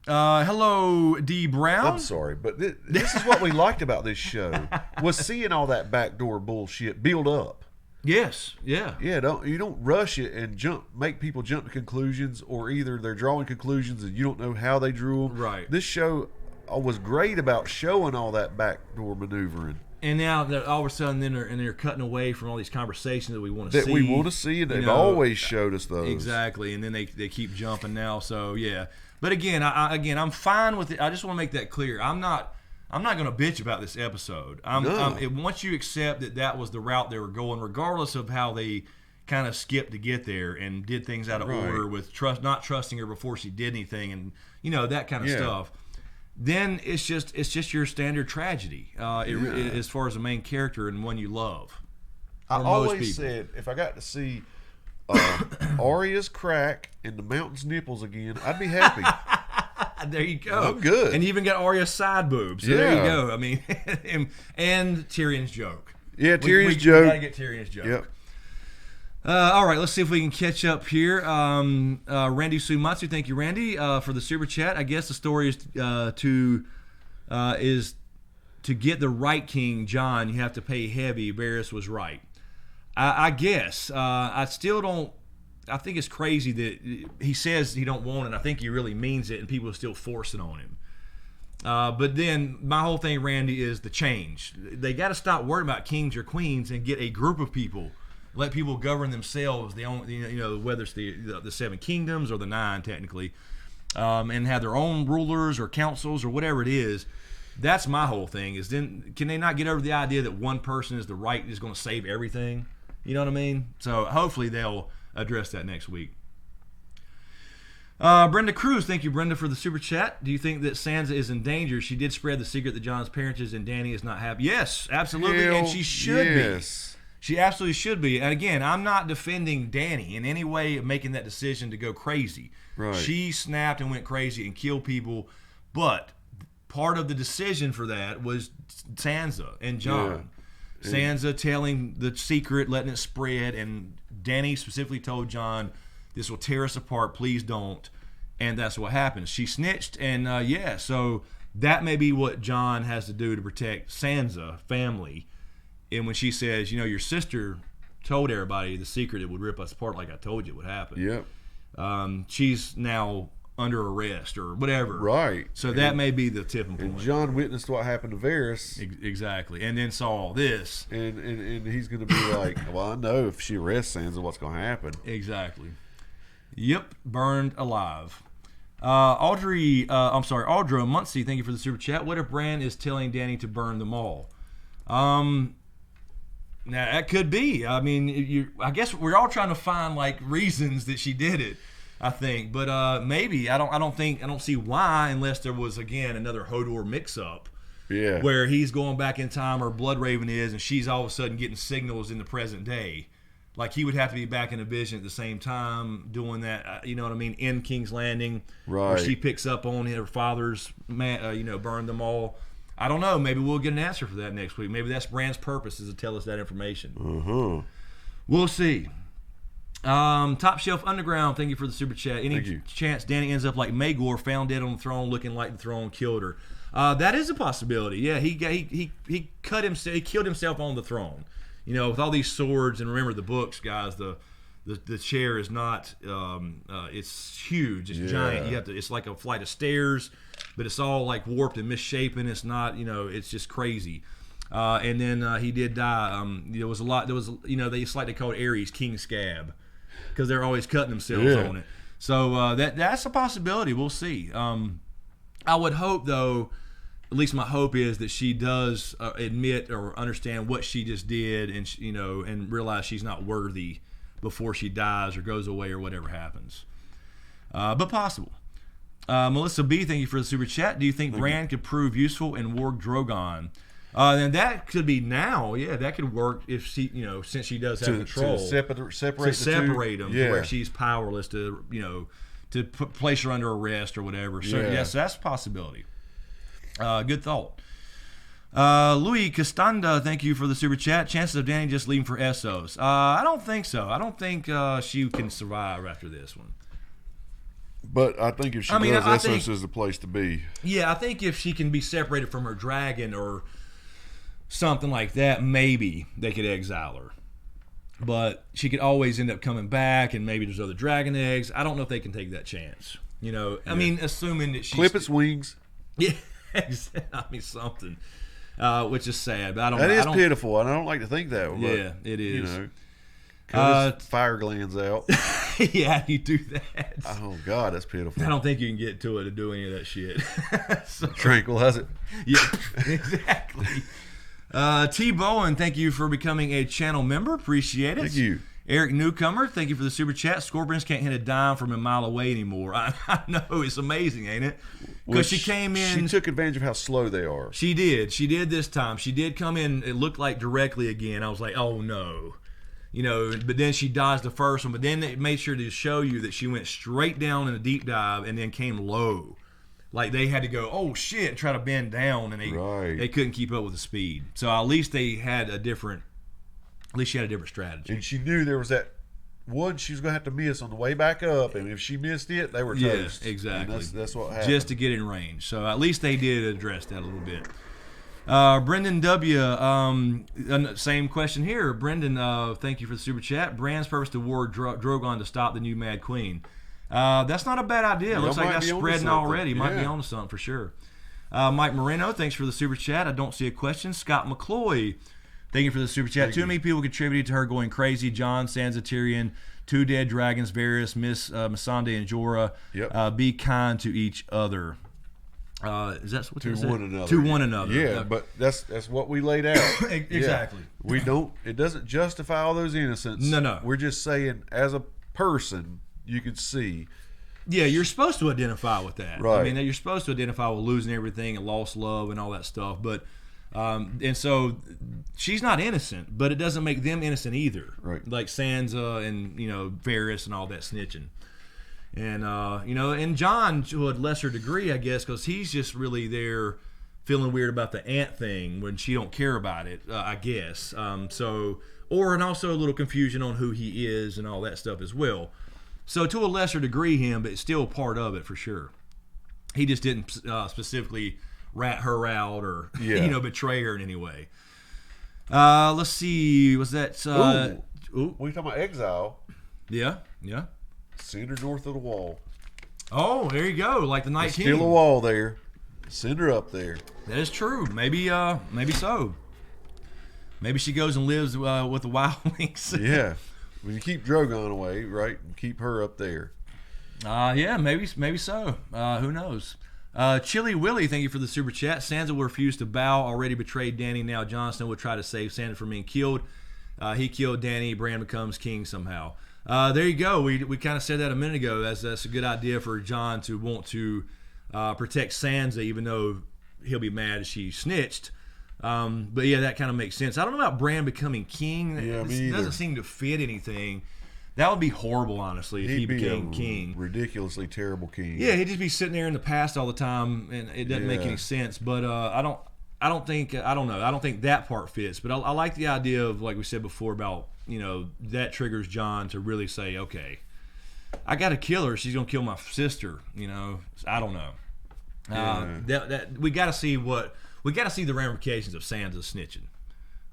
Hello, D. Brown. I'm sorry, but this is what we liked about this show, was seeing all that backdoor bullshit build up. Yes, yeah. Yeah, you don't rush it and make people jump to conclusions, or either they're drawing conclusions and you don't know how they drew them. Right. This show was great about showing all that backdoor maneuvering. And now all of a sudden, they're cutting away from all these conversations that we want to see. That we want to see, and they've always showed us those. Exactly, and then they keep jumping now. So yeah, but again, I'm fine with it. I just want to make that clear. I'm not going to bitch about this episode. Once you accept that was the route they were going, regardless of how they kind of skipped to get there and did things out of order with not trusting her before she did anything, and that kind of stuff. Then it's just your standard tragedy as far as the main character and one you love. I always said if I got to see Arya's crack and the mountain's nipples again, I'd be happy. There you go. I'm good. And you even got Arya's side boobs. So there you go. I mean, and Tyrion's joke. Yeah, Tyrion's joke. We gotta get Tyrion's joke. Yep. All right, let's see if we can catch up here. Randy Sumatsu, thank you, Randy, for the super chat. I guess the story is to get the right king, John, you have to pay heavy. Varys was right. I guess. I still don't. I think it's crazy that he says he don't want it. I think he really means it, and people are still forcing on him. But then my whole thing, Randy, is the change. They got to stop worrying about kings or queens and get a group of people. Let people govern themselves. Whether it's the 7 kingdoms or the 9, technically, and have their own rulers or councils or whatever it is. That's my whole thing. Is then can they not get over the idea that one person is going to save everything? You know what I mean? So hopefully they'll address that next week. Brenda Cruz, thank you, Brenda, for the super chat. Do you think that Sansa is in danger? She did spread the secret that Jon's parentage and Dany is not happy. Yes, absolutely, and she should be. She absolutely should be. And again, I'm not defending Dany in any way of making that decision to go crazy. Right. She snapped and went crazy and killed people, but part of the decision for that was Sansa and Jon. Yeah. Sansa telling the secret, letting it spread, and Dany specifically told Jon, this will tear us apart, please don't. And that's what happened. She snitched, and so that may be what Jon has to do to protect Sansa family. And when she says, your sister told everybody the secret, it would rip us apart like I told you would happen. Yep. She's now under arrest or whatever. Right. So that may be the tipping point. And Jon witnessed what happened to Varys. Exactly. And then saw this. And he's going to be like, well, I know if she arrests Sansa, what's going to happen. Exactly. Yep. Burned alive. Audra Muncie, thank you for the super chat. What if Bran is telling Dany to burn them all? Now that could be. I mean, I guess we're all trying to find reasons that she did it. I think, but maybe I don't see why unless there was again another Hodor mix-up. Yeah. Where he's going back in time, or Bloodraven is, and she's all of a sudden getting signals in the present day. Like he would have to be back in a vision at the same time doing that. You know what I mean? In King's Landing, right? Where she picks up on her father's, burned them all. I don't know. Maybe we'll get an answer for that next week. Maybe that's Bran's purpose, is to tell us that information. Uh-huh. We'll see. Top Shelf Underground, thank you for the super chat. Any chance Dany ends up like Maegor, found dead on the throne, looking like the throne killed her? That is a possibility. Yeah, he cut himself. He killed himself on the throne. With all these swords, and remember the books, guys. The chair is not. It's huge. It's giant. It's like a flight of stairs, but it's all warped and misshapen. It's not. It's just crazy. And then he did die. There was a lot. There was. They like to call it Ares King Scab, because they're always cutting themselves on it. So that's a possibility. We'll see. I would hope, though. At least my hope is that she does admit or understand what she just did, and and realize she's not worthy before she dies or goes away or whatever happens. But possible. Melissa B, thank you for the super chat. Do you think Bran could prove useful in Warg Drogon? Then that could be now. Yeah, that could work if she, since she does have control, to separate them to where she's powerless to, to place her under arrest or whatever. So yes, that's a possibility. Good thought. Louis Castanda, thank you for the super chat. Chances of Dany just leaving for Essos? I don't think so. I don't think she can survive after this one. But I think if she does, Essos is the place to be. Yeah, I think if she can be separated from her dragon or something like that, maybe they could exile her. but she could always end up coming back, and maybe there's other dragon eggs. I don't know if they can take that chance. You know, I mean, assuming that she clip its wings. Yeah, I mean something, which is sad. But I don't. That is I don't, pitiful, and I don't like to think that. But, yeah, it is. You know, cut his fire glands out. Yeah, you do that. Oh God, that's pitiful. I don't think you can get to it to do any of that shit. So, tranquilize it. yeah, exactly. T. Bowen, thank you for becoming a channel member. Appreciate it. Thank you. Eric Newcomer, thank you for the super chat. Scorpions can't hit a dime from a mile away anymore. I know, it's amazing, ain't it? Because she came in. She took advantage of how slow they are. She did. She did this time. She did come in. It looked like directly again. I was like, oh no. You know, but then she dodged the first one. But then they made sure to show you that she went straight down in a deep dive and then came low. Like they had to go, oh shit, and try to bend down, and they couldn't keep up with the speed. So at least they had a different. At least she had a different strategy. And she knew there was that one she was going to have to miss on the way back up. And if she missed it, they were toast. Yeah, exactly. And that's what happened. Just to get in range. So at least they did address that a little bit. Brendan W. Same question here. Brendan, thank you for the super chat. Brand's purpose to ward Drogon to stop the new Mad Queen. That's not a bad idea. It looks like that's spreading already. Might be onto something for sure. Mike Moreno, thanks for the super chat. I don't see a question. Scott McCloy, thank you for the super chat. Too many people contributed to her going crazy. Jon, Sansa, Tyrion, 2 dead dragons, Varys, Missandei, and Jorah. Yep. Be kind to each other. Is that what to one another? To one another. Yeah, but that's what we laid out. Exactly. Yeah. We don't. It doesn't justify all those innocents. No. We're just saying, as a person, you could see. Yeah, you're supposed to identify with that. Right. I mean, you're supposed to identify with losing everything and lost love and all that stuff. But and so she's not innocent, but it doesn't make them innocent either. Right. Like Sansa and Varys and all that snitching. And and Jon to a lesser degree, I guess, because he's just really there feeling weird about the ant thing when she don't care about it, I guess. And also a little confusion on who he is and all that stuff as well. So to a lesser degree him, but it's still part of it for sure. He just didn't specifically rat her out or betray her in any way. Let's see, was that We talking about exile? Yeah. Send her north of the wall. Oh, there you go. Like the Night King. Still a wall there. Send her up there. That is true. Maybe so. Maybe she goes and lives with the wildlings. Yeah. When you keep Drogon away, right? And keep her up there. Yeah, maybe so. Who knows? Chili Willie, thank you for the super chat. Sansa will refuse to bow. Already betrayed Dany. Now Jon Snow will try to save Sansa from being killed. He killed Dany. Bran becomes king somehow. There you go. We kind of said that a minute ago. That's a good idea for Jon to want to protect Sansa, even though he'll be mad if she snitched. But yeah, that kind of makes sense. I don't know about Bran becoming king. Yeah, it doesn't seem to fit anything. That would be horrible, honestly, if he became king. Ridiculously terrible king. Yeah, he'd just be sitting there in the past all the time, and it doesn't make any sense. But I don't think that part fits. But I like the idea of, like we said before, about that triggers Jon to really say, okay, I got to kill her. She's gonna kill my sister. I don't know. That we got to see the ramifications of Sansa snitching.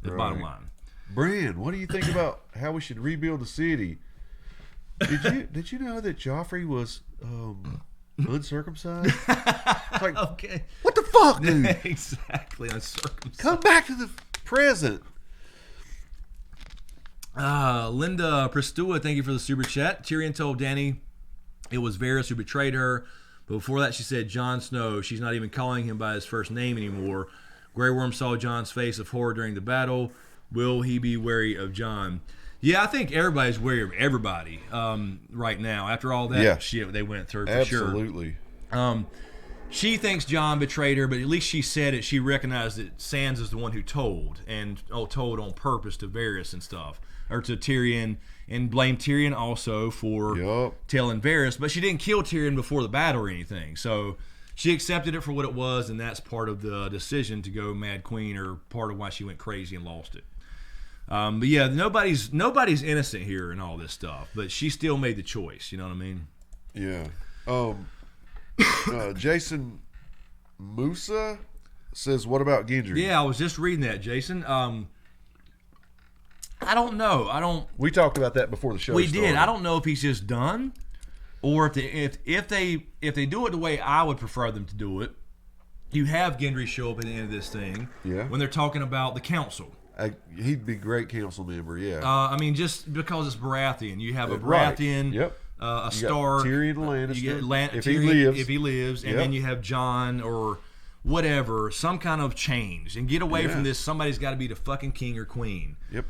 The bottom line. Bran, what do you think about how we should rebuild the city? Did you know that Joffrey was uncircumcised? Like, okay. What the fuck, dude? Exactly, uncircumcised. Come back to the present. Linda Prestua, thank you for the super chat. Tyrion told Dany it was Varys who betrayed her, but before that she said Jon Snow. She's not even calling him by his first name anymore. Grey Worm saw Jon's face of horror during the battle. Will he be wary of Jon? Yeah, I think everybody's wary of everybody right now. After all that shit they went through, for sure. Absolutely. She thinks Jon betrayed her, but at least she said it. She recognized that Sansa's the one who told, and told on purpose to Varys and stuff, or to Tyrion, and blamed Tyrion also for telling Varys. But she didn't kill Tyrion before the battle or anything, so she accepted it for what it was, and that's part of the decision to go Mad Queen, or part of why she went crazy and lost it. But yeah, nobody's innocent here in all this stuff, but she still made the choice. You know what I mean? Yeah. Jason Musa says, "What about Gendry?" Yeah, I was just reading that, Jason. I don't know. We talked about that before the show We started. did. I don't know if he's just done, or if they do it the way I would prefer them to do it. You have Gendry show up at the end of this thing. Yeah. When they're talking about the council. He'd be a great council member, yeah. I mean, just because it's Baratheon. You have a Right. Baratheon, Yep. a You Stark. got Tyrion Lannister, You get if Tyrion, he if he lives. And Yep. then you have Jon or whatever, some kind of change. And get away from this, somebody's got to be the fucking king or queen. Yep.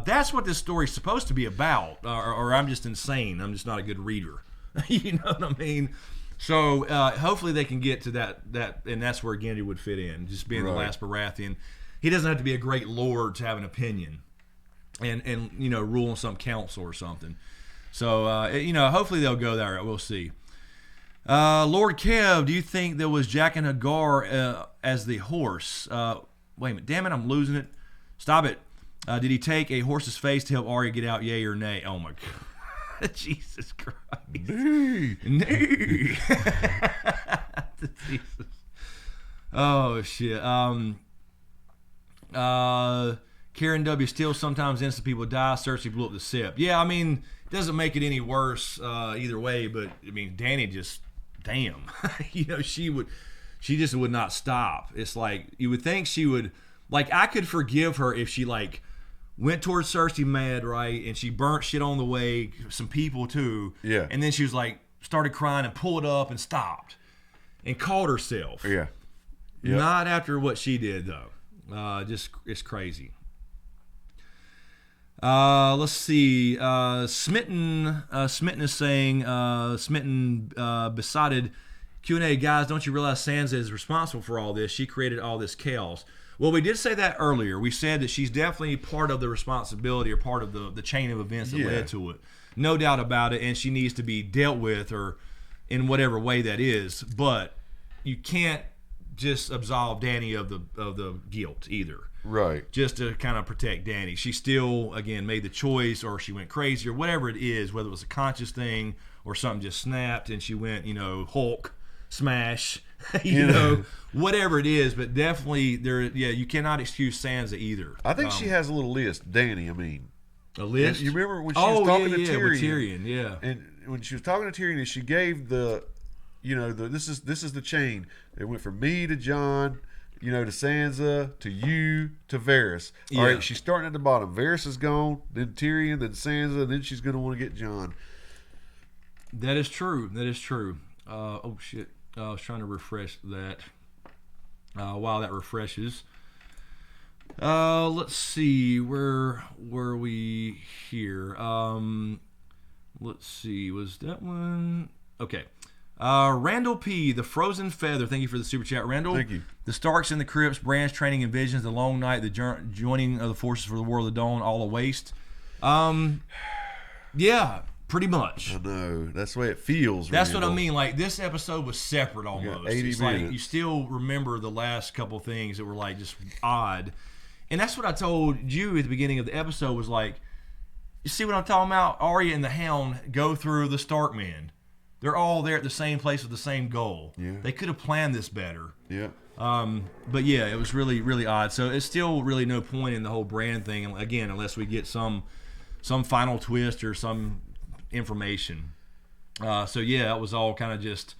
That's what this story's supposed to be about. Or I'm just insane. I'm just not a good reader. You know what I mean? So hopefully they can get to that, and that's where Gendry would fit in, just being the last Baratheon. He doesn't have to be a great lord to have an opinion, and you know, rule on some council or something. So you know, hopefully they'll go there. We'll see. Lord Kev, do you think there was Jack and Hagar as the horse? Wait a minute, damn it, I'm losing it. Stop it. Did he take a horse's face to help Arya get out? Yay or nay? Oh my God. Jesus Christ. Nay. Jesus. Oh shit. Karen W. Still sometimes innocent people die. Cersei blew up the ship. Yeah, I mean, it doesn't make it any worse either way, but I mean, Dany just, damn. You know, she just would not stop. It's like, you would think she would, like, I could forgive her if she, like, went towards Cersei mad, right? And she burnt shit on the way, some people too. Yeah. And then she was like, started crying and pulled up and stopped and caught herself. Yeah. Yep. Not after what she did, though. Just, it's crazy. Let's see. Smitten is saying, besotted Q&A, guys, don't you realize Sansa is responsible for all this? She created all this chaos. Well, we did say that earlier. We said that she's definitely part of the responsibility or part of the chain of events that led to it. No doubt about it, and she needs to be dealt with or in whatever way that is. But you can't just absolve Dany of the guilt either. Right. Just to kind of protect Dany. She still, again, made the choice, or she went crazy, or whatever it is, whether it was a conscious thing or something just snapped and she went, you know, Hulk smash, you know, whatever it is. But definitely, you cannot excuse Sansa either. I think she has a little list. Dany, I mean. A list? And you remember when she was talking to Tyrion? With Tyrion, yeah. And when she was talking to Tyrion, and she gave the, you know, this is the chain. It went from me to Jon, you know, to Sansa, to you, to Varys. All right, she's starting at the bottom. Varys is gone, then Tyrion, then Sansa, then she's going to want to get Jon. That is true. That is true. Oh, shit. I was trying to refresh that. While that refreshes. Let's see. Where were we here? Let's see. Was that one? Okay. Randall P., the Frozen Feather. Thank you for the super chat, Randall. Thank you. The Starks and the Crypts, Bran's training and visions, the long night, the joining of the forces for the War of the Dawn, all a waste. Yeah, pretty much. I know. That's the way it feels. That's Randall. what I mean. Like, this episode was separate almost. 80 it's minutes. like you still remember the last couple things that were like just odd. And that's what I told you at the beginning of the episode was like, you see what I'm talking about? Arya and the Hound go through the Stark men. They're all there at the same place with the same goal. Yeah. They could have planned this better. Yeah. But yeah, it was really, really odd. So it's still really no point in the whole Bran thing, again, unless we get some final twist or some information. So yeah, it was all kind of just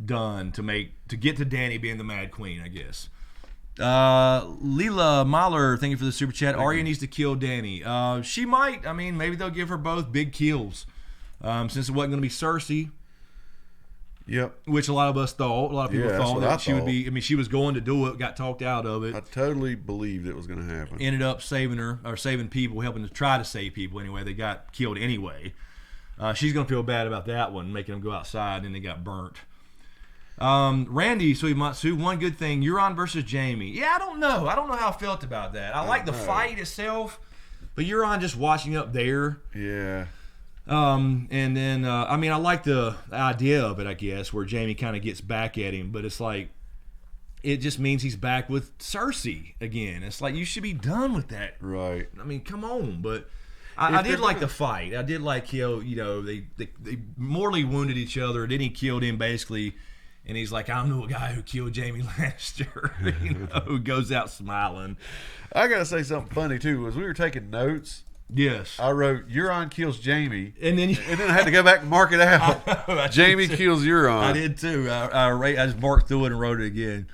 done to get to Dany being the Mad Queen, I guess. Leela Mahler, thank you for the super chat. Arya needs to kill Dany. She might. I mean, maybe they'll give her both big kills. Since it wasn't going to be Cersei. Yep. Which a lot of us thought. A lot of people thought that she would be. I mean, she was going to do it, got talked out of it. I totally believed it was going to happen. Ended up saving her, or saving people, helping to try to save people anyway. They got killed anyway. She's going to feel bad about that one, making them go outside, and they got burnt. Randy Suimatsu, one good thing, Euron versus Jaime. Yeah, I don't know. I don't know how I felt about that. I like the fight itself, but Euron just watching up there. Yeah. And then, I mean, I like the idea of it, I guess, where Jaime kind of gets back at him, but it's like, it just means he's back with Cersei again. It's like, you should be done with that. Right. I mean, come on. But I did like the fight. I did like, you know, they mortally wounded each other. Then he killed him basically And he's like, I'm the guy who killed Jamie Lannister, who goes out smiling. I got to say something funny, too. As we were taking notes, yes, I wrote, Euron kills Jamie. And then I had to go back and mark it out. Jamie kills Euron. I did, too. I just marked through it and wrote it again.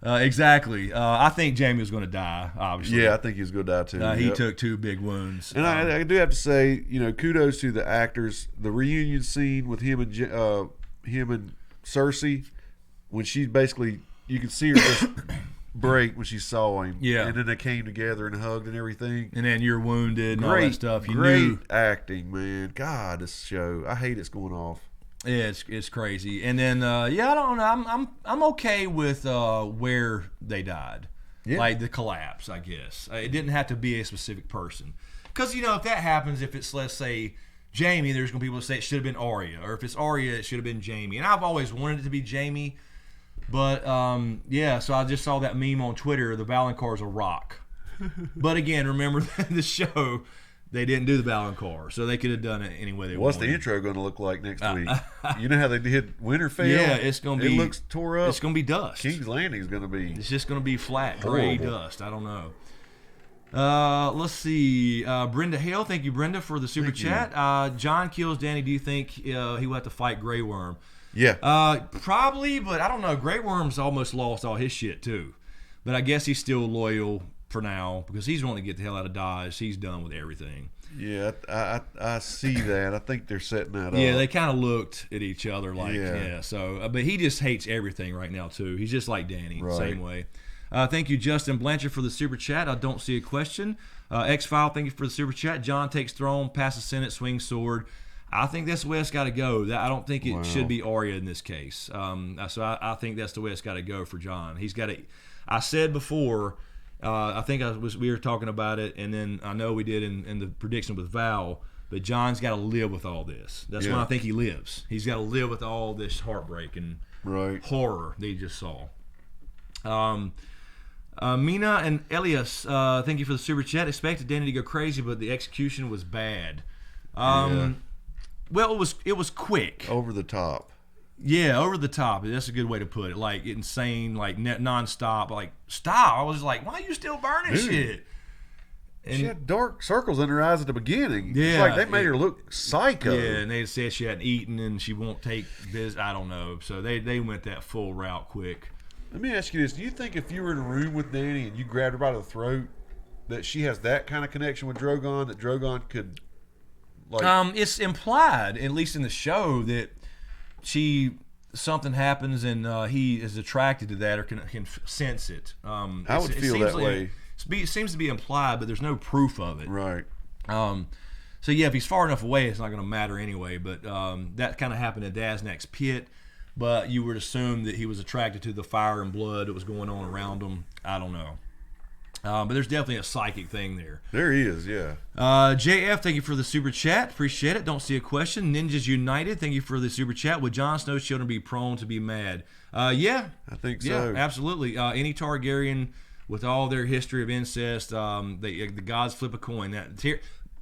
Exactly. I think Jamie was going to die, obviously. Yeah, I think he was going to die, too. He took 2 big wounds. And I do have to say, kudos to the actors. The reunion scene with him and Cersei, when she basically, you could see her just break when she saw him. Yeah. And then they came together and hugged and everything. And then you're wounded and all that stuff. Great acting, man. God, this show. I hate it's going off. Yeah, it's crazy. And then I don't know. I'm okay with where they died. Yeah. Like the collapse, I guess. It didn't have to be a specific person. Because, if that happens, if it's, let's say, Jamie, there's going to be people that say it should have been Arya. Or if it's Arya, it should have been Jamie. And I've always wanted it to be Jamie. But, so I just saw that meme on Twitter, the Valancour's a rock. But again, remember the show, they didn't do the Valancour. So they could have done it any way they wanted. What's the intro going to look like next week? You know how they did Winterfell? Yeah, it's going to be. It looks tore up. It's going to be dust. King's Landing is going to be. It's just going to be flat, gray dust. I don't know. Let's see. Brenda Hale, thank you, Brenda, for the super chat. John kills Danny. Do you think he will have to fight Grey Worm? Yeah. Probably, but I don't know. Grey Worm's almost lost all his shit too, but I guess he's still loyal for now because he's wanting to get the hell out of Dodge. He's done with everything. Yeah, I see that. I think they're setting that up. Yeah, they kind of looked at each other like, so, but he just hates everything right now too. He's just like Danny, same way. Thank you, Justin Blanchard, for the super chat. I don't see a question. X-File, thank you for the super chat. John takes throne, passes Senate, swings sword. I think that's the way it's got to go. I don't think it should be Arya in this case. So I think that's the way it's got to go for John. He's got to. I said before, I think we were talking about it, and then I know we did in the prediction with Val, but John's got to live with all this. That's when I think he lives. He's got to live with all this heartbreak and horror that he just saw. Mina and Elias, thank you for the super chat. Expected Danny to go crazy, but the execution was bad. Well, it was quick. Over the top. Yeah, over the top. That's a good way to put it. Like insane, like nonstop. Like stop. I was like, why are you still burning shit? And she had dark circles in her eyes at the beginning. Yeah, it's like they made her look psycho. Yeah, and they said she hadn't eaten and she won't take this. I don't know. So they went that full route quick. Let me ask you this: do you think if you were in a room with Danny and you grabbed her by the throat, that she has that kind of connection with Drogon, that Drogon could? It's implied, at least in the show, that something happens and he is attracted to that or can sense it. I would feel that way. It seems to be implied, but there's no proof of it. Right. So yeah, if he's far enough away, it's not going to matter anyway. But that kind of happened at Daznak's pit. But you would assume that he was attracted to the fire and blood that was going on around him. I don't know. But there's definitely a psychic thing there. There he is, yeah. JF, thank you for the super chat. Appreciate it. Don't see a question. Ninjas United, thank you for the super chat. Would Jon Snow's children be prone to be mad? Yeah. I think so. Yeah, absolutely. Any Targaryen with all their history of incest, the gods flip a coin.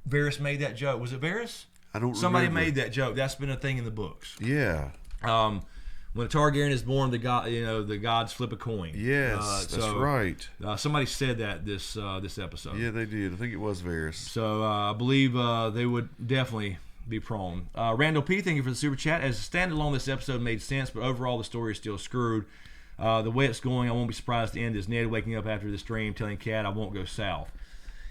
Varys made that joke. Was it Varys? I don't remember. Somebody made that joke. That's been a thing in the books. Yeah. When a Targaryen is born, the gods flip a coin. Yes, that's right. Somebody said that this episode. Yeah, they did. I think it was Varys. So I believe they would definitely be prone. Randall P, thank you for the super chat. As a standalone, this episode made sense, but overall the story is still screwed. The way it's going, I won't be surprised the end is Ned waking up after the stream telling Kat I won't go south.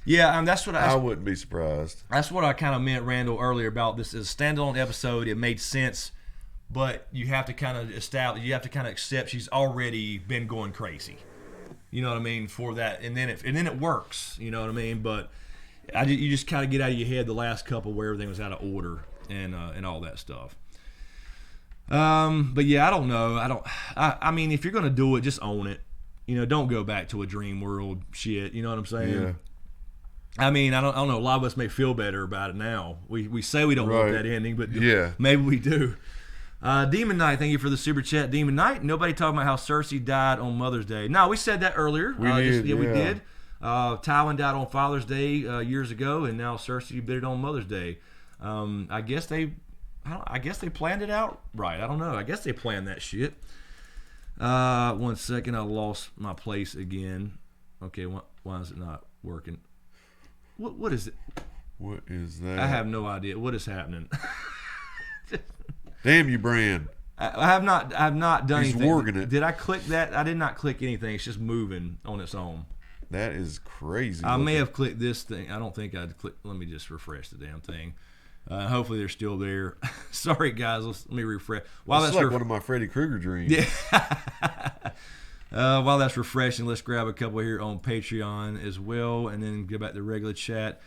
Yeah, that's what I wouldn't be surprised. That's what I kind of meant, Randall, earlier about this. As a standalone episode, it made sense. But you have to kind of accept she's already been going crazy. You know what I mean? For that, and then it works. You know what I mean? But you just kind of get out of your head the last couple where everything was out of order and all that stuff. But yeah, I don't know. I mean, if you're gonna do it, just own it. Don't go back to a dream world shit. You know what I'm saying? Yeah. I mean, I don't know. A lot of us may feel better about it now. We say we don't want that ending, but maybe we do. Demon Knight, thank you for the super chat. Demon Knight, nobody talking about how Cersei died on Mother's Day. No, we said that earlier. We did. Tywin died on Father's Day years ago, and now Cersei did it on Mother's Day. I guess they planned it out right. I don't know. I guess they planned that shit. 1 second, I lost my place again. Okay, why is it not working? What is it? What is that? I have no idea. What is happening? Damn you, Brand. I have not done He's anything. working it. Did I click that? I did not click anything. It's just moving on its own. That is crazy. I may have clicked this thing. I don't think I'd click. Let me just refresh the damn thing. Hopefully they're still there. Sorry, guys. Let me refresh. While that's like one of my Freddy Krueger dreams. Yeah. While that's refreshing, let's grab a couple here on Patreon as well, and then get back to regular chat.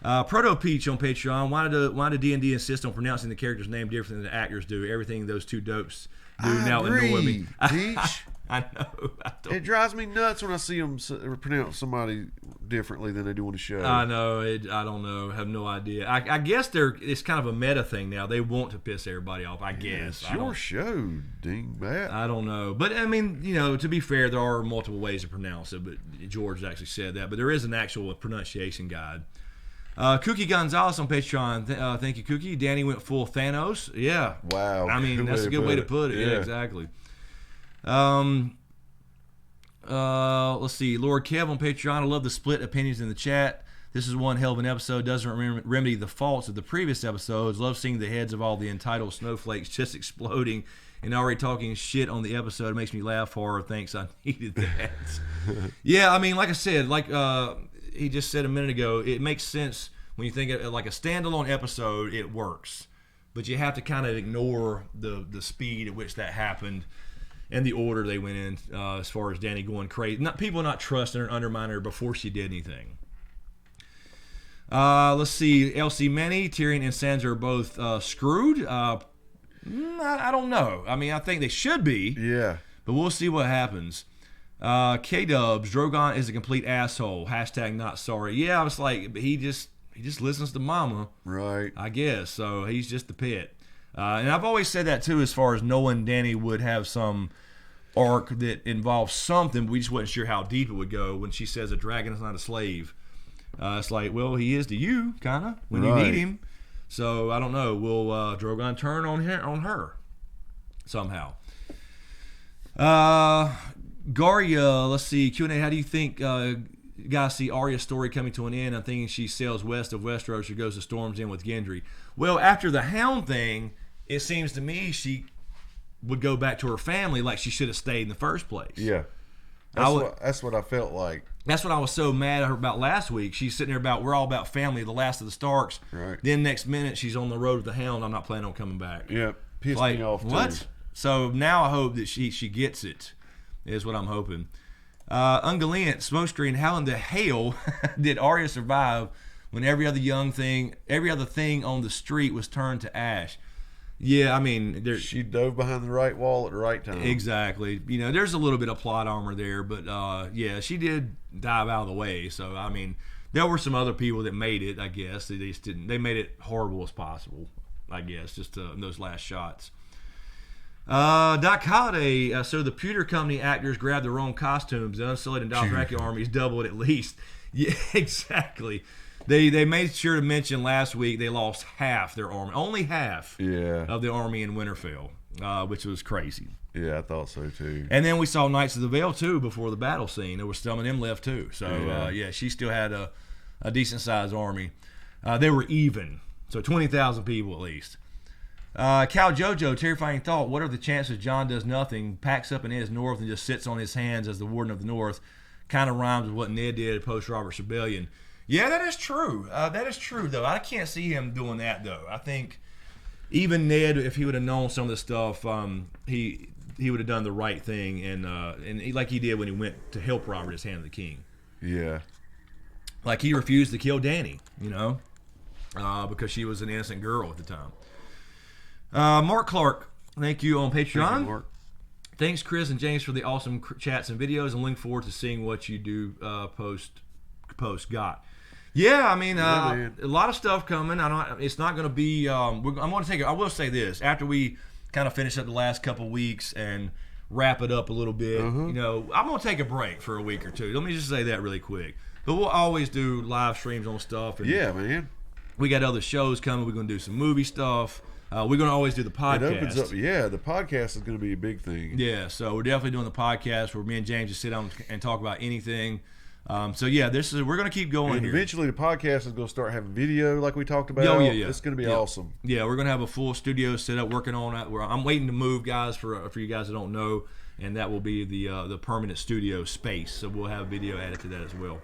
Proto Peach on Patreon. Why did D&D insist on pronouncing the character's name differently than the actors do? Everything those two dopes do now annoy me. Peach. I know. It drives me nuts when I see them pronounce somebody differently than they do on the show. I know. I don't know. I have no idea. I guess it's kind of a meta thing now. They want to piss everybody off, I guess. It's your show, dingbat. I don't know. But, I mean, to be fair, there are multiple ways to pronounce it. But George actually said that. But there is an actual pronunciation guide. Kookie Gonzalez on Patreon. Thank you, Kookie. Danny went full Thanos. Yeah. Wow. I mean, that's a good way to put it. Yeah, exactly. Let's see. Lord Kev on Patreon. I love the split opinions in the chat. This is one hell of an episode. Doesn't remedy the faults of the previous episodes. Love seeing the heads of all the entitled snowflakes just exploding and already talking shit on the episode. It makes me laugh hard. Thanks. I needed that. Yeah, I mean, like I said, he just said a minute ago, it makes sense when you think of it like a standalone episode. It works, but you have to kind of ignore the speed at which that happened and the order they went in, as far as Danny going crazy. People not trusting her, undermining her before she did anything. Let's see. LC Manny, Tyrion, and Sansa are both screwed. I don't know. I mean, I think they should be. Yeah. But we'll see what happens. K-Dubs, Drogon is a complete asshole. # not sorry. Yeah, I was like, he just listens to mama. Right. I guess. So he's just the pit. And I've always said that too, as far as knowing Danny would have some arc that involves something. We just wasn't sure how deep it would go. When she says a dragon is not a slave, it's like, well, he is to you, kind of, when you need him. So I don't know. Will Drogon turn on her somehow? Garya, let's see. Q&A, how do you think you guys see Arya's story coming to an end? I'm thinking she sails west of Westeros or goes to Storm's End with Gendry. Well, after the Hound thing, it seems to me she would go back to her family like she should have stayed in the first place. Yeah. That's what I felt like. That's what I was so mad at her about last week. She's sitting there about, we're all about family, the last of the Starks. Right. Then next minute, she's on the road with the Hound. I'm not planning on coming back. Yeah. Pissed me off too. What? So now I hope that she gets it, is what I'm hoping. Ungoliant, Smokescreen, how in the hell did Arya survive when every other thing on the street was turned to ash? Yeah, I mean, she dove behind the right wall at the right time. Exactly. There's a little bit of plot armor there, but yeah, she did dive out of the way. So I mean, there were some other people that made it. I guess they just didn't. They made it horrible as possible. I guess just in those last shots. Doc Holliday, so the Pewter Company actors grabbed the wrong costumes. The Unsullied and Dothraki armies doubled at least. Yeah, exactly. They made sure to mention last week they lost half their army, only half of the army in Winterfell, which was crazy. Yeah, I thought so too. And then we saw Knights of the Vale too before the battle scene. There were some of them left too. So yeah, she still had a decent sized army. They were even, so 20,000 people at least. Cal Jojo, terrifying thought. What are the chances Jon does nothing, packs up and heads north, and just sits on his hands as the Warden of the North? Kind of rhymes with what Ned did post Robert's Rebellion. Yeah, that is true. That is true, though. I can't see him doing that, though. I think even Ned, if he would have known some of the stuff, he would have done the right thing, and like he did when he went to help Robert as Hand of the King. Yeah. Like he refused to kill Dany, because she was an innocent girl at the time. Mark Clark, thank you on Patreon. Thank you, Mark. Thanks, Chris and James, for the awesome chats and videos, and looking forward to seeing what you do post. Got. Yeah, I mean, a lot of stuff coming. It's not going to be. I'm going to take it. I will say this: after we kind of finish up the last couple weeks and wrap it up a little bit, I'm going to take a break for a week or two. Let me just say that really quick. But we'll always do live streams on stuff. And yeah, man. We got other shows coming. We're going to do some movie stuff. We're going to always do the podcast. It opens up. Yeah, the podcast is going to be a big thing. Yeah, so we're definitely doing the podcast where me and James just sit down and talk about anything. So yeah, we're going to keep going. And here. Eventually, the podcast is going to start having video, like we talked about. Oh, yeah. It's going to be awesome. Yeah, we're going to have a full studio set up, working on it. I'm waiting to move, guys, for you guys that don't know, and that will be the permanent studio space. So we'll have video added to that as well.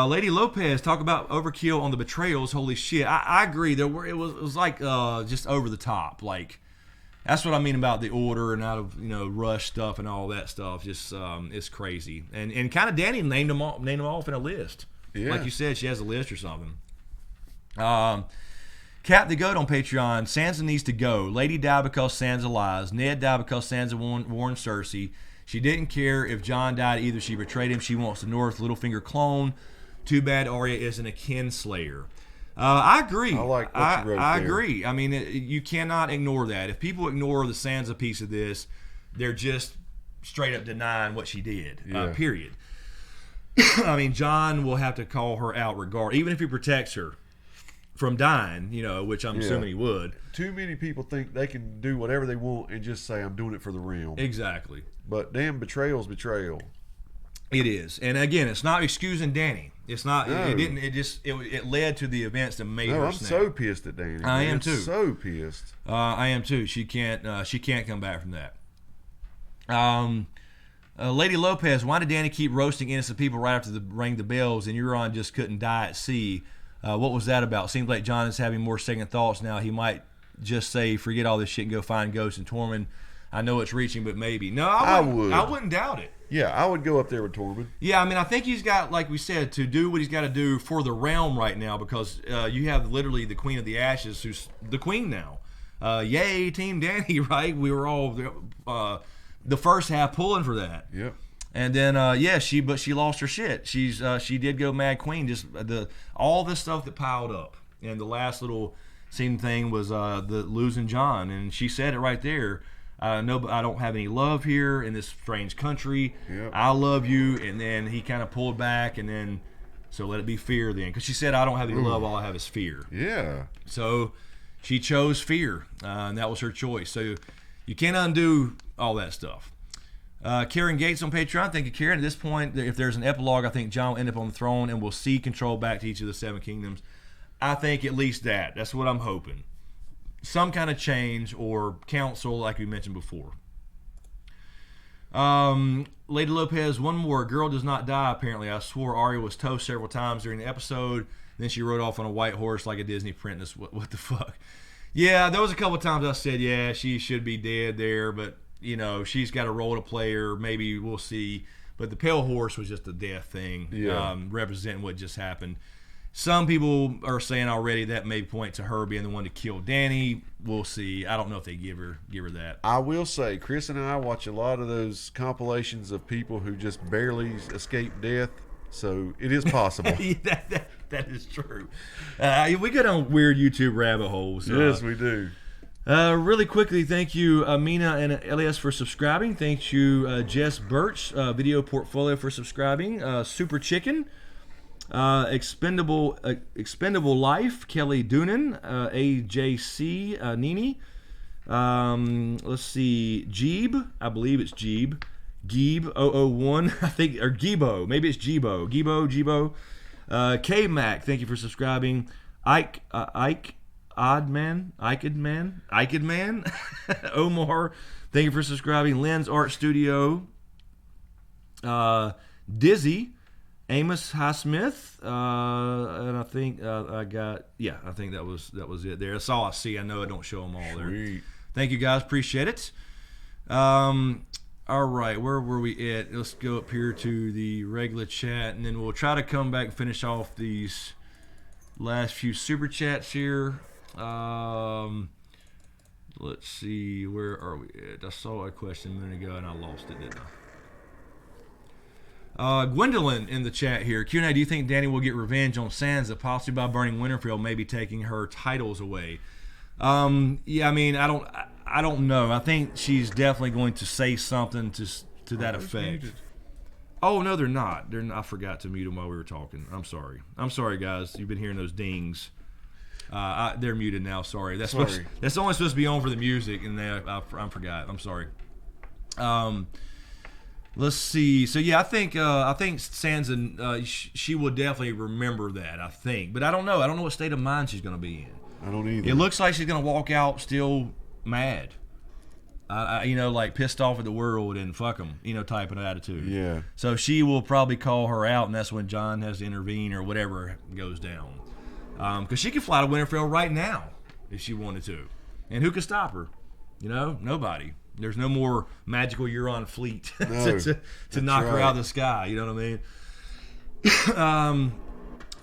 Lady Lopez, talk about overkill on the betrayals. Holy shit, I agree. It was like just over the top. Like, that's what I mean about the order and out of rush stuff and all that stuff. Just it's crazy. And kind of Danny named them off in a list. Yeah. Like you said, she has a list or something. Cap the Goat on Patreon. Sansa needs to go. Lady died because Sansa lies. Ned died because Sansa warned Cersei. She didn't care if Jon died either. She betrayed him. She wants the North Littlefinger clone. Too bad Arya isn't a kinslayer. I agree. I like what you wrote I there. agree. I mean, you cannot ignore that. If people ignore the Sansa piece of this, they're just straight up denying what she did. Period. I mean, Jon will have to call her out even if he protects her from dying, which I'm assuming he would. Too many people think they can do whatever they want and just say, I'm doing it for the realm. Exactly. But damn, betrayal's betrayal. It is. And again, it's not excusing Danny. It's not. No. It didn't. It led to the events that made her I'm snap. so pissed at Danny. I man. am too. So pissed. I am too. She can't come back from that. Lady Lopez, why did Danny keep roasting innocent people right after rang the bells and Euron just couldn't die at sea? What was that about? Seems like Jon is having more second thoughts now. He might just say, forget all this shit and go find Ghost and Tormund. I know it's reaching, but maybe. No, I wouldn't doubt it. Yeah, I would go up there with Tormund. Yeah, I mean, I think he's got, like we said, to do what he's got to do for the realm right now, because you have literally the Queen of the Ashes, who's the queen now. Yay, Team Danny, right? We were all the first half pulling for that. Yep. And then she lost her shit. She did go Mad Queen. Just all the stuff that piled up, and the last little scene thing was the losing Jon, and she said it right there. No, I don't have any love here in this strange country. Yep. I love you. And then he kind of pulled back, and then so let it be fear then, because she said, I don't have any love. All I have is fear. Yeah. So she chose fear, and that was her choice. So you can't undo all that stuff. Karen Gates on Patreon. Thank you, Karen. At this point, if there's an epilogue, I think Jon will end up on the throne, and we'll see control back to each of the Seven Kingdoms. I think at least that. That's what I'm hoping. Some kind of change or council, like we mentioned before. Lady Lopez, one more. Girl does not die, apparently. I swore Arya was toast several times during the episode. Then she rode off on a white horse like a Disney princess. What the fuck? Yeah, there was a couple times I said, yeah, she should be dead there, but, she's got a role to play, or maybe we'll see. But the pale horse was just a death thing, representing what just happened. Some people are saying already that may point to her being the one to kill Danny. We'll see. I don't know if they give her that. I will say, Chris and I watch a lot of those compilations of people who just barely escape death, so it is possible. that is true. We get on weird YouTube rabbit holes. Yes, we do. Really quickly, thank you, Mina and Elias, for subscribing. Thank you, Jess Birch, Video Portfolio, for subscribing. Super Chicken. Expendable Life, Kelly Doonan, AJC, Nini. Let's see, Jeeb, I believe it's Jeeb. Geeb 001, I think, or Geebo, maybe it's Geebo. K-Mac, thank you for subscribing. Ike Oddman, Omar, thank you for subscribing. Lynn's Art Studio, Dizzy, Amos Highsmith, and I think I think that was it there. That's all I see. I know I don't show them all there. Sweet. Thank you guys, appreciate it. All right, where were we at? Let's go up here to the regular chat, and then we'll try to come back and finish off these last few super chats here. Let's see, where are we at? I saw a question a minute ago and I lost it, didn't I? Gwendolyn in the chat here. Q&A, do you think Danny will get revenge on Sansa, possibly by burning Winterfell, maybe taking her titles away? Yeah, I mean, I don't know. I think she's definitely going to say something to that effect. Oh, no, they're not. I forgot to mute them while we were talking. I'm sorry, guys. You've been hearing those dings. They're muted now. Sorry. That's only supposed to be on for the music, and I forgot. I'm sorry. Let's see. So yeah, I think Sansa, she will definitely remember that. I think, but I don't know. I don't know what state of mind she's going to be in. I don't either. It looks like she's going to walk out still mad. Like pissed off at the world and fuck them, type of attitude. Yeah. So she will probably call her out, and that's when John has to intervene or whatever goes down. Because she could fly to Winterfell right now if she wanted to, and who could stop her? Nobody. There's no more magical Euron fleet to knock her out of the sky. You know what I mean?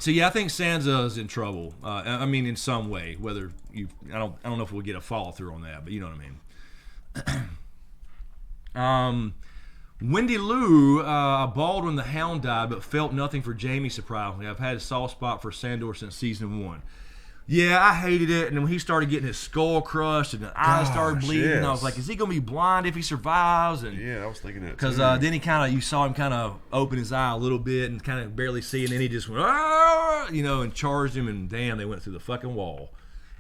So yeah, I think Sansa's in trouble. In some way. Whether I don't know if we'll get a follow through on that, but you know what I mean. Wendy Lou, Baldwin the Hound died, but felt nothing for Jaime. Surprisingly, I've had a soft spot for Sandor since season 1. Yeah, I hated it, and then when he started getting his skull crushed and the eyes started bleeding, I was like, is he going to be blind if he survives? And yeah, I was thinking that because then you saw him kind of open his eye a little bit and kind of barely see, and then he just went, and charged him, and damn, they went through the fucking wall.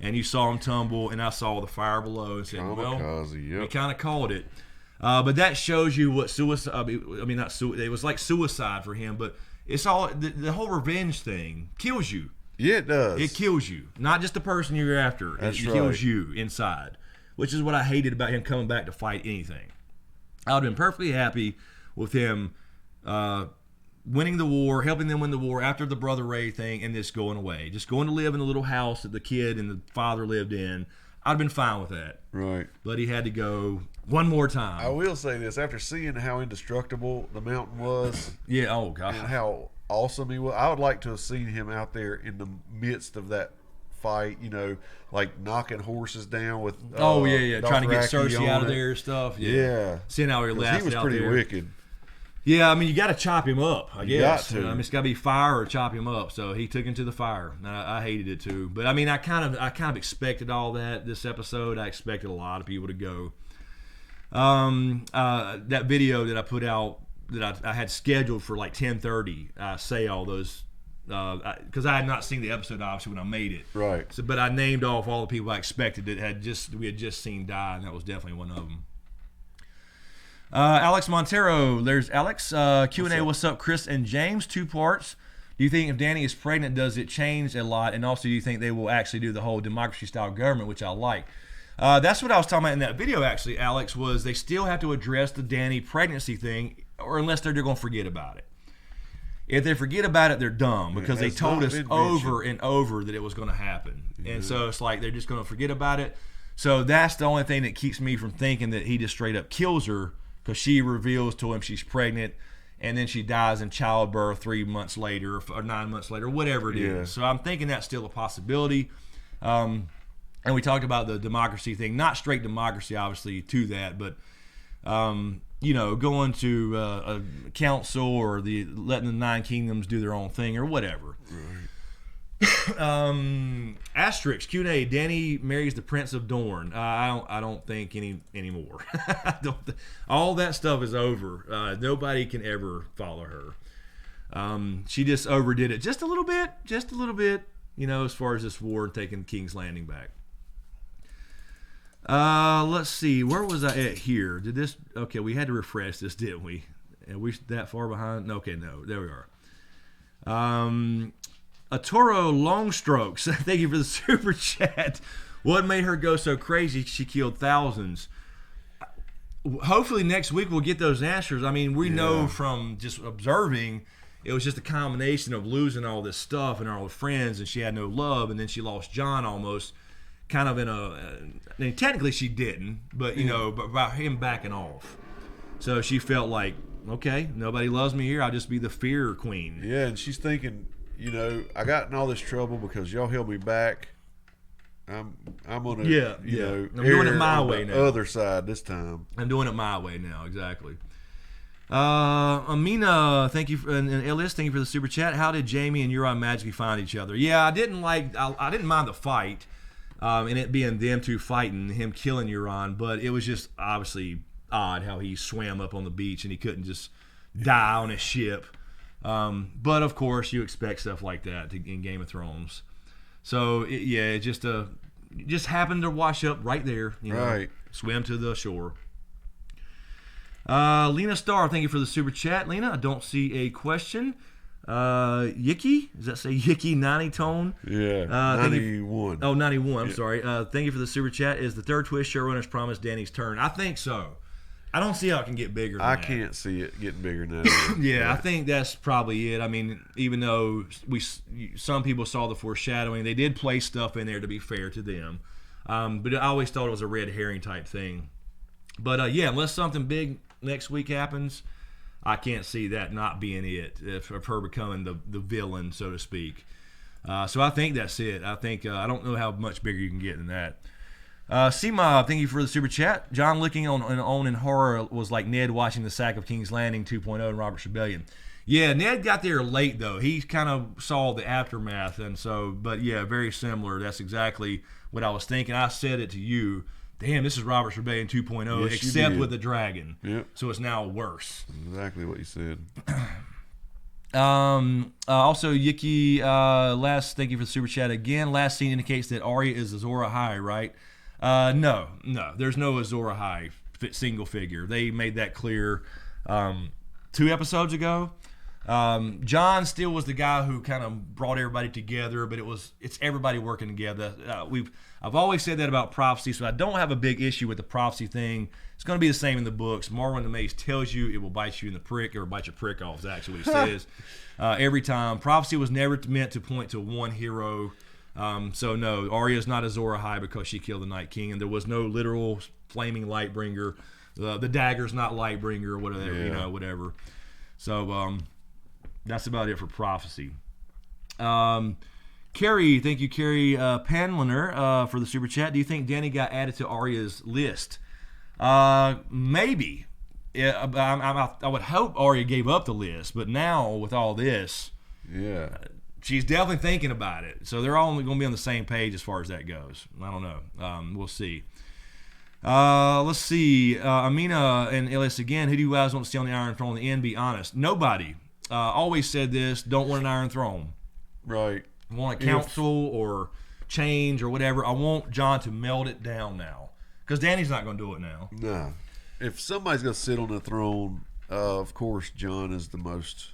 And you saw him tumble, and I saw the fire below, and said, we kind of called it. But that shows you what suicide, not suicide, it was like suicide for him, but it's all, the whole revenge thing kills you. Yeah, it does. It kills you. Not just the person you're after. It kills you inside, which is what I hated about him coming back to fight anything. I would have been perfectly happy with him winning the war, helping them win the war after the Brother Ray thing, and this going away. Just going to live in the little house that the kid and the father lived in. I'd have been fine with that. Right. But he had to go one more time. I will say this. After seeing how indestructible the mountain was. Yeah, oh, God. And how awesome he was. I would like to have seen him out there in the midst of that fight, like knocking horses down with trying to get Cersei out of it. there and stuff. Yeah. Seeing how he laughed out there. He was pretty wicked. Yeah, you got to chop him up, I guess. You got to. It's got to be fire or chop him up. So he took him to the fire. And I hated it too. But I kind of expected all that this episode. I expected a lot of people to go. That video that I put out that I had scheduled for like 10:30. I say all those because I had not seen the episode obviously when I made it. Right. So, but I named off all the people I expected that we had just seen die, and that was definitely one of them. Alex Montero, there's Alex. Q&A, what's up, Chris and James? 2 parts. Do you think if Dany is pregnant, does it change a lot? And also, do you think they will actually do the whole democracy-style government, which I like? That's what I was talking about in that video, actually, Alex, was they still have to address the Dany pregnancy thing, or unless they're going to forget about it. If they forget about it, they're dumb, because they told us over and over that it was going to happen. Yeah. And so it's like they're just going to forget about it. So that's the only thing that keeps me from thinking that he just straight up kills her, because she reveals to him she's pregnant, and then she dies in childbirth 3 months later or 9 months later, whatever it is. So I'm thinking that's still a possibility. And we talked about the democracy thing, not straight democracy, obviously, to that, but going to a council or letting the 9 kingdoms do their own thing or whatever. Right. Asterix Q&A. Dany marries the Prince of Dorne. I don't think anymore. All that stuff is over. Nobody can ever follow her. She just overdid it just a little bit. As far as this war and taking King's Landing back. Let's see. Where was I at here? Okay, we had to refresh this, didn't we? Are we that far behind? Okay, no. There we are. Atoro Longstrokes, thank you for the super chat. What made her go so crazy? She killed thousands. Hopefully next week we'll get those answers. We know from just observing, it was just a combination of losing all this stuff and all the friends, and she had no love, and then she lost John almost, kind of technically she didn't, but but about him backing off. So she felt like, okay, nobody loves me here. I'll just be the fear queen. Yeah, and she's thinking, I got in all this trouble because y'all held me back. I'm gonna, I'm doing it my way now. Other side this time. I'm doing it my way now, exactly. Amina, thank you, and Elias, thank you for the super chat. How did Jaime and Euron magically find each other? Yeah, I didn't mind the fight, and it being them two fighting, him killing Euron, but it was just obviously odd how he swam up on the beach and he couldn't just die on his ship. But of course, you expect stuff like that in Game of Thrones. So it just happened to wash up right there. Right. Swim to the shore. Lena Starr, thank you for the super chat. Lena, I don't see a question. Yicky, does that say Yicky 90 tone? Yeah, 91. 91, I'm sorry. Thank you for the super chat. Is the third twist showrunners promised Danny's turn? I think so. I don't see how it can get bigger than that. I can't see it getting bigger than that. Yeah, I think that's probably it. I mean, even though some people saw the foreshadowing, they did play stuff in there to be fair to them. But I always thought it was a red herring type thing. But unless something big next week happens, I can't see that not being it, of her becoming the villain, so to speak. So I think that's it. I think I don't know how much bigger you can get than that. C-Mob, thank you for the super chat. John looking on in horror was like Ned watching the sack of King's Landing 2.0 in Robert's Rebellion. Yeah, Ned got there late, though. He kind of saw the aftermath, and so, but yeah, very similar. That's exactly what I was thinking. I said it to you. Damn, this is Robert's Rebellion 2.0, yes, except with the dragon. Yep. So it's now worse. Exactly what you said. Also, Yicky, thank you for the super chat again. Last scene indicates that Arya is Azor Ahai, right? No, there's no Azor Ahai single figure. They made that clear 2 episodes ago. John still was the guy who kind of brought everybody together, but it's everybody working together. I've always said that about prophecy, so I don't have a big issue with the prophecy thing. It's going to be the same in the books. Marwyn the Mace tells you it will bite you in the prick, or bite your prick off, is actually what he says. Every time. Prophecy was never meant to point to one hero. So no, Arya's not Azor Ahai because she killed the Night King, and there was no literal flaming Lightbringer. The dagger's not Lightbringer or whatever, whatever. So that's about it for prophecy. Carrie, thank you, Carrie Panliner, for the super chat. Do you think Danny got added to Arya's list? Maybe. I would hope Arya gave up the list, but now with all this, she's definitely thinking about it. So they're all going to be on the same page as far as that goes. I don't know. We'll see. Let's see. Amina and Ellis again. Who do you guys want to see on the Iron Throne in the end? Be honest. Nobody. Always said this. Don't want an Iron Throne. Right. Want a council or change or whatever. I want John to meld it down now. Because Danny's not going to do it now. No. If somebody's going to sit on the throne, of course, John is the most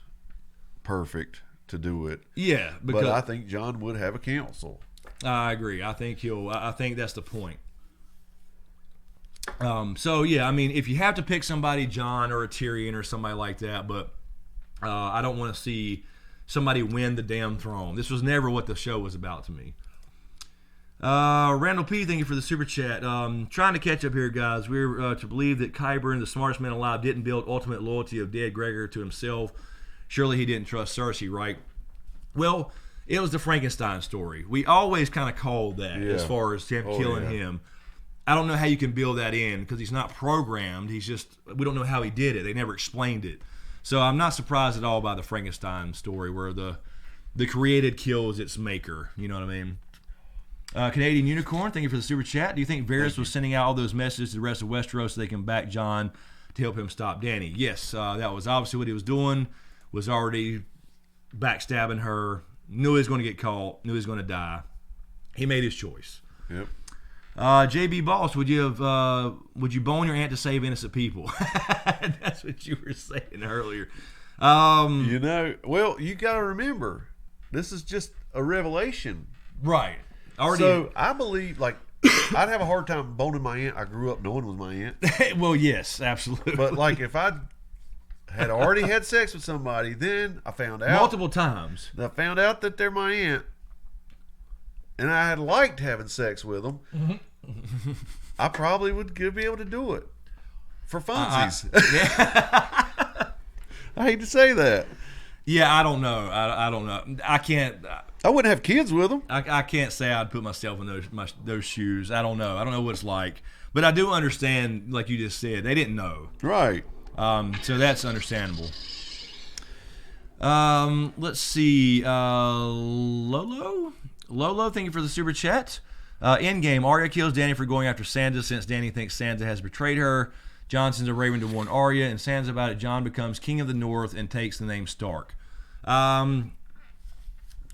perfect to do it. Yeah. But I think John would have a council. I agree. I think that's the point. So, yeah, I mean, if you have to pick somebody, John or a Tyrion or somebody like that, but I don't want to see somebody win the damn throne. This was never what the show was about to me. Randall P, thank you for the super chat. Trying to catch up here, guys. We're to believe that Qyburn, the smartest man alive, didn't build ultimate loyalty of dead Gregor to himself. Surely he didn't trust Cersei, right? Well, it was the Frankenstein story. We always kind of called that as far as him killing him. I don't know how you can build that in because he's not programmed. We don't know how he did it. They never explained it. So I'm not surprised at all by the Frankenstein story where the created kills its maker. You know what I mean? Canadian Unicorn, thank you for the super chat. Do you think Varys was sending out all those messages to the rest of Westeros so they can back John to help him stop Dany? Yes, that was obviously what he was doing. Was already backstabbing her. Knew he was going to get caught. Knew he was going to die. He made his choice. Yep. JB Boss, would you bone your aunt to save innocent people? That's what you were saying earlier. Well, you got to remember, this is just a revelation, right? So I believe, like, I'd have a hard time boning my aunt. I grew up knowing was my aunt. Well, yes, absolutely. But like, if I had already had sex with somebody, then I found out multiple times. I found out that they're my aunt, and I had liked having sex with them. Mm-hmm. I probably would be able to do it for funsies. I hate to say that. Yeah, I don't know. I don't know. I can't. I wouldn't have kids with them. I can't say I'd put myself in those shoes. I don't know. I don't know what it's like. But I do understand, like you just said, they didn't know. Right. So that's understandable. Let's see. Lolo, thank you for the super chat. Endgame, Arya kills Dany for going after Sansa since Dany thinks Sansa has betrayed her. Jon sends a raven to warn Arya, and Sansa about it. Jon becomes king of the North and takes the name Stark. To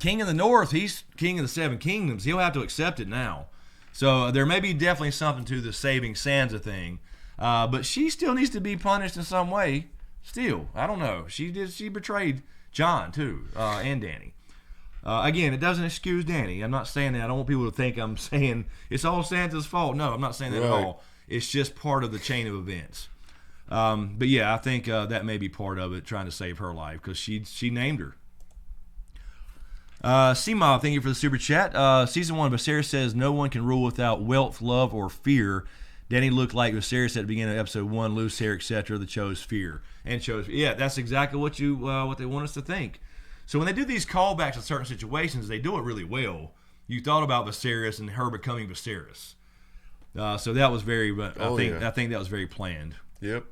King of the North, he's king of the Seven Kingdoms. He'll have to accept it now. So there may be definitely something to the saving Sansa thing. But she still needs to be punished in some way. Still, I don't know. She betrayed Jon too, and Dany. Again, it doesn't excuse Dany. I'm not saying that. I don't want people to think I'm saying it's all Sansa's fault. No, I'm not saying that at all. It's just part of the chain of events. But yeah, I think that may be part of it, trying to save her life, because she named her. C-Mob, thank you for the super chat. Season 1, Viserys says no one can rule without wealth, love, or fear. Dany looked like Viserys at the beginning of episode 1, loose hair, etc. that chose fear. Yeah, that's exactly what they want us to think. So when they do these callbacks in certain situations, they do it really well. You thought about Viserys and her becoming Viserys. So that was very, I think that was very planned. Yep.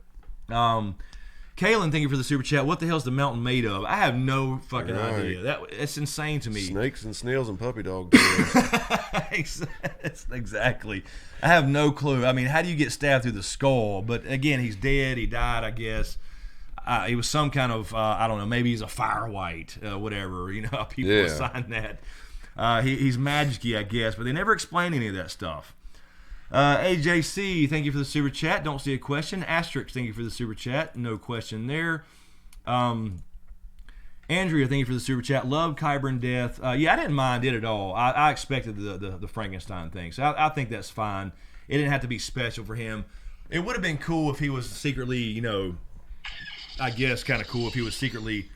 Kaylin, thank you for the super chat. What the hell's the mountain made of? I have no fucking idea. It's insane to me. Snakes and snails and puppy dogs. Exactly. I have no clue. I mean, how do you get stabbed through the skull? But again, he's dead. He died, I guess. He was some kind of, I don't know, maybe he's a fire white, whatever. You know how people assign that. He's magic-y, I guess, but they never explain any of that stuff. AJC, thank you for the super chat. Don't see a question. Asterix, thank you for the super chat. No question there. Andrea, thank you for the super chat. Love Qyburn death. Yeah, I didn't mind it at all. I expected the Frankenstein thing, so I think that's fine. It didn't have to be special for him. It would have been cool if he was secretly, you know, I guess kind of cool if he was secretly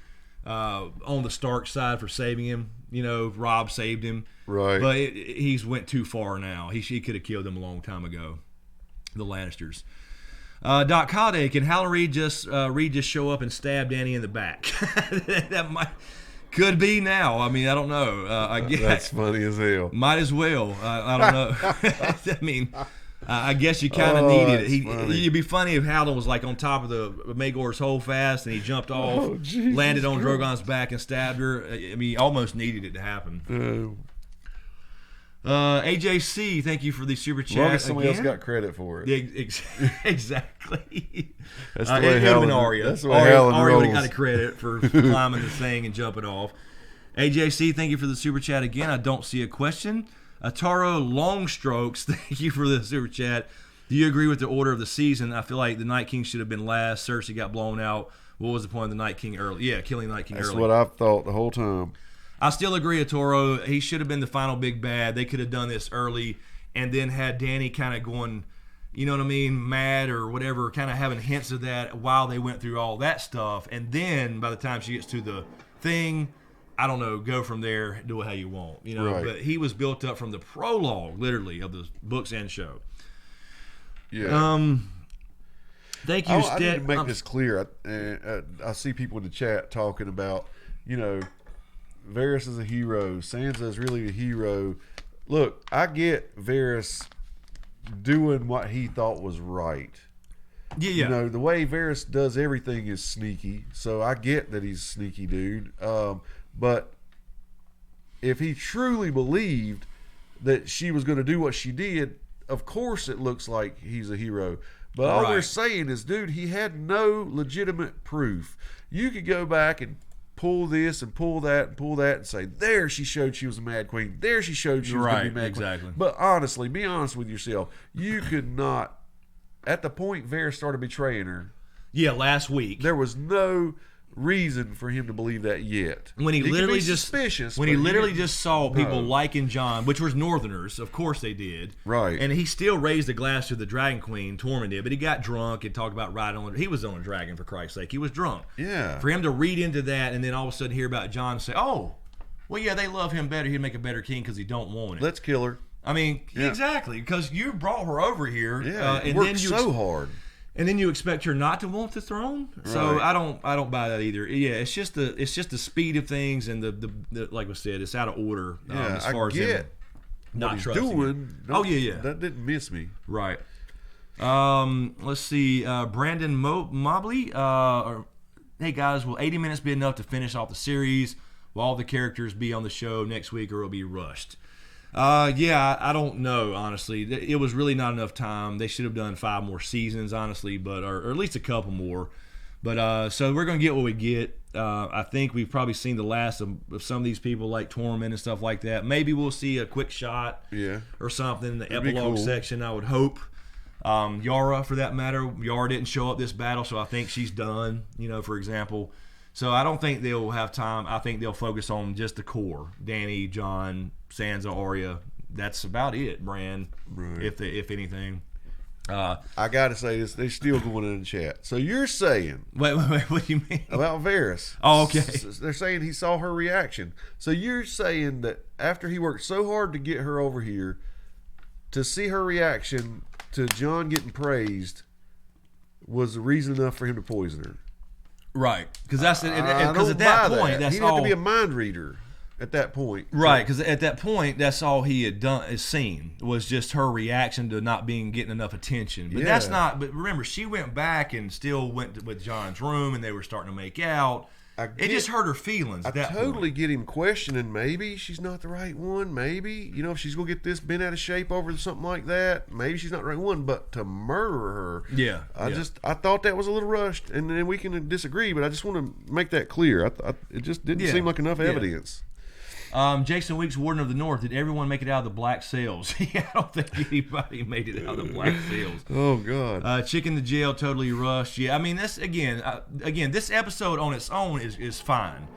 on the Stark side for saving him. You know, Rob saved him. Right. But he's went too far now. He could have killed them a long time ago. The Lannisters. Doc Holiday, can Hal Reed just show up and stab Dany in the back? That could be now. I mean, I don't know. I guess that's funny as hell. Might as well. I don't know. I mean, I guess you kind of needed it. It'd be funny if Howland was like on top of the Maegor's Holdfast and he jumped off, landed on Drogon's back and stabbed her. I mean, he almost needed it to happen. AJC, thank you for the super chat. Well, I guess somebody else got credit for it. Exactly. That's the way Howland. Arya. That's the way Howland Arya would rolls. have got a credit for climbing the thing and jumping off. AJC, thank you for the super chat again. I don't see a question. Ataro Longstrokes, thank you for the super chat. Do you agree with the order of the season? I feel like the Night King should have been last. Cersei got blown out. What was the point of the Night King early? Yeah, killing the Night King early. That's what I've thought the whole time. I still agree, Atoro. He should have been the final big bad. They could have done this early and then had Dany kind of going, you know what I mean, mad or whatever, kind of having hints of that while they went through all that stuff. And then by the time she gets to the thing, I don't know, go from there, do it how you want, you know. Right. But he was built up from the prologue, literally, of the books and show. Yeah. Thank you, I need to make this clear. I see people in the chat talking about, you know, Varys is a hero. Sansa is really a hero. Look, I get Varys doing what he thought was right. Yeah. You know, the way Varys does everything is sneaky. So I get that he's a sneaky dude. But if he truly believed that she was going to do what she did, of course it looks like he's a hero. But all we're saying is, dude, he had no legitimate proof. You could go back and pull this and pull that and pull that and say, there she showed she was a Mad Queen. There she showed she was going to be Mad exactly. Queen. But honestly, be honest with yourself. You could not, at the point Varys started betraying her. Yeah, last week. There was no reason for him to believe that yet. When he literally just saw people liking Jon, which was Northerners, of course they did. Right. And he still raised a glass to the Dragon Queen, Tormund did, but he got drunk and talked about riding on it. He was on a dragon, for Christ's sake. He was drunk. Yeah. For him to read into that and then all of a sudden hear about Jon and say, oh, well, yeah, they love him better. He'd make a better king because he don't want it. Let's kill her. I mean, exactly, because you brought her over here. Yeah, and worked then so hard. And then you expect her not to want the throne, so I don't buy that either. Yeah, it's just the speed of things and the like we said, it's out of order as far as him not trusting doing. That didn't miss me. Right. Let's see. Brandon Mobley. Hey guys, will 80 minutes be enough to finish off the series? Will all the characters be on the show next week, or will it be rushed? I don't know, honestly. It was really not enough time. They should have done 5 more seasons, honestly, or at least a couple more. But so we're gonna get what we get. I think we've probably seen the last of some of these people like Tormund and stuff like that. Maybe we'll see a quick shot or something in the epilogue section, I would hope. Yara, for that matter. Yara didn't show up this battle, so I think she's done, for example. So I don't think they'll have time. I think they'll focus on just the core. Dany, Jon, Sansa, Arya. That's about it, Bran, if anything. I got to say this. They're still going in the chat. So you're saying... Wait, what do you mean? About Varys. Oh, okay. They're saying he saw her reaction. So you're saying that after he worked so hard to get her over here, to see her reaction to Jon getting praised was reason enough for him to poison her. Right. Because at that point, that's he'd all... have to be a mind reader at that point. Right, because at that point, that's all he had seen was just her reaction to not getting enough attention. But that's not. But remember, she went back and still went with Jon's room, and they were starting to make out. It just hurt her feelings. I totally get him questioning. Maybe she's not the right one. Maybe if she's gonna get this bent out of shape over something like that, maybe she's not the right one. But to murder her, I thought that was a little rushed, and then we can disagree. But I just want to make that clear. It just didn't seem like enough evidence. Jason Weeks, Warden of the North. Did everyone make it out of the black sails? I don't think anybody made it out of the black sails. Oh God. Chicken to jail, totally rushed. Yeah, I mean that's again. This episode on its own is fine.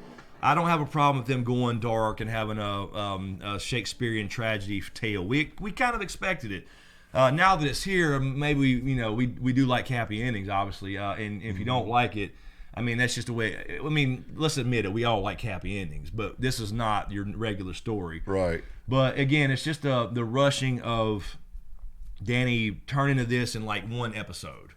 I don't have a problem with them going dark and having a Shakespearean tragedy tale. We kind of expected it. Now that it's here, maybe we do like happy endings, obviously. And if you don't like it. I mean, that's just the way. I mean, let's admit it. We all like happy endings, but this is not your regular story. Right. But again, it's just the rushing of Dany turning to this in like one episode.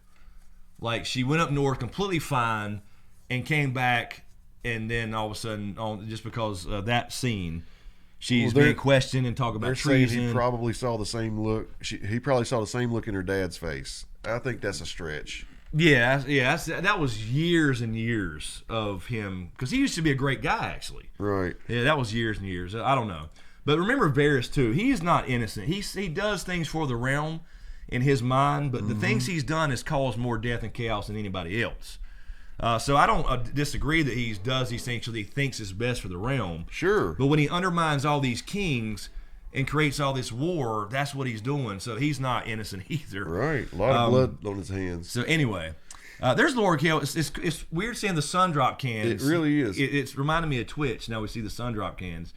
Like she went up north completely fine and came back, and then all of a sudden, just because of that scene, she's being questioned and talk about treason. Saying he probably saw the same look. He probably saw the same look in her dad's face. I think that's a stretch. Yeah, that was years and years of him, because he used to be a great guy, actually. Right. Yeah, that was years and years. I don't know. But remember Varys, too. He's not innocent. He does things for the realm in his mind, but the things he's done has caused more death and chaos than anybody else. So I don't disagree that he does these things because he thinks it's best for the realm. Sure. But when he undermines all these kings and creates all this war, that's what he's doing. So he's not innocent either. Right. A lot of blood on his hands. So anyway, there's Laura Kale. It's weird seeing the sun drop cans. It really is. It's reminding me of Twitch. Now we see the sun drop cans.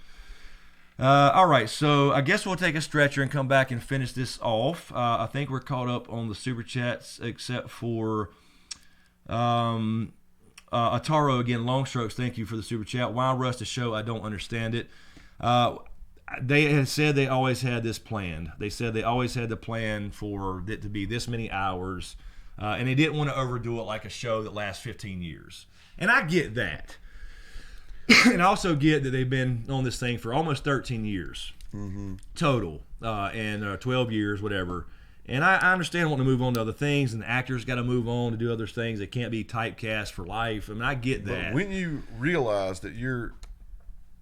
All right, so I guess we'll take a stretcher and come back and finish this off. I think we're caught up on the super chats, except for Ataro again. Long strokes. Thank you for the super chat. Why rush the show? I don't understand it. They had said they always had this planned. They said they always had the plan for it to be this many hours, and they didn't want to overdo it like a show that lasts 15 years. And I get that. And I also get that they've been on this thing for almost 13 years total, and 12 years, whatever. And I understand wanting to move on to other things, and the actors got to move on to do other things. They can't be typecast for life. I mean, I get that. But when you realize that you're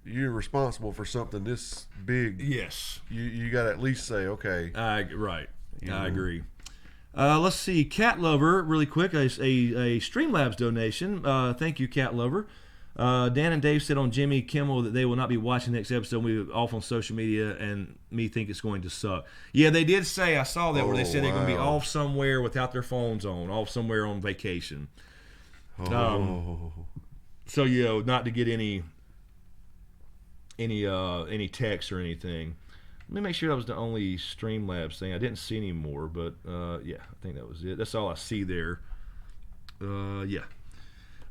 responsible for something this big, yes, you got to at least say, okay. Right. I agree. Let's see. Cat Lover, really quick, a Streamlabs donation. Thank you, Cat Lover. Dan and Dave said on Jimmy Kimmel that they will not be watching the next episode. We were off on social media, and me think it's going to suck. Yeah, they did say, I saw that, where they said they're going to be off somewhere without their phones on, off somewhere on vacation. So, not to get any text or anything. Let me make sure that was the only Streamlabs thing. I didn't see any more, but yeah, I think that was it. That's all I see there. Yeah.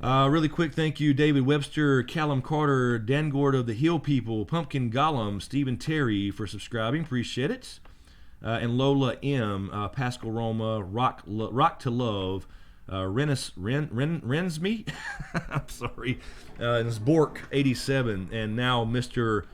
Really quick, thank you, David Webster, Callum Carter, Dan Gord of the Hill People, Pumpkin Gollum, Stephen Terry for subscribing. Appreciate it. And Lola M, Pascal Roma, Rock to Love, Rensme, I'm sorry, and it's Bork87, and now Mr.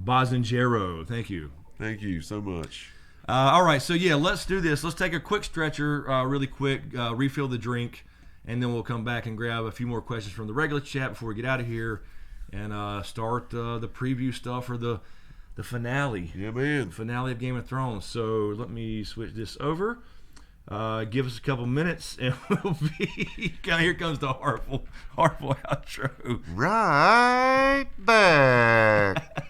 Bazangero. Thank you. Thank you so much. All right, so yeah, let's do this. Let's take a quick stretcher, really quick, refill the drink, and then we'll come back and grab a few more questions from the regular chat before we get out of here and start the preview stuff for the finale. Yeah, man. Finale of Game of Thrones. So let me switch this over. Give us a couple minutes, and we'll be. Here comes the horrible outro. Right back.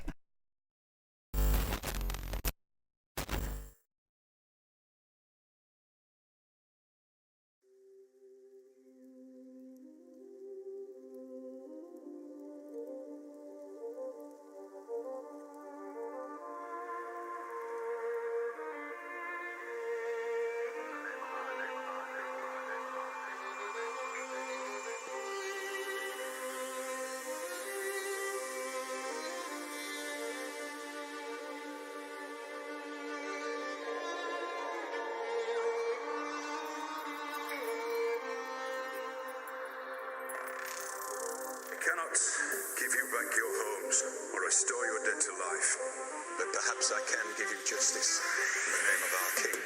Cannot give you back your homes or restore your dead to life, but perhaps I can give you justice in the name of our King.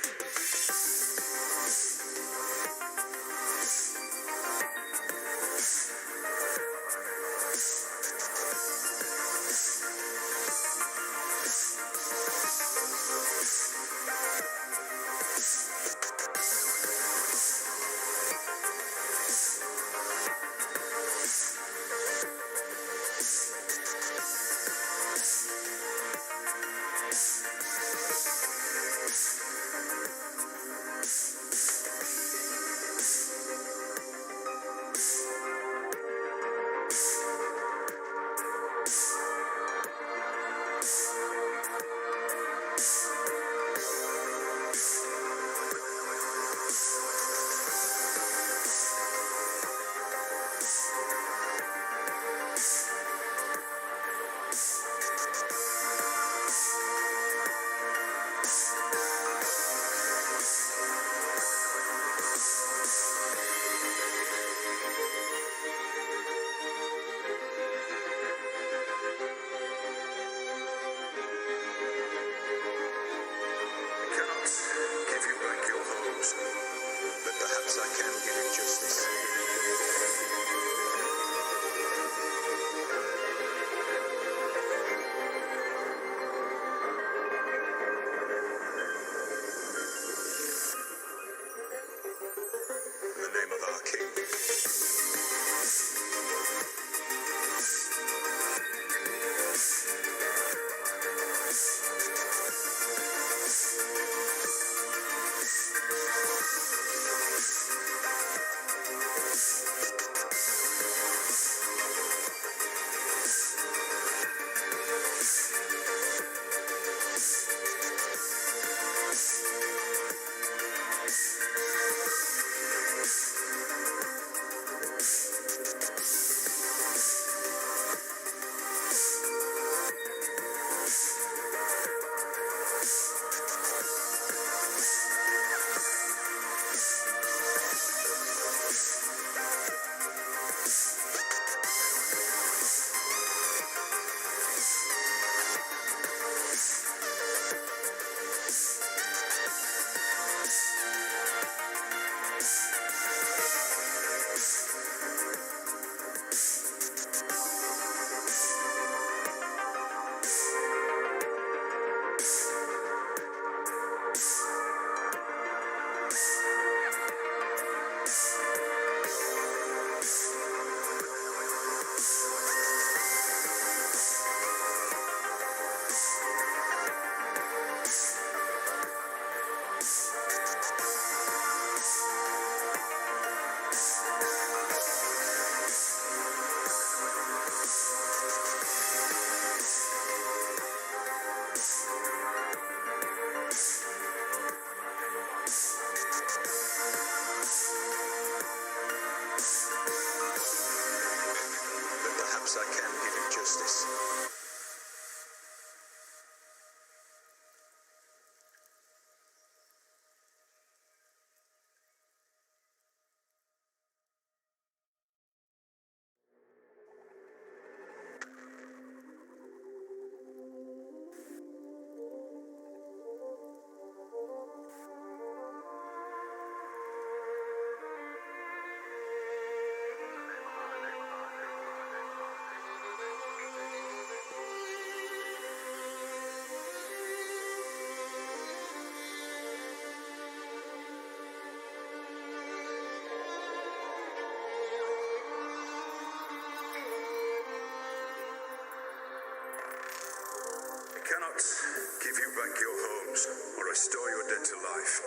cannot give you back your homes or restore your dead to life,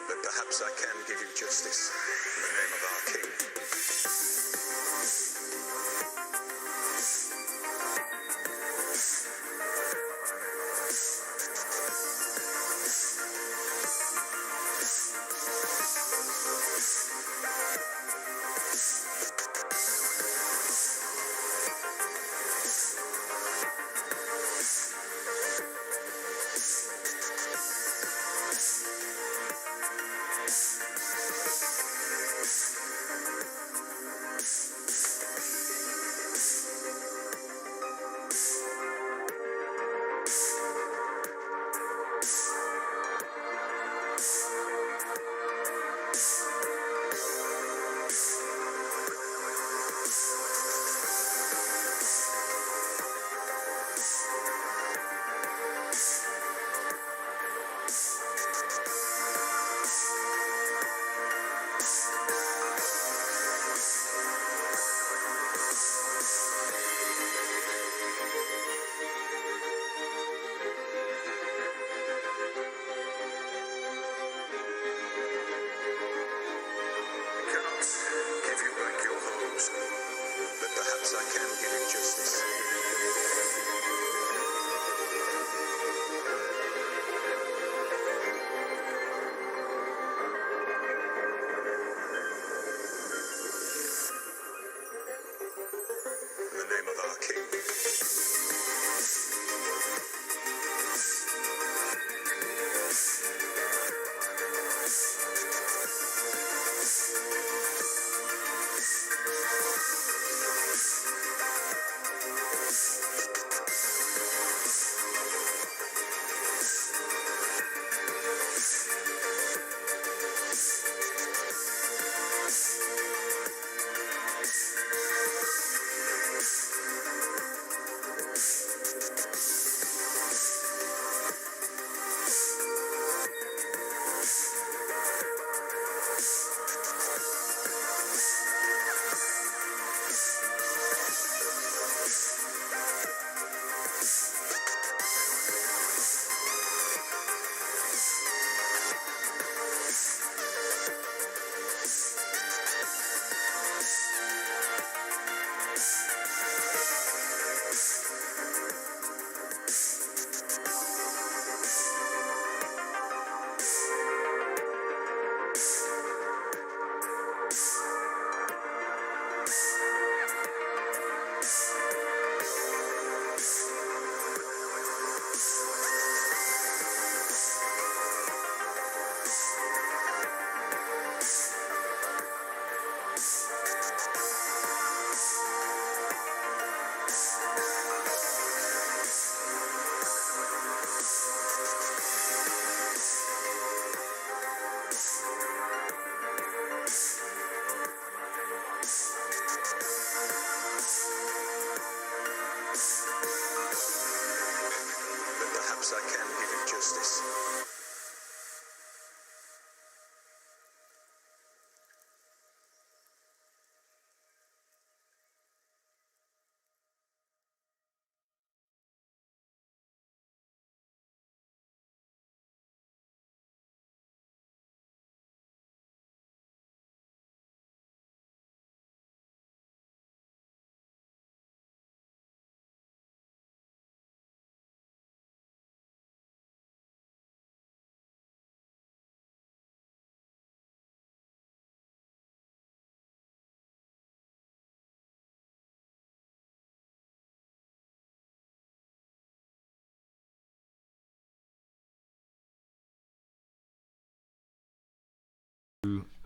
but perhaps I can give you justice in the name of our King.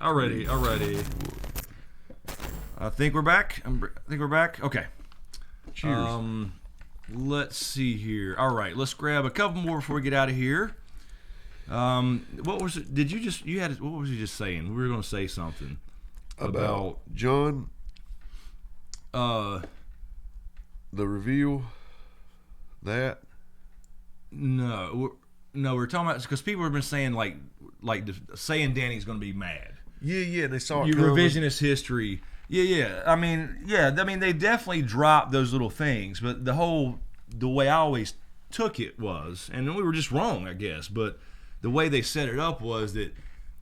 Alrighty. I think we're back. Okay. Cheers. Let's see here. All right, let's grab a couple more before we get out of here. What was it? What was you just saying? We were going to say something about John. The reveal. That. No, we're talking about because people have been saying like saying Danny's going to be mad. Yeah, they saw it. Your revisionist history. Yeah. I mean, they definitely dropped those little things, but the way I always took it was, and we were just wrong, I guess, but the way they set it up was that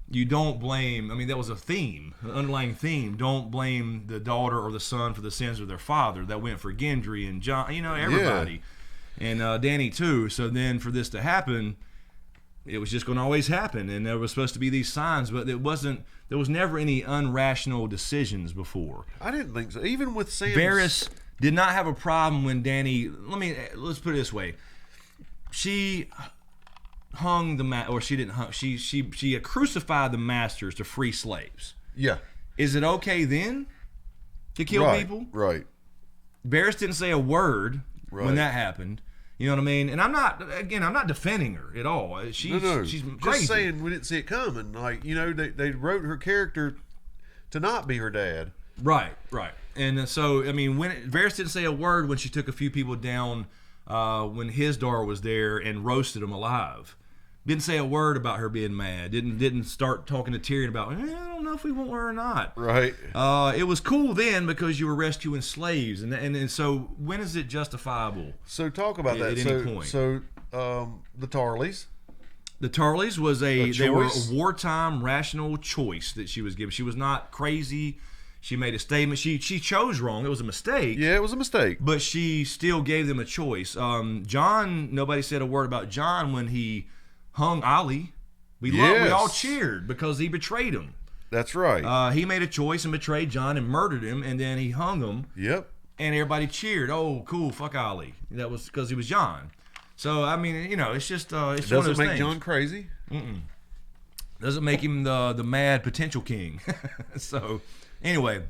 you don't blame, I mean, that was a theme, an underlying theme. Don't blame the daughter or the son for the sins of their father. That went for Gendry and John, everybody. Yeah. And Dany too. So then for this to happen, it was just going to always happen. And there was supposed to be these signs, but there was never any unrational decisions before. I didn't think so. Even with Sam. Varys did not have a problem when Dany, let's put it this way. She hung she didn't hung, she crucified the masters to free slaves. Yeah. Is it okay then to kill people? Right. Varys didn't say a word when that happened. You know what I mean? And I'm not defending her at all. She's crazy. Just saying we didn't see it coming. Like, they wrote her character to not be her dad. Right. And so, I mean, when Varys didn't say a word when she took a few people down when his daughter was there and roasted them alive. Didn't say a word about her being mad. Didn't start talking to Tyrion about, I don't know if we want her or not. Right. It was cool then because you were rescuing slaves, and so when is it justifiable? So talk about that. At any point. So the Tarleys. The Tarleys they were a wartime rational choice that she was given. She was not crazy. She made a statement. She chose wrong. It was a mistake. Yeah, it was a mistake. But she still gave them a choice. Jon, nobody said a word about Jon when he hung Ollie. We all cheered because he betrayed him. That's right. He made a choice and betrayed Jon and murdered him, and then he hung him. Yep. And everybody cheered. Oh, cool, fuck Ollie. That was because he was Jon. So, I mean, it's just it's one of those things. Doesn't make Jon crazy. Doesn't make him the mad potential king. So, anyway,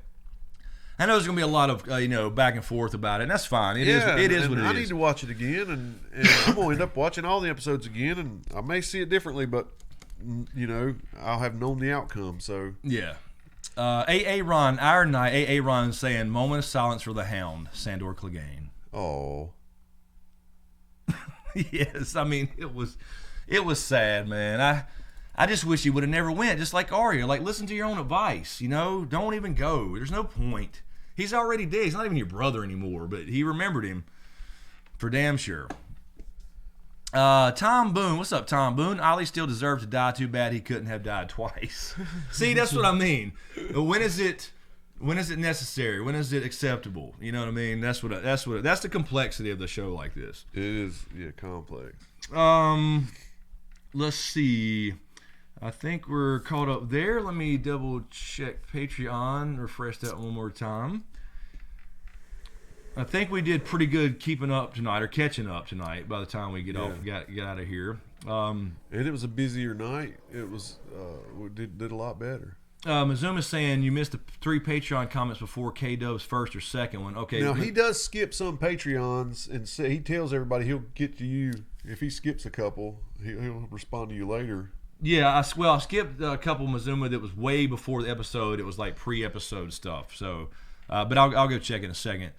I know there's going to be a lot of back and forth about it, and that's fine. It is what it is. I need to watch it again, and I'm going to end up watching all the episodes again, and I may see it differently, but I'll have known the outcome. So yeah. Aaron, Iron Knight, Aaron saying, "Moment of silence for the Hound, Sandor Clegane." Oh. Yes, I mean it was sad, man. I just wish he would have never went, just like Arya. Like, listen to your own advice, don't even go. There's no point. He's already dead. He's not even your brother anymore, but he remembered him for damn sure. Tom Boone, what's up, Tom Boone? Ollie still deserved to die. Too bad he couldn't have died twice. See, that's what I mean. When is it necessary? When is it acceptable? You know what I mean? That's the complexity of the show like this. It is, complex. Let's see. I think we're caught up there. Let me double check Patreon, refresh that one more time. I think we did pretty good keeping up tonight, or catching up tonight by the time we get out of here. And it was a busier night. It was we did a lot better. Mizuma's saying you missed the 3 Patreon comments before K-Dub's first or second one. Okay. Now, he does skip some Patreons, and he tells everybody he'll get to you. If he skips a couple, he'll respond to you later. Yeah, I skipped a couple Mizuma that was way before the episode. It was like pre-episode stuff. So, but I'll go check in a second.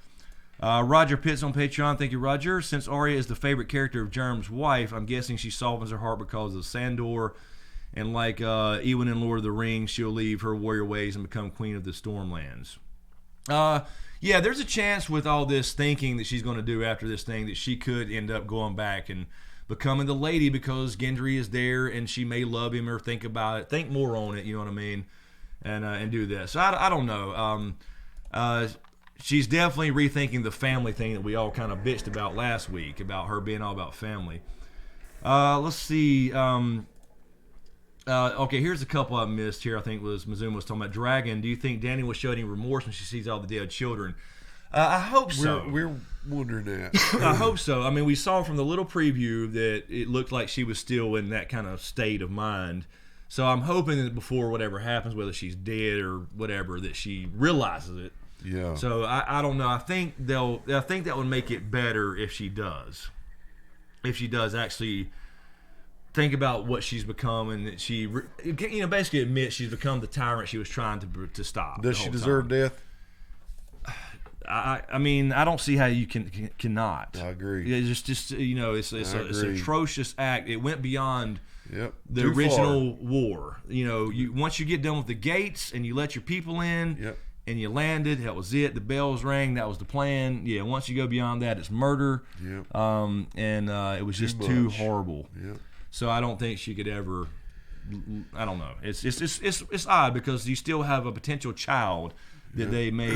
Roger Pitts on Patreon. Thank you, Roger. Since Arya is the favorite character of Germ's wife, I'm guessing she softens her heart because of Sandor. And like Ewan in Lord of the Rings, she'll leave her warrior ways and become queen of the Stormlands. Yeah, there's a chance with all this thinking that she's going to do after this thing that she could end up going back and becoming the lady because Gendry is there and she may love him or think about it, think more on it, you know what I mean, and do this. So I don't know. She's definitely rethinking the family thing that we all kind of bitched about last week, about her being all about family. Let's see. Okay, here's a couple I missed here. I think Mizuma was talking about Dragon. Do you think Dany will show any remorse when she sees all the dead children? I hope so. We're wondering that. I hope so. I mean, we saw from the little preview that it looked like she was still in that kind of state of mind. So I'm hoping that before whatever happens, whether she's dead or whatever, that she realizes it. Yeah. So I don't know. I think that would make it better if she does. If she does actually think about what she's become and that she, basically admit she's become the tyrant she was trying to stop. Does she deserve death? I mean, I don't see how you cannot. I agree. It's just it's an atrocious act. It went beyond the Too original far. war. Once you get done with the gates and you let your people in, and you landed. That was it. The bells rang. That was the plan. Yeah, once you go beyond that, it's murder. Yep. And it was just too horrible. Yep. So I don't think she could ever. I don't know. It's odd because you still have a potential child that they may,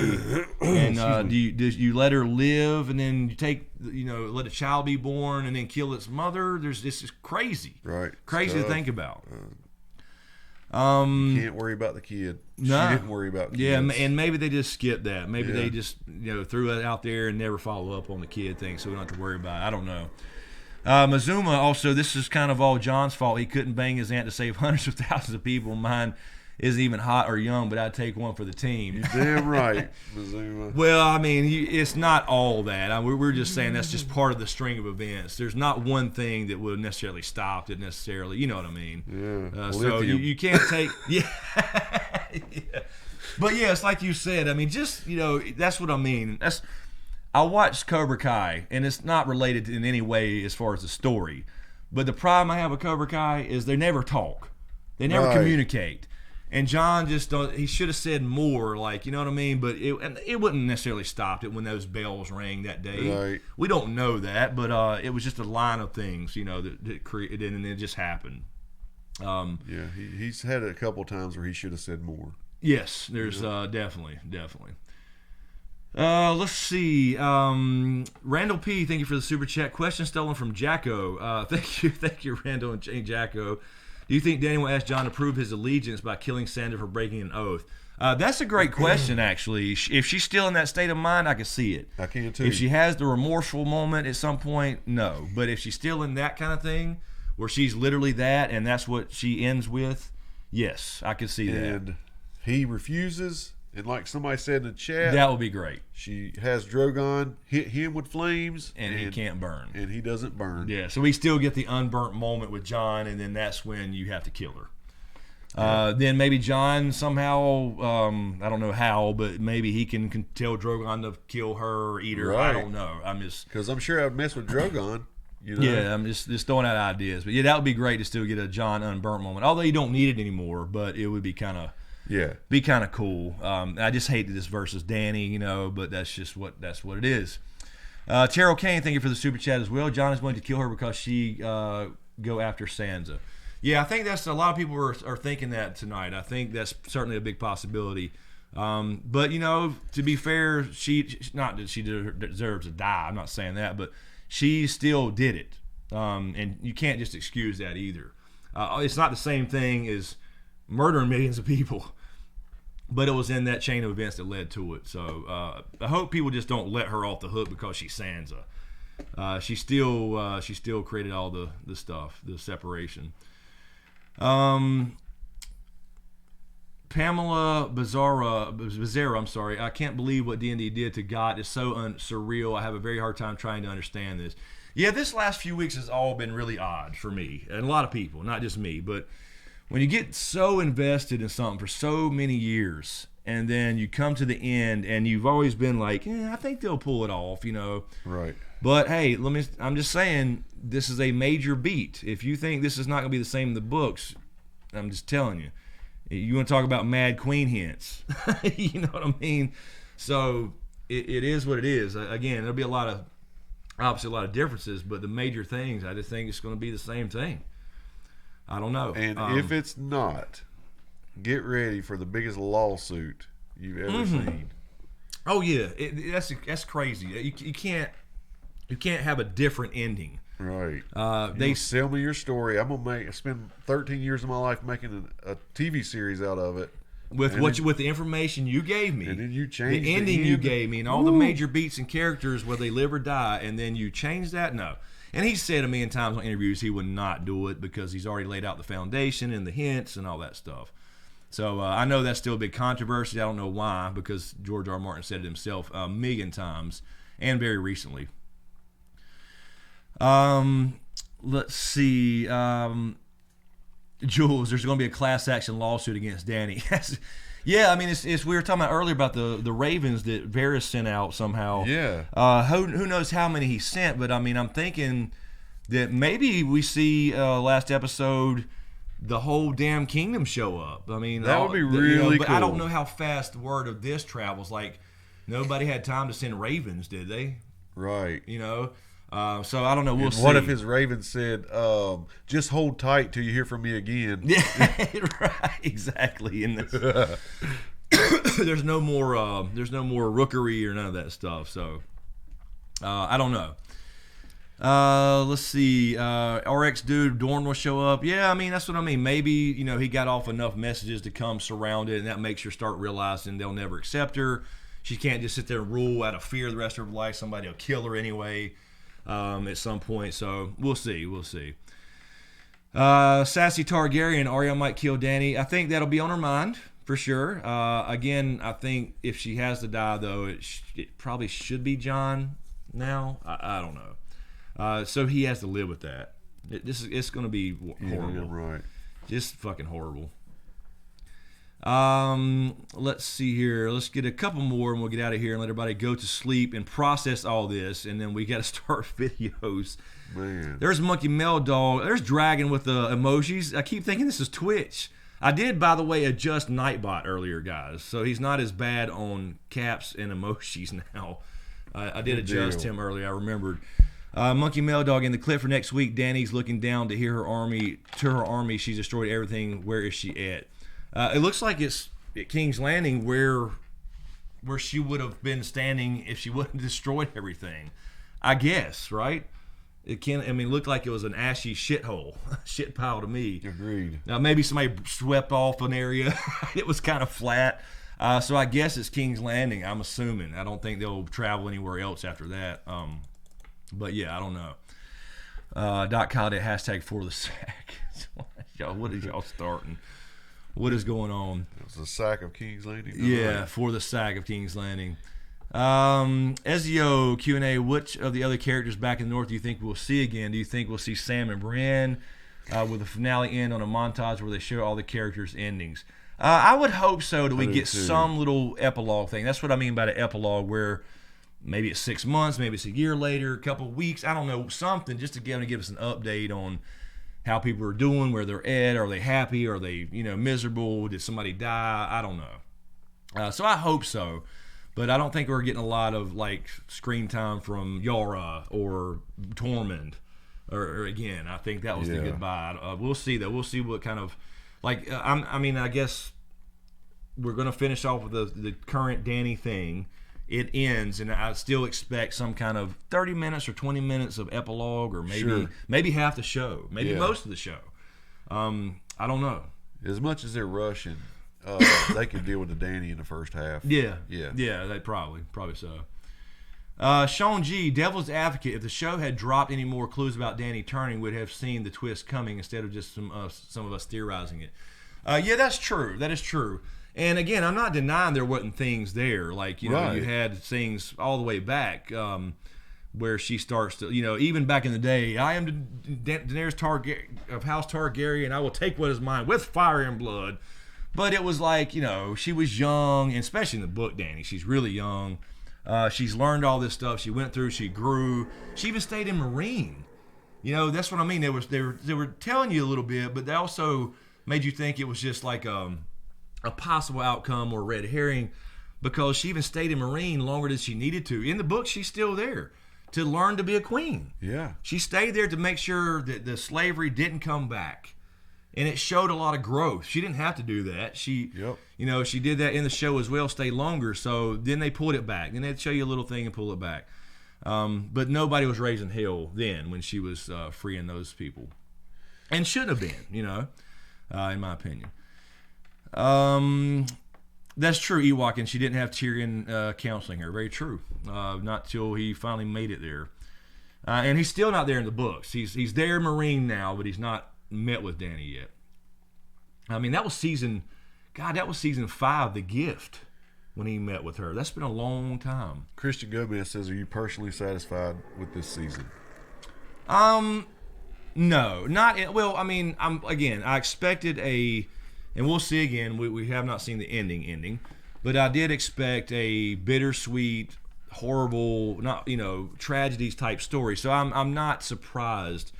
and do you let her live and then you let a child be born and then kill its mother? This is crazy. Right. Crazy to think about. You can't worry about the kid. Nah. She didn't worry about kids. Yeah, and maybe they just skipped that. Maybe they just threw it out there and never follow up on the kid thing, so we don't have to worry about it. I don't know. Mazuma also, this is kind of all John's fault. He couldn't bang his aunt to save hundreds of thousands of people. Mine isn't even hot or young, but I'd take one for the team. You're damn right, Mazuma. Well, I mean, it's not all that. We're just saying that's just part of the string of events. There's not one thing that would necessarily stop it necessarily. You know what I mean? Yeah. So you can't take yeah. But yeah, it's like you said. I mean, just that's what I mean. I watched Cobra Kai, and it's not related in any way as far as the story. But the problem I have with Cobra Kai is they never talk. They never communicate. And John he should have said more, like, you know what I mean? But it wouldn't necessarily stop it when those bells rang that day. Right. We don't know that, but it was just a line of things, that created, and it just happened. Yeah, he's had it a couple times where he should have said more. Yes, there's definitely. Let's see. Randall P, thank you for the super chat. Question stolen from Jacko. Thank you, Randall and Jane Jacko. Do you think Danny will ask John to prove his allegiance by killing Sandra for breaking an oath? That's a great question, actually. If she's still in that state of mind, I can see it. I can too. If she has the remorseful moment at some point, no. But if she's still in that kind of thing, where she's literally that, and that's what she ends with, yes, I can see that. And he refuses. And like somebody said in the chat, that would be great. She has Drogon hit him with flames, and he can't burn. And he doesn't burn. Yeah, so we still get the unburnt moment with John, and then that's when you have to kill her. Then maybe John somehow, I don't know how, but maybe he can tell Drogon to kill her or eat her. Right. I don't know. Because I'm sure I'd mess with Drogon. Yeah, I'm just throwing out ideas. But yeah, that would be great to still get a John unburnt moment. Although you don't need it anymore, but it would be kind of. Yeah, be kind of cool. I just hate that this versus Danny, but that's what it is. Terrell Kane, thank you for the super chat as well. John is going to kill her because she go after Sansa. Yeah, I think that's a lot of people are thinking that tonight. I think that's certainly a big possibility. But to be fair, she not that she deserves to die. I'm not saying that, but she still did it, and you can't just excuse that either. It's not the same thing as murdering millions of people. But it was in that chain of events that led to it. So I hope people just don't let her off the hook because she's Sansa. She still created all the stuff, the separation. Pamela Bizarra, I'm sorry. I can't believe what D&D did to God. It's so surreal. I have a very hard time trying to understand this. Yeah, this last few weeks has all been really odd for me and a lot of people, not just me, but when you get so invested in something for so many years and then you come to the end and you've always been like, I think they'll pull it off, Right. But hey, I'm just saying this is a major beat. If you think this is not going to be the same in the books, I'm just telling you. You want to talk about Mad Queen hints. You know what I mean? So it is what it is. Again, there'll be obviously a lot of differences, but the major things, I just think it's going to be the same thing. I don't know. And if it's not, get ready for the biggest lawsuit you've ever seen. Oh yeah, that's crazy. You can't have a different ending. Right. They sell me your story. I'm gonna spend 13 years of my life making a TV series out of it. With the information you gave me, and then you changed the ending you gave me, and all the major beats and characters where they live or die, and then you change that. No. And he said a million times on interviews he would not do it because he's already laid out the foundation and the hints and all that stuff. So I know that's still a big controversy. I don't know why, because George R. Martin said it himself a million times and very recently. Let's see. Jules, there's going to be a class action lawsuit against Danny. Yeah, I mean, it's we were talking about earlier about the ravens that Varys sent out somehow. Yeah. Who knows how many he sent, but I mean, I'm thinking that maybe we see last episode the whole damn kingdom show up. I mean, that would be really but cool. I don't know how fast the word of this travels. Like, nobody had time to send ravens, did they? Right. You know? So I don't know. We'll see. What if his raven said, just hold tight till you hear from me again? Yeah, right. Exactly. And there's no more rookery or none of that stuff. So I don't know. Let's see. RX dude Dorn will show up. Yeah, I mean, that's what I mean. Maybe, he got off enough messages to come surround it, and that makes her start realizing they'll never accept her. She can't just sit there and rule out of fear the rest of her life. Somebody will kill her anyway at some point. So we'll see. Sassy Targaryen, Arya might kill Dany. I think that'll be on her mind for sure. Again, I think if she has to die, though, it probably should be Jon now. I don't know. So he has to live with that. It's going to be horrible. Yeah, right. Just fucking horrible. Let's see here. Let's get a couple more and we'll get out of here and let everybody go to sleep and process all this, and then we got to start videos. Man. There's Monkey Mel Dog. There's Dragon with the emojis. I keep thinking this is Twitch. I did, by the way, adjust Nightbot earlier, guys, so he's not as bad on caps and emojis now. I did adjust him earlier. I remembered. Monkey Mel Dog, in the clip for next week, Dany's looking down to her army. She's destroyed everything. Where is she at? It looks like it's at King's Landing where she would have been standing if she wouldn't have destroyed everything. I guess, right? It looked like it was an ashy shithole, shit pile to me. Agreed. Now maybe somebody swept off an area. It was kind of flat. So I guess it's King's Landing, I'm assuming. I don't think they'll travel anywhere else after that. But yeah, I don't know. Kyle did hashtag for the sack. Y'all, what are y'all starting? What is going on? It was the sack of King's Landing. Yeah, for the sack of King's Landing. Ezio Q&A, which of the other characters back in the north do you think we'll see again? Do you think we'll see Sam and Brienne with the finale end on a montage where they show all the characters' endings? I would hope so, that we get some little epilogue thing. That's what I mean by the epilogue, where maybe it's 6 months, maybe it's a year later, a couple of weeks, I don't know, something just to give us an update on how people are doing, where they're at. Are they happy? Are they, miserable? Did somebody die? I don't know. So I hope so, but I don't think we're getting a lot of screen time from Yara or Tormund. Or again, I think that was the goodbye. We'll see though. We'll see what kind of I guess we're gonna finish off with the current Dany thing. It ends, and I still expect some kind of 30 minutes or 20 minutes of epilogue, or maybe half the show, maybe most of the show. I don't know. As much as they're rushing, they could deal with the Dany in the first half. Yeah. They probably so. Sean G, Devil's Advocate. If the show had dropped any more clues about Dany turning, we'd have seen the twist coming instead of just some of us theorizing it. Yeah, that's true. That is true. And again, I'm not denying there wasn't things there. You had things all the way back where she starts to, even back in the day, I am Daenerys Targaryen of House Targaryen, I will take what is mine with fire and blood. But it was she was young, and especially in the book, Dany, she's really young. She's learned all this stuff. She went through, she grew. She even stayed in Marine. That's what I mean. They were telling you a little bit, but they also made you think it was just a possible outcome or red herring, because she even stayed in Marine longer than she needed to. In the book, she's still there to learn to be a queen. Yeah. She stayed there to make sure that the slavery didn't come back. And it showed a lot of growth. She didn't have to do that. She did that in the show as well, stay longer. So then they pulled it back. Then they'd show you a little thing and pull it back. But nobody was raising hell then when she was freeing those people. And shouldn't have been, in my opinion. That's true, Ewok, and she didn't have Tyrion counseling her. Very true. Not till he finally made it there. And he's still not there in the books. He's there Marine now, but he's not met with Dany yet. I mean, that was season 5, The Gift, when he met with her. That's been a long time. Christian Gomez says, are you personally satisfied with this season? No, not well. I mean, I expected and we'll see again. We have not seen the ending, but I did expect a bittersweet, horrible, tragedies type story. So I'm not surprised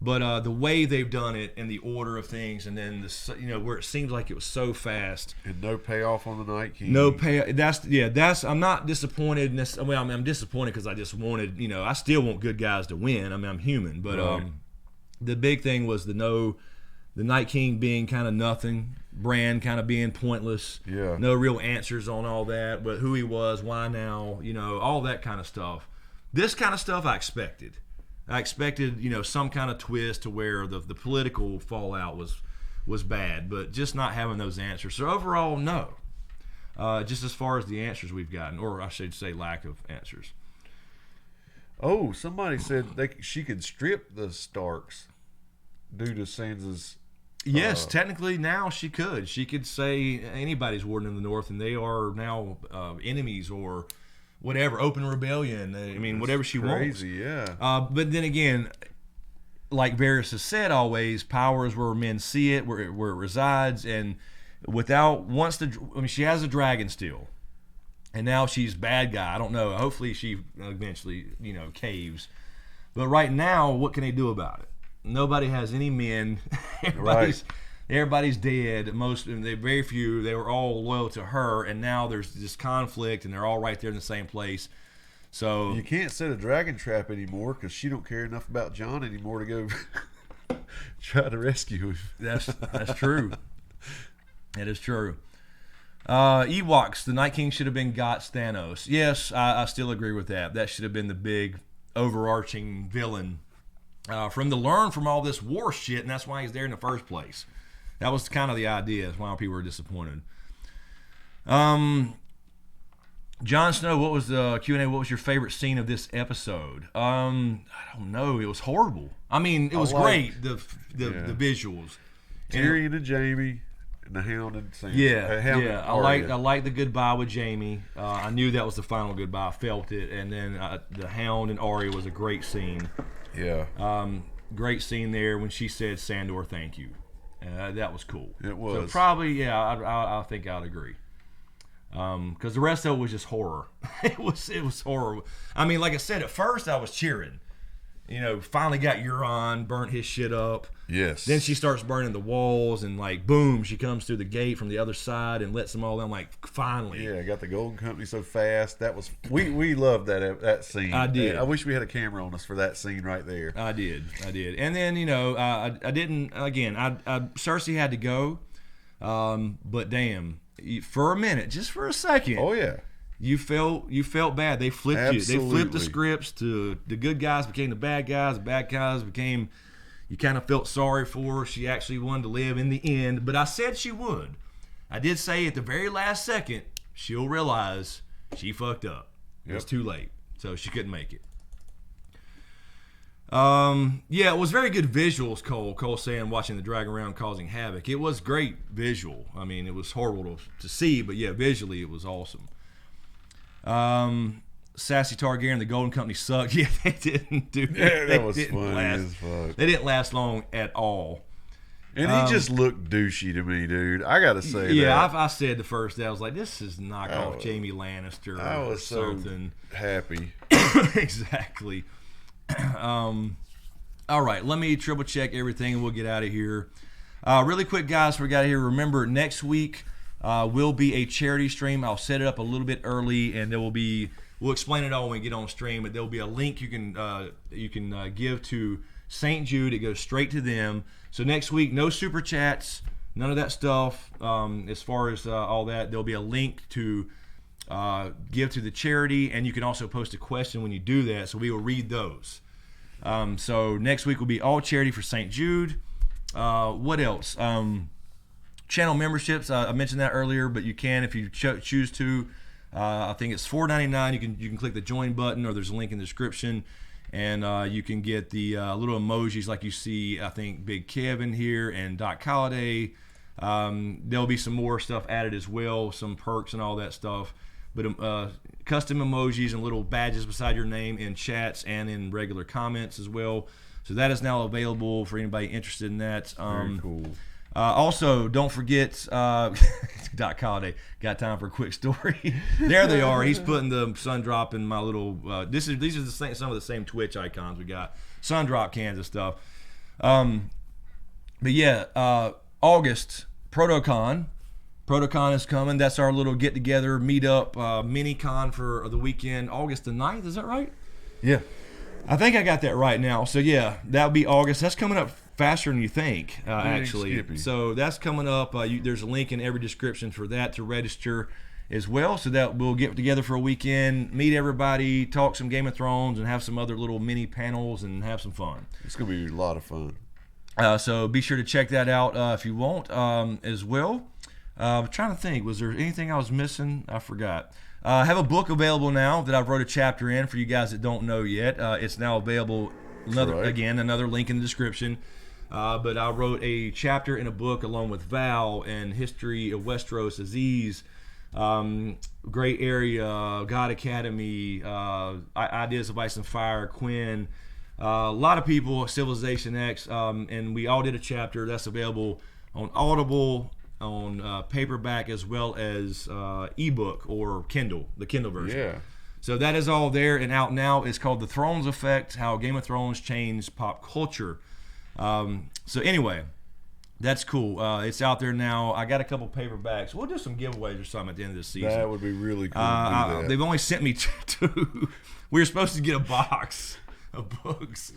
But the way they've done it and the order of things, and then where it seems like it was so fast and no payoff on the Night King. No pay. That's. I'm not disappointed. Well, I'm disappointed because I just wanted. I still want good guys to win. I mean, I'm human, but Right. The big thing was the Night King being kind of nothing, Bran kind of being pointless. Yeah. No real answers on all that, but who he was, why now, all that kind of stuff. This kind of stuff I expected. I expected, some kind of twist to where the political fallout was bad, but just not having those answers. So overall, no. Just as far as the answers we've gotten, or I should say lack of answers. Oh, somebody said she could strip the Starks due to Sansa's. Yes, technically now she could. She could say anybody's warden in the North, and they are now enemies or whatever, open rebellion. I mean, whatever she wants. Crazy, yeah. But then again, like Varys has said always, power is where men see it, where it resides, and she has a dragon still, and now she's bad guy. I don't know. Hopefully she eventually, caves. But right now, what can they do about it? Nobody has any men. Everybody's dead. Very few. They were all loyal to her, and now there's this conflict, and they're all right there in the same place. So you can't set a dragon trap anymore because she don't care enough about Jon anymore to go try to rescue him. That's true. That is true. Ewoks, the Night King should have been Got's Thanos. Yes, I still agree with that. That should have been the big overarching villain for him to learn from all this war shit, and that's why he's there in the first place. That was kind of the idea. That's why people were disappointed. Jon Snow, what was the Q&A? What was your favorite scene of this episode? I don't know. It was horrible. I mean, it was great. The visuals. Tyrion and Jaime. And the Hound and Sansa. Yeah. I like the goodbye with Jaime. I knew that was the final goodbye. I felt it. And then the Hound and Arya was a great scene. Yeah. Great scene there when she said, "Sandor, thank you." That was cool. It was. So probably, I think I'd agree. Because the rest of it was just horror. It was horror. I mean, like I said, at first I was cheering. Finally got Euron, burnt his shit up. Yes. Then she starts burning the walls, and boom, she comes through the gate from the other side and lets them all in. Finally. Yeah, got the Golden Company so fast. That was we loved that scene. I did. I wish we had a camera on us for that scene right there. I did. And then I didn't. Again, Cersei had to go, but damn, for a minute, just for a second. Oh yeah. You felt bad. They flipped Absolutely. you. They flipped the scripts to the good guys became the bad guys. The bad guys became, you kind of felt sorry for her. She actually wanted to live in the end. But I said she would. I did say at the very last second, she'll realize she fucked up. It was too late. So she couldn't make it. It was very good visuals, Cole saying watching the dragon around causing havoc. It was great visual. I mean, it was horrible to see, but yeah, visually it was awesome. Sassy Targaryen, the Golden Company sucked. Yeah, they didn't do that. Yeah, that was funny as fuck. They didn't last long at all. And he just looked douchey to me, dude. I gotta say yeah, that. I said the first day, I was like, this is knockoff Jaime Lannister I or was something. so happy. Exactly. All right, let me triple check everything and we'll get out of here. Really quick, guys, before we get out of here, remember next week will be a charity stream. I'll set it up a little bit early, and we'll explain it all when we get on stream, but there will be a link you can give to St. Jude. It goes straight to them. So next week, no super chats, none of that stuff. As far as all that, there'll be a link to give to the charity, and you can also post a question when you do that, so we will read those. So next week will be all charity for St. Jude. What else? Channel memberships, I mentioned that earlier, but you can if you choose to. I think it's $4.99. You can click the join button, or there's a link in the description, and you can get the little emojis like you see. I think Big Kevin here and Doc Holliday. There'll be some more stuff added as well, some perks and all that stuff. But custom emojis and little badges beside your name in chats and in regular comments as well. So that is now available for anybody interested in that. Very cool. Also, don't forget, Doc Holliday, got time for a quick story. There they are. He's putting the sun drop in my little. These are some of the same Twitch icons we got. Sun drop cans and stuff. But yeah, August, Protocon is coming. That's our little get-together, meet-up, mini-con for the weekend, August the 9th. Is that right? Yeah. I think I got that right now. So yeah, that'll be August. That's coming up faster than you think, actually. Skippy. So that's coming up. There's a link in every description for that to register as well. So that we'll get together for a weekend, meet everybody, talk some Game of Thrones, and have some other little mini panels and have some fun. It's going to be a lot of fun. So be sure to check that out if you want as well. I'm trying to think, was there anything I was missing? I forgot. I have a book available now that I've wrote a chapter in for you guys that don't know yet. It's now available. Another link in the description. But I wrote a chapter in a book along with Val and History of Westeros, Aziz, Great Area, God Academy, Ideas of Ice and Fire, Quinn, a lot of people, Civilization X, and we all did a chapter that's available on Audible, on paperback, as well as ebook or Kindle, the Kindle version. Yeah. So that is all there and out now. It's called The Thrones Effect: How Game of Thrones Changed Pop Culture. So anyway, that's cool. It's out there now. I got a couple paperbacks. We'll do some giveaways or something at the end of the season. That would be really cool to do that. They've only sent me two. We were supposed to get a box of books.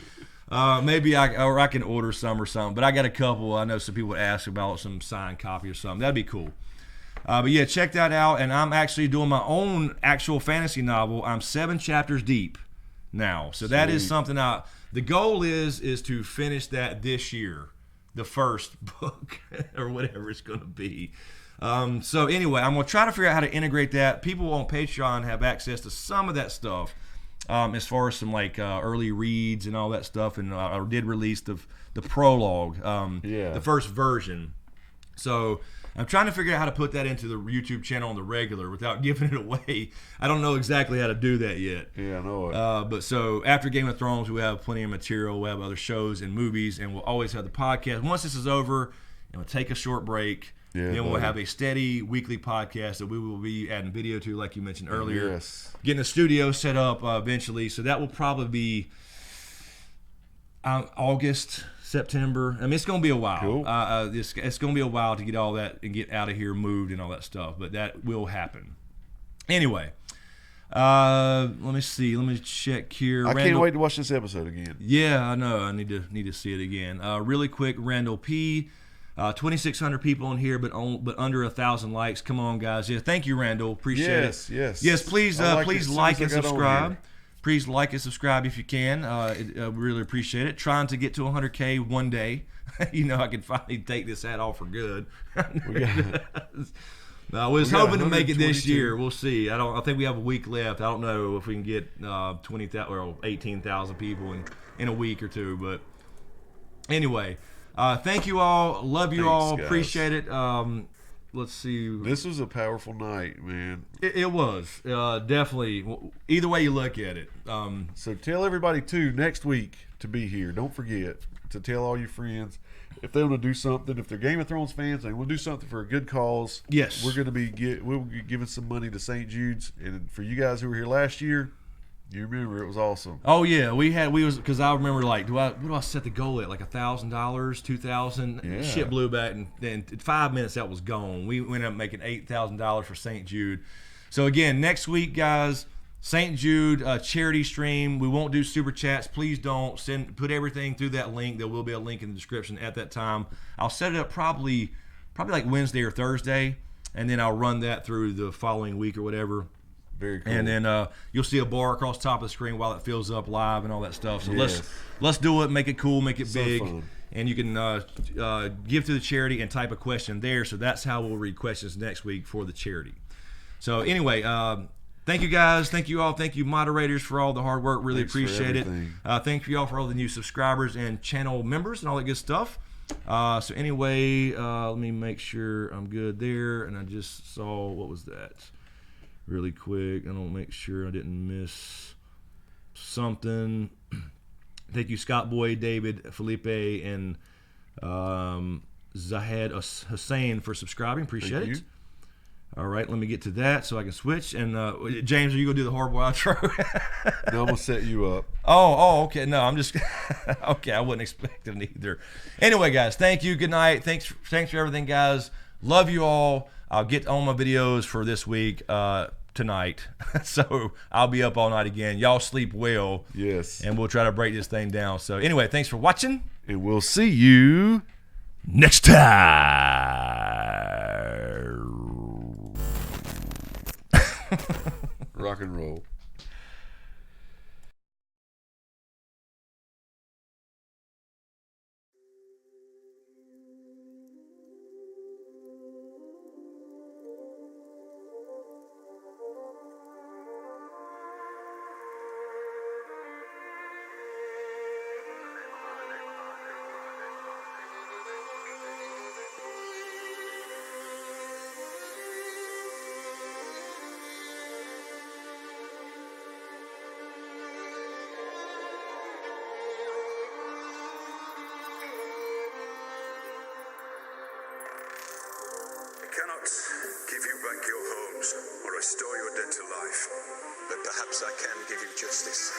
Maybe I can order some or something. But I got a couple. I know some people would ask about some signed copy or something. That'd be cool. But yeah, check that out. And I'm actually doing my own actual fantasy novel. I'm 7 chapters deep now. So that is something the goal is to finish that this year, the first book or whatever it's going to be. So anyway, I'm going to try to figure out how to integrate that. People on Patreon have access to some of that stuff, as far as some like early reads and all that stuff. And I did release the prologue, the first version. So I'm trying to figure out how to put that into the YouTube channel on the regular without giving it away. I don't know exactly how to do that yet. Yeah, I know it. But so after Game of Thrones, we have plenty of material. We'll have other shows and movies, and we'll always have the podcast. Once this is over, and we'll take a short break. Yeah, then we'll have a steady weekly podcast that we will be adding video to, like you mentioned earlier. Yes. Getting a studio set up eventually. So that will probably be August, September. I mean, it's going to be a while. Cool. It's going to be a while to get all that and get out of here, moved, and all that stuff. But that will happen. Anyway, let me see. Let me check here. I can't wait to watch this episode again. Yeah, I know. I need to see it again. Really quick, Randall P. 2,600 people in here, but under 1,000 likes. Come on, guys. Yeah, thank you, Randall. Appreciate it. Yes. Please like and subscribe. Please like and subscribe if you can. Really appreciate it. Trying to get to 100K one day. I can finally take this hat off for good. I was hoping to make it this year. We'll see. I think we have a week left. I don't know if we can get 20,000 or 18,000 people in a week or two. But anyway, thank you all. Love you all. Guys. Appreciate it. Let's see. This was a powerful night, man. It was definitely. Either way you look at it. So tell everybody too next week to be here. Don't forget to tell all your friends if they want to do something. If they're Game of Thrones fans, they want to do something for a good cause. Yes, we're going to we'll be giving some money to St. Jude's, and for you guys who were here last year. You remember it was awesome. Oh yeah, because I remember what do I set the goal at, like $1,000, $2,000? Yeah. Shit blew back, and then in 5 minutes that was gone. We ended up making $8,000 for St. Jude. So again, next week, guys, St. Jude charity stream. We won't do super chats. Please don't put everything through that link. There will be a link in the description at that time. I'll set it up probably like Wednesday or Thursday, and then I'll run that through the following week or whatever. Very cool. And then you'll see a bar across the top of the screen while it fills up live and all that stuff. So let's do it, make it cool, make it big. Fun. And you can give to the charity and type a question there. So that's how we'll read questions next week for the charity. So anyway, thank you guys. Thank you all. Thank you moderators for all the hard work. Really appreciate it. Thank you all for all the new subscribers and channel members and all that good stuff. So anyway, let me make sure I'm good there. And I just saw, what was that? Really quick, I don't make sure I didn't miss something. Thank you, Scott Boy, David, Felipe, and Zahed Hussein for subscribing. Appreciate it. All right, let me get to that so I can switch. And James, are you gonna do the horrible outro? No, I'm gonna set you up. Oh, okay. No, I'm just okay. I wasn't expecting either. Anyway, guys, thank you. Good night. Thanks for everything, guys. Love you all. I'll get on my videos for this week tonight, so I'll be up all night again. Y'all sleep well. Yes. And we'll try to break this thing down. So anyway, thanks for watching. And we'll see you next time. Rock and roll. Cannot give you back your homes or restore your dead to life, but perhaps I can give you justice